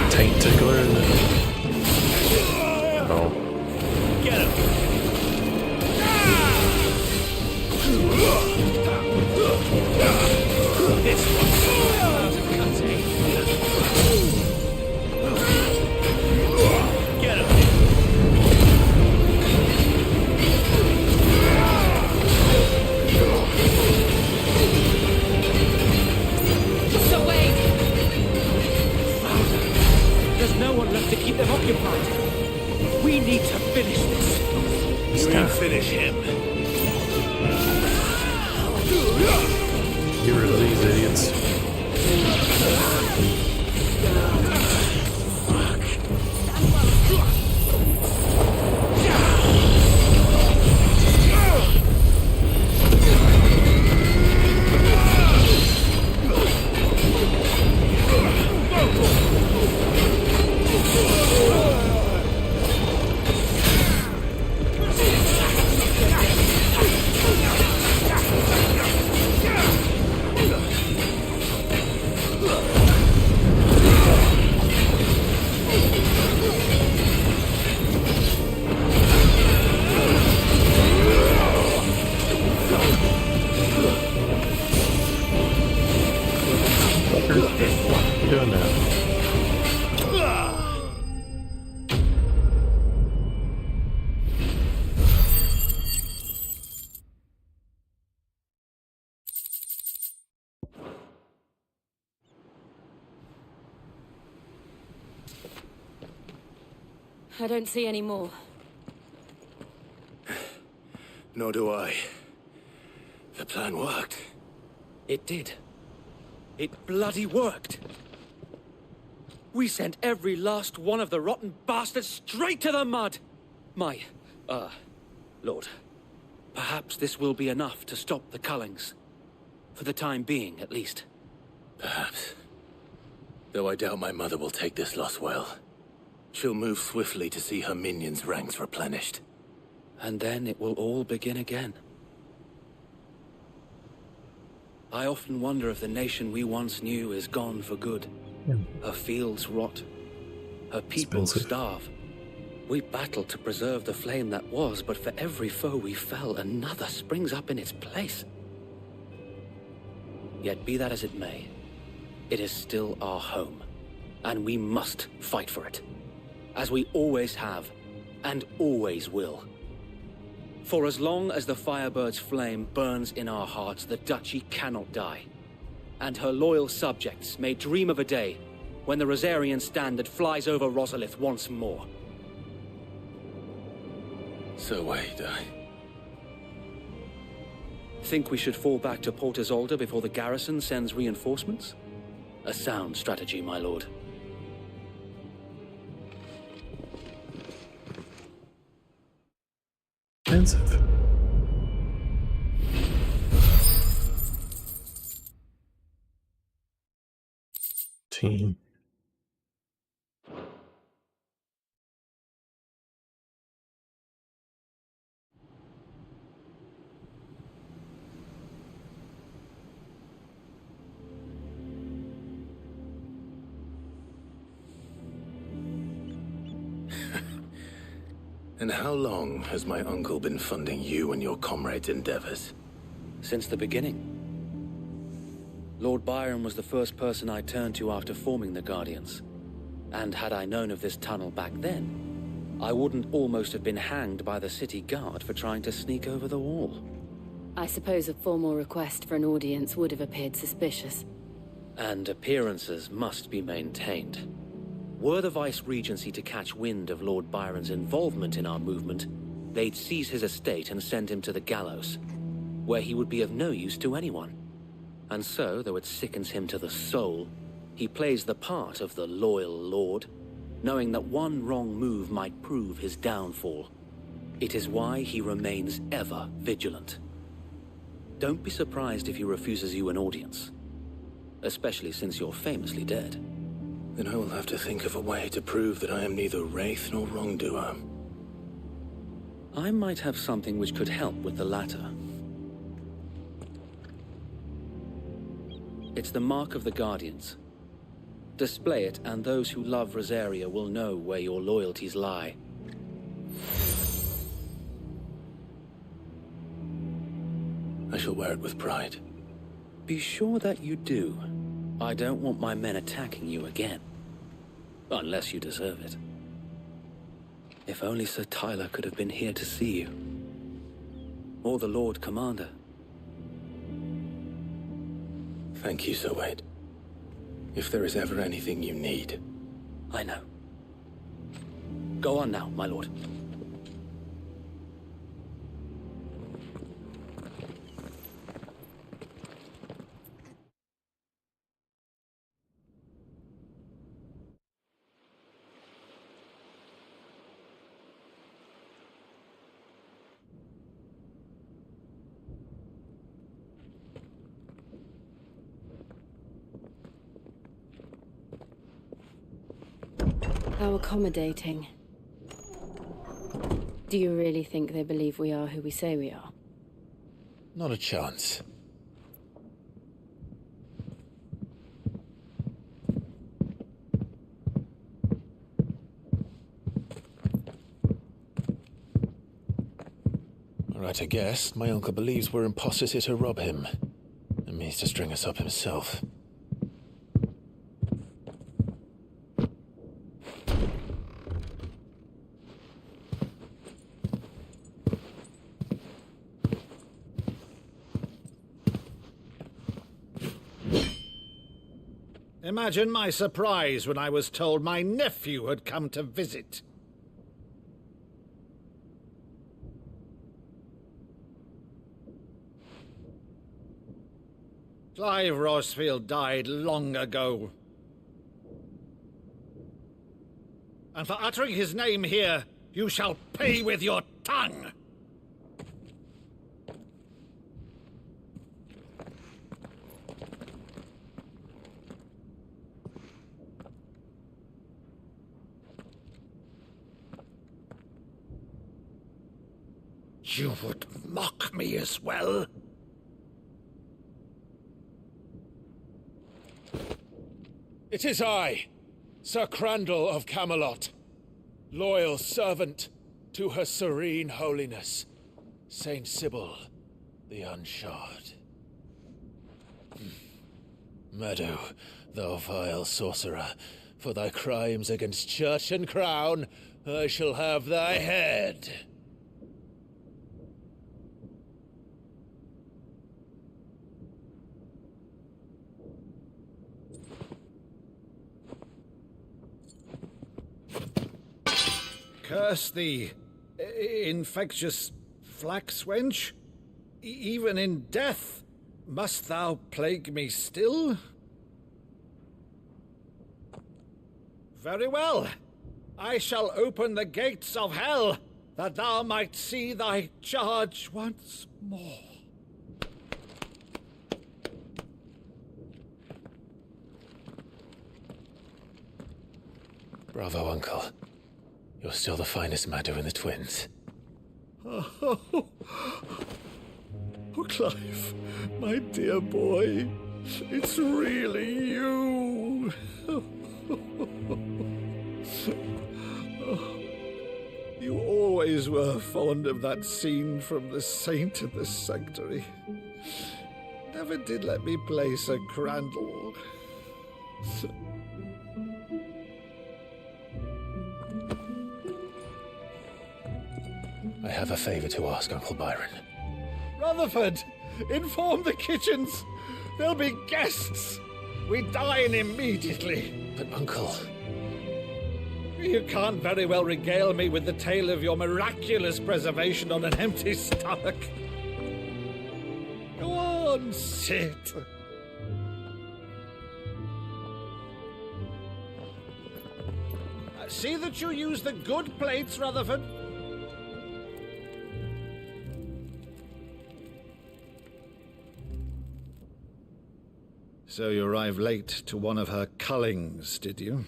Taint tickler in it. Oh. Get him! This Get him! So wait! There's no one left to keep them occupied. We need to finish this. You can finish him. Get rid of these idiots. Doing that. I don't see any more. Nor do I. The plan worked. It did. It bloody worked. We sent every last one of the rotten bastards straight to the mud. My, Lord, perhaps this will be enough to stop the Cullings. For the time being, at least. Perhaps. Though I doubt my mother will take this loss well. She'll move swiftly to see her minions' ranks replenished. And then it will all begin again. I often wonder if the nation we once knew is gone for good. Her fields rot. Her people starve. We battled to preserve the flame that was, but for every foe we fell, another springs up in its place. Yet be that as it may, it is still our home, and we must fight for it, as we always have, and always will. For as long as the Firebird's flame burns in our hearts, the Duchy cannot die. And her loyal subjects may dream of a day when the Rosarian standard flies over Rosalith once more. So wait, Think we should fall back to Port Isolde before the garrison sends reinforcements? A sound strategy, my lord. expensive. Team. And how long has my uncle been funding you and your comrades' endeavors? Since the beginning. Lord Byron was the first person I turned to after forming the Guardians. And had I known of this tunnel back then, I wouldn't almost have been hanged by the city guard for trying to sneak over the wall. I suppose a formal request for an audience would have appeared suspicious. And appearances must be maintained. Were the Vice-Regency to catch wind of Lord Byron's involvement in our movement, they'd seize his estate and send him to the gallows, where he would be of no use to anyone. And so, though it sickens him to the soul, he plays the part of the loyal lord, knowing that one wrong move might prove his downfall. It is why he remains ever vigilant. Don't be surprised if he refuses you an audience, especially since you're famously dead. Then I will have to think of a way to prove that I am neither wraith nor wrongdoer. I might have something which could help with the latter. It's the mark of the Guardians. Display it, and those who love Rosaria will know where your loyalties lie. I shall wear it with pride. Be sure that you do. I don't want my men attacking you again. Unless you deserve it. If only Sir Tyler could have been here to see you. Or the Lord Commander. Thank you, Sir Wade. If there is ever anything you need. I know. Go on now, my lord. How accommodating. Do you really think they believe we are who we say we are? Not a chance. Right, I guess. My uncle believes we're imposters here to rob him. And means to string us up himself. Imagine my surprise when I was told my nephew had come to visit. Clive Rosfield died long ago. And for uttering his name here, you shall pay with your tongue! You would mock me as well? It is I, Sir Crandall of Camelot, loyal servant to Her Serene Holiness, Saint Sybil the Unshod. Meadow, thou vile sorcerer, for thy crimes against church and crown, I shall have thy head. Curse thee, infectious flax wench. Even in death, must thou plague me still? Very well. I shall open the gates of hell that thou might see thy charge once more. Bravo, Uncle. You're still the finest Maddo in the twins. Oh, Clive, my dear boy, it's really you. You always were fond of that scene from The Saint of the Sanctuary. Never did let me play Sir Crandall. I have a favor to ask, Uncle Byron. Rutherford, inform the kitchens. There'll be guests. We dine immediately. But, Uncle... You can't very well regale me with the tale of your miraculous preservation on an empty stomach. Go on, sit. See that you use the good plates, Rutherford. So you arrived late to one of her cullings, did you?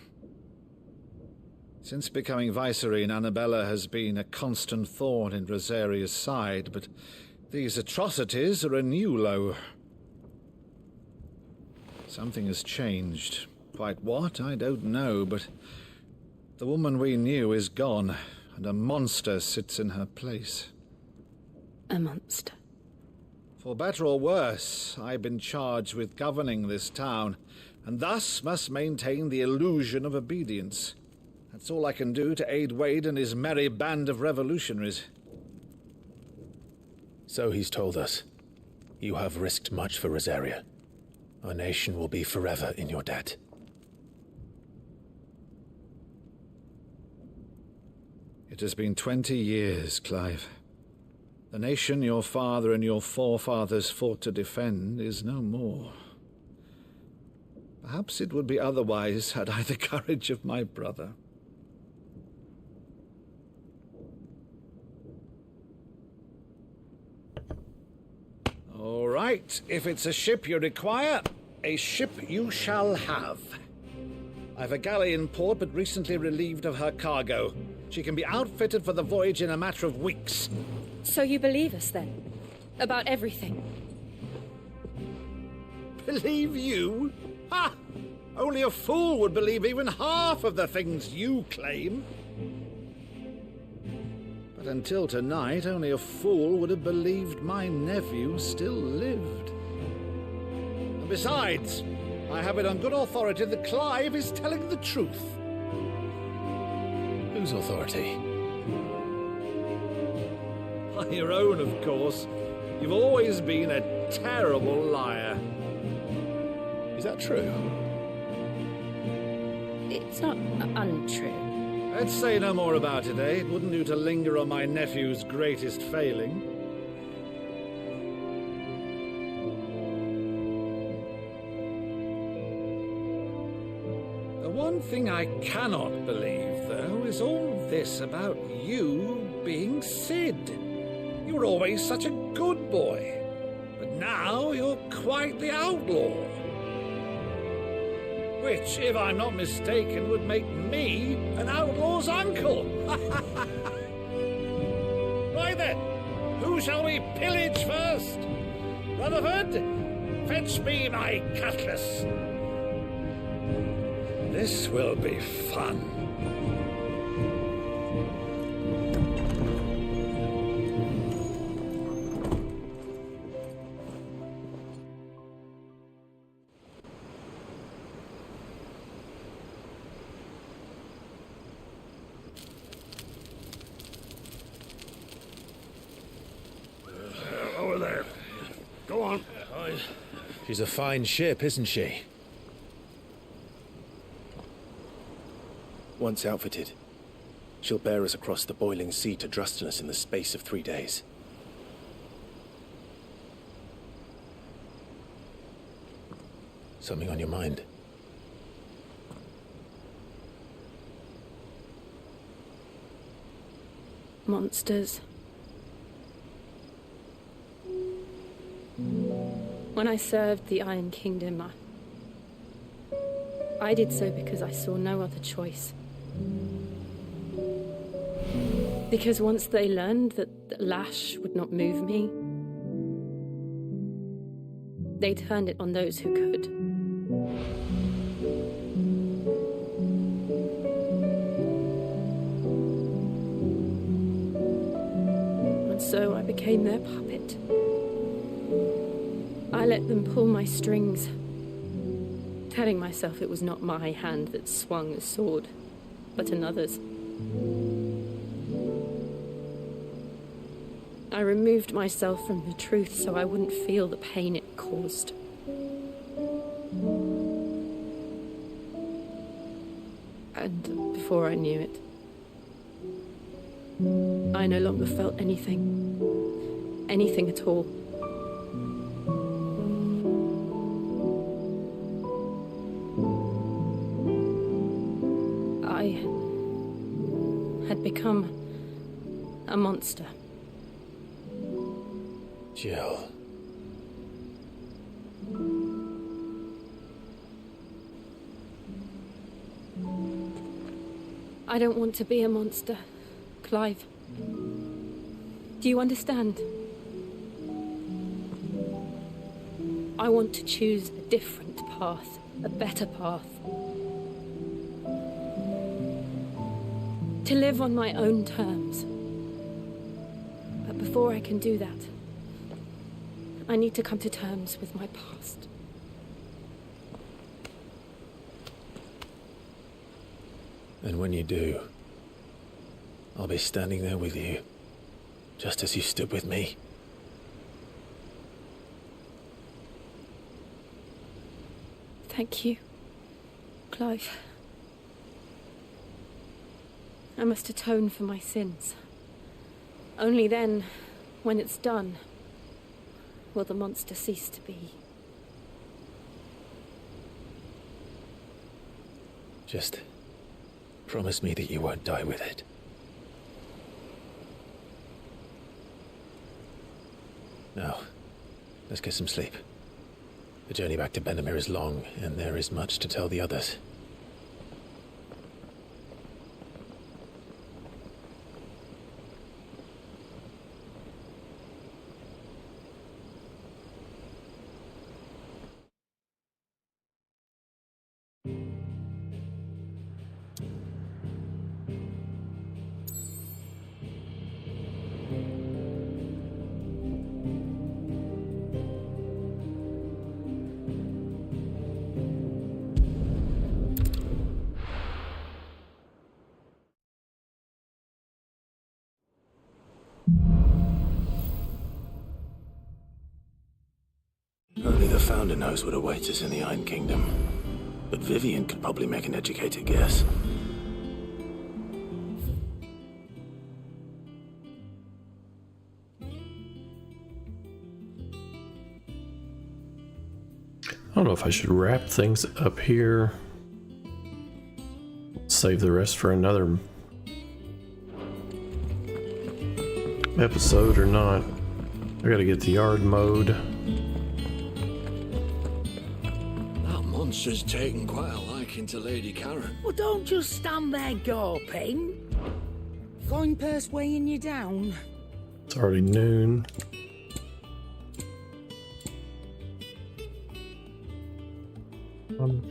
Since becoming Vicereine, Annabella has been a constant thorn in Rosaria's side, but these atrocities are a new low. Something has changed. Quite what, I don't know, but the woman we knew is gone, and a monster sits in her place. A monster? For better or worse, I've been charged with governing this town, and thus must maintain the illusion of obedience. That's all I can do to aid Wade and his merry band of revolutionaries. So he's told us. You have risked much for Rosaria. Our nation will be forever in your debt. It has been 20 years, Clive. The nation your father and your forefathers fought to defend is no more. Perhaps it would be otherwise had I the courage of my brother. All right, if it's a ship you require, a ship you shall have. I've a galley in port, but recently relieved of her cargo. She can be outfitted for the voyage in a matter of weeks. So you believe us, then? About everything? Believe you? Ha! Only a fool would believe even half of the things you claim. But until tonight, only a fool would have believed my nephew still lived. And besides, I have it on good authority that Clive is telling the truth. Whose authority? Your own, of course. You've always been a terrible liar. Is that true? It's not untrue. Let's say no more about it, eh? It wouldn't do to linger on my nephew's greatest failing. The one thing I cannot believe, though, is all this about you being Sid. You were always such a good boy, but now you're quite the outlaw. Which, if I'm not mistaken, would make me an outlaw's uncle. Right then, who shall we pillage first? Rutherford, fetch me my cutlass. This will be fun. Over there. Go on. She's a fine ship, isn't she? Once outfitted, she'll bear us across the boiling sea to Drustinus in the space of 3 days. Something on your mind? monsters. When I served the Iron Kingdom, I did so because I saw no other choice. Because once they learned that the lash would not move me, they turned it on those who could. And so I became their puppet. I let them pull my strings, telling myself it was not my hand that swung the sword, but another's. I removed myself from the truth so I wouldn't feel the pain it caused. And before I knew it, I no longer felt anything. Anything at all. I had become a monster. Jill. I don't want to be a monster, Clive. Do you understand? I want to choose a different path, a better path. To live on my own terms. But before I can do that, I need to come to terms with my past. And when you do, I'll be standing there with you, just as you stood with me. Thank you, Clive. I must atone for my sins. Only then, when it's done, will the monster cease to be. Just promise me that you won't die with it. Now, let's get some sleep. The journey back to Benamir is long, and there is much to tell the others. Only the Founder knows what awaits us in the Iron Kingdom. But Vivian could probably make an educated guess. I don't know if I should wrap things up here. Save the rest for another episode or not. I gotta get the yard mowed. That monster's taken quite a liking to Lady Karen. Well, don't just stand there gawping. Fine purse weighing you down. It's already noon.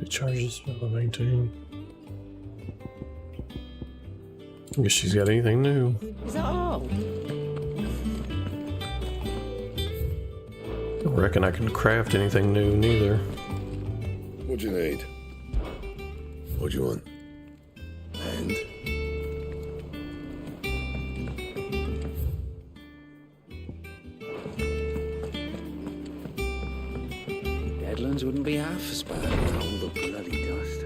It charges 19. I guess she's got anything new. Is that all? Don't reckon I can craft anything new neither. What do you need? What do you want? And? Deadlands wouldn't be half as bad with all the bloody dust.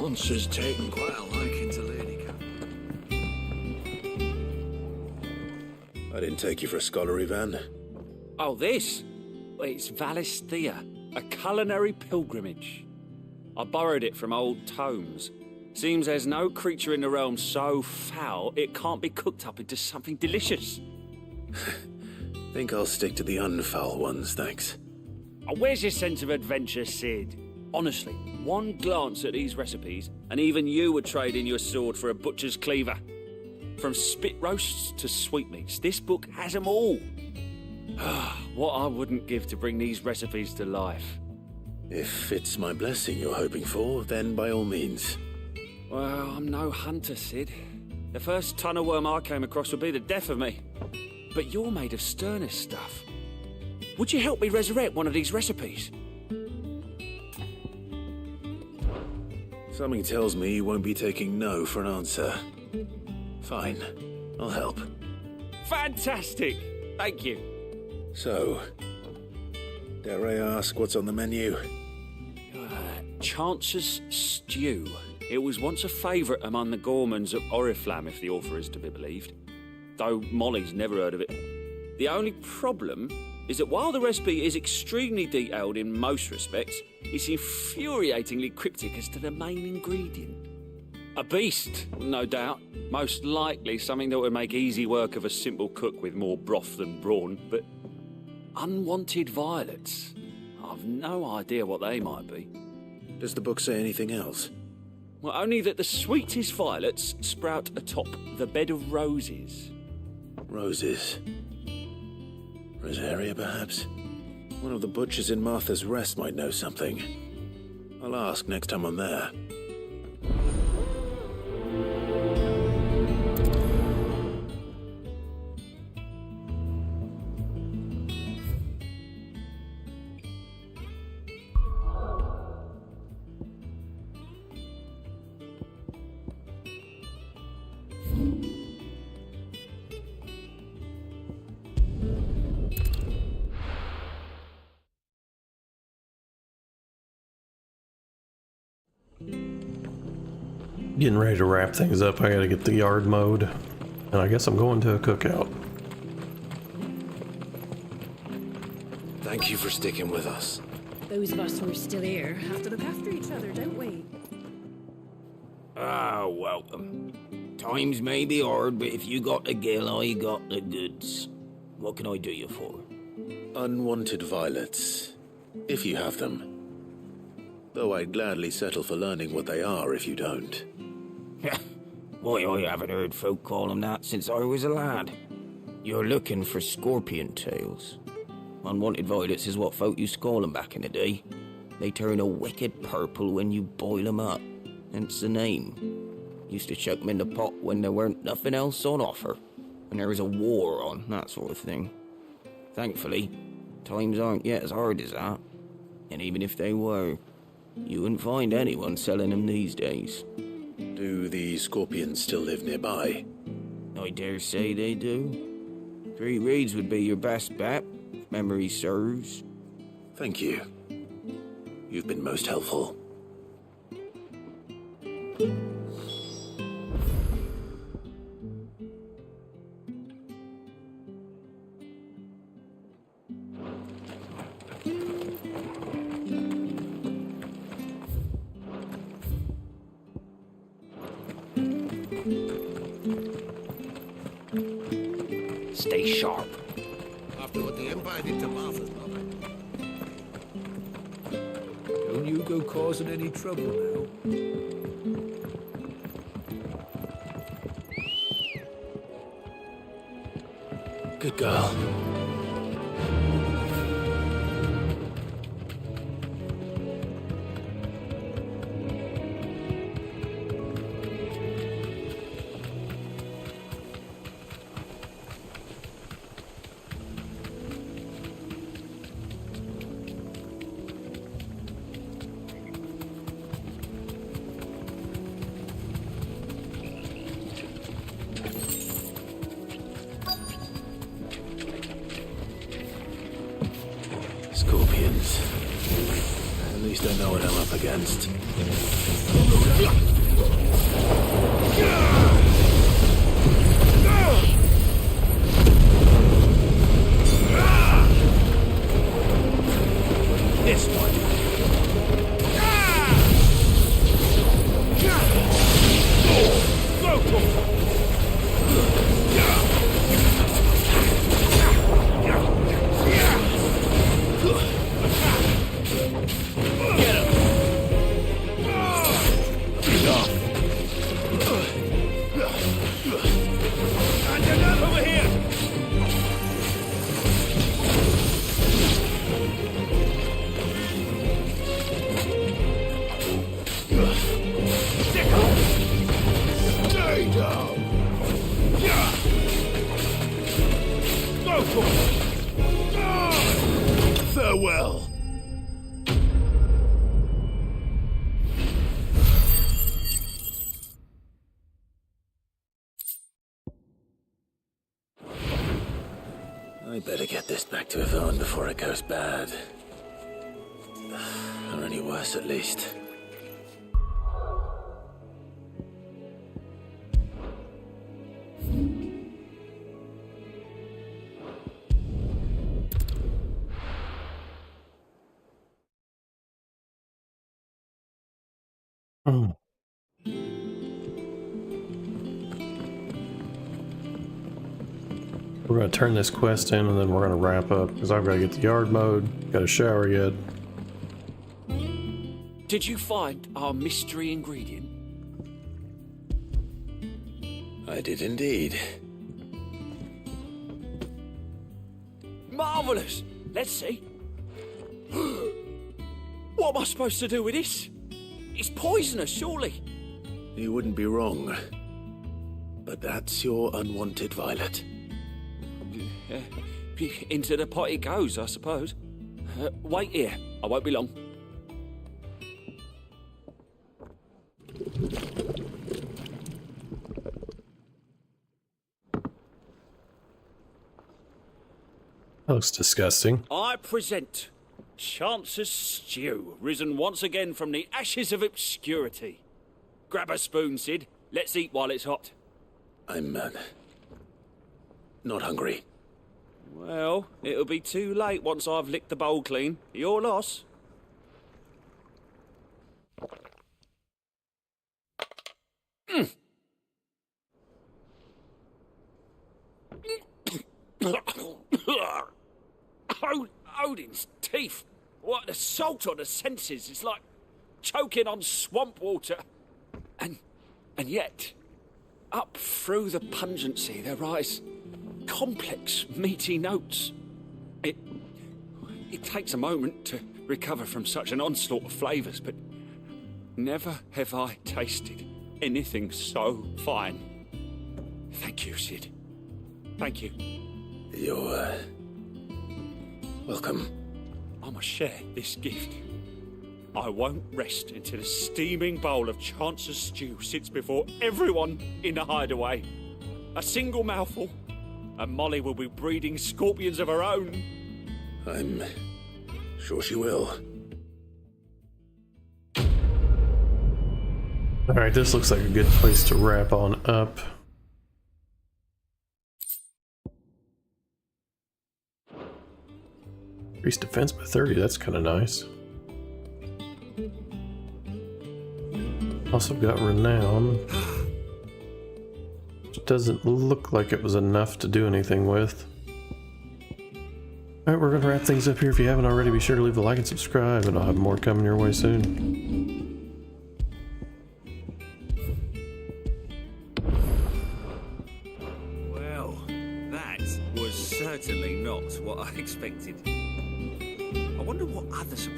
Monster's taken quite a liking to Lady Cap. I didn't take you for a scholar, Ivan. Oh, this? It's Valisthea, a culinary pilgrimage. I borrowed it from old tomes. Seems there's no creature in the realm so foul it can't be cooked up into something delicious. Think I'll stick to the unfoul ones, thanks. Oh, where's your sense of adventure, Sid? Honestly, one glance at these recipes, and even you would trade in your sword for a butcher's cleaver. From spit roasts to sweetmeats, this book has them all. What I wouldn't give to bring these recipes to life. If it's my blessing you're hoping for, then by all means. Well, I'm no hunter, Sid. The first ton of worm I came across would be the death of me. But you're made of sterner stuff. Would you help me resurrect one of these recipes? Something tells me you won't be taking no for an answer. Fine, I'll help. Fantastic! Thank you. So, dare I ask what's on the menu? Chance's Stew. It was once a favourite among the gourmands of Oriflamme, if the author is to be believed. Though Molly's never heard of it. The only problem is that while the recipe is extremely detailed in most respects, it's infuriatingly cryptic as to the main ingredient. A beast, no doubt. Most likely something that would make easy work of a simple cook with more broth than brawn, but unwanted violets. I've no idea what they might be. Does the book say anything else? Well, only that the sweetest violets sprout atop the bed of roses. Roses. Rosaria, perhaps? One of the butchers in Martha's Rest might know something. I'll ask next time I'm there. Getting ready to wrap things up. I gotta get the yard mowed, and I guess I'm going to a cookout. Thank you for sticking with us. Those of us who are still here have to look after each other, don't we? Ah, welcome. Times may be hard, but if you got the gill, I got the goods. What can I do you for? Unwanted violets, if you have them. Though I'd gladly settle for learning what they are if you don't. Why, I haven't heard folk call them that since I was a lad. You're looking for scorpion tails. Unwanted violets is what folk used to call them back in the day. They turn a wicked purple when you boil them up, hence the name. Used to chuck them in the pot when there weren't nothing else on offer, when there was a war on, that sort of thing. Thankfully, times aren't yet as hard as that. And even if they were, you wouldn't find anyone selling them these days. Do the scorpions still live nearby? I dare say they do. 3 reeds would be your best bet, if memory serves. Thank you. You've been most helpful. Stay sharp. After what the Empire did to Martha's mother. Don't you go causing any trouble now. Good girl. up against. This one. Farewell. I better get this back to Yvonne before it goes bad. Or any worse, at least. We're going to turn this quest in and then we're going to wrap up because I've got to get the yard mowed, got to shower yet. Did you find our mystery ingredient? I did indeed. Marvellous! Let's see. What am I supposed to do with this? It's poisonous, surely. You wouldn't be wrong. But that's your unwanted violet. Into the pot it goes, I suppose. Wait here. I won't be long. That looks disgusting. I present Chance's Stew, risen once again from the ashes of obscurity. Grab a spoon, Sid. Let's eat while it's hot. I'm, not hungry. Well, it'll be too late once I've licked the bowl clean. Your loss. Odin's teeth. What an assault on the senses. It's like choking on swamp water. And yet, up through the pungency there rise complex, meaty notes. It takes a moment to recover from such an onslaught of flavours, but never have I tasted anything so fine. Thank you, Sid. Thank you. You're, welcome. I must share this gift. I won't rest until a steaming bowl of Chance's stew sits before everyone in the hideaway. A single mouthful, and Molly will be breeding scorpions of her own. I'm sure she will. Alright, this looks like a good place to wrap on up. Increase defense by 30, that's kind of nice. Also got renown. Which doesn't look like it was enough to do anything with. Alright, we're going to wrap things up here. If you haven't already, be sure to leave a like and subscribe, and I'll have more coming your way soon. Well, that was certainly not what I expected. I wonder what other surprises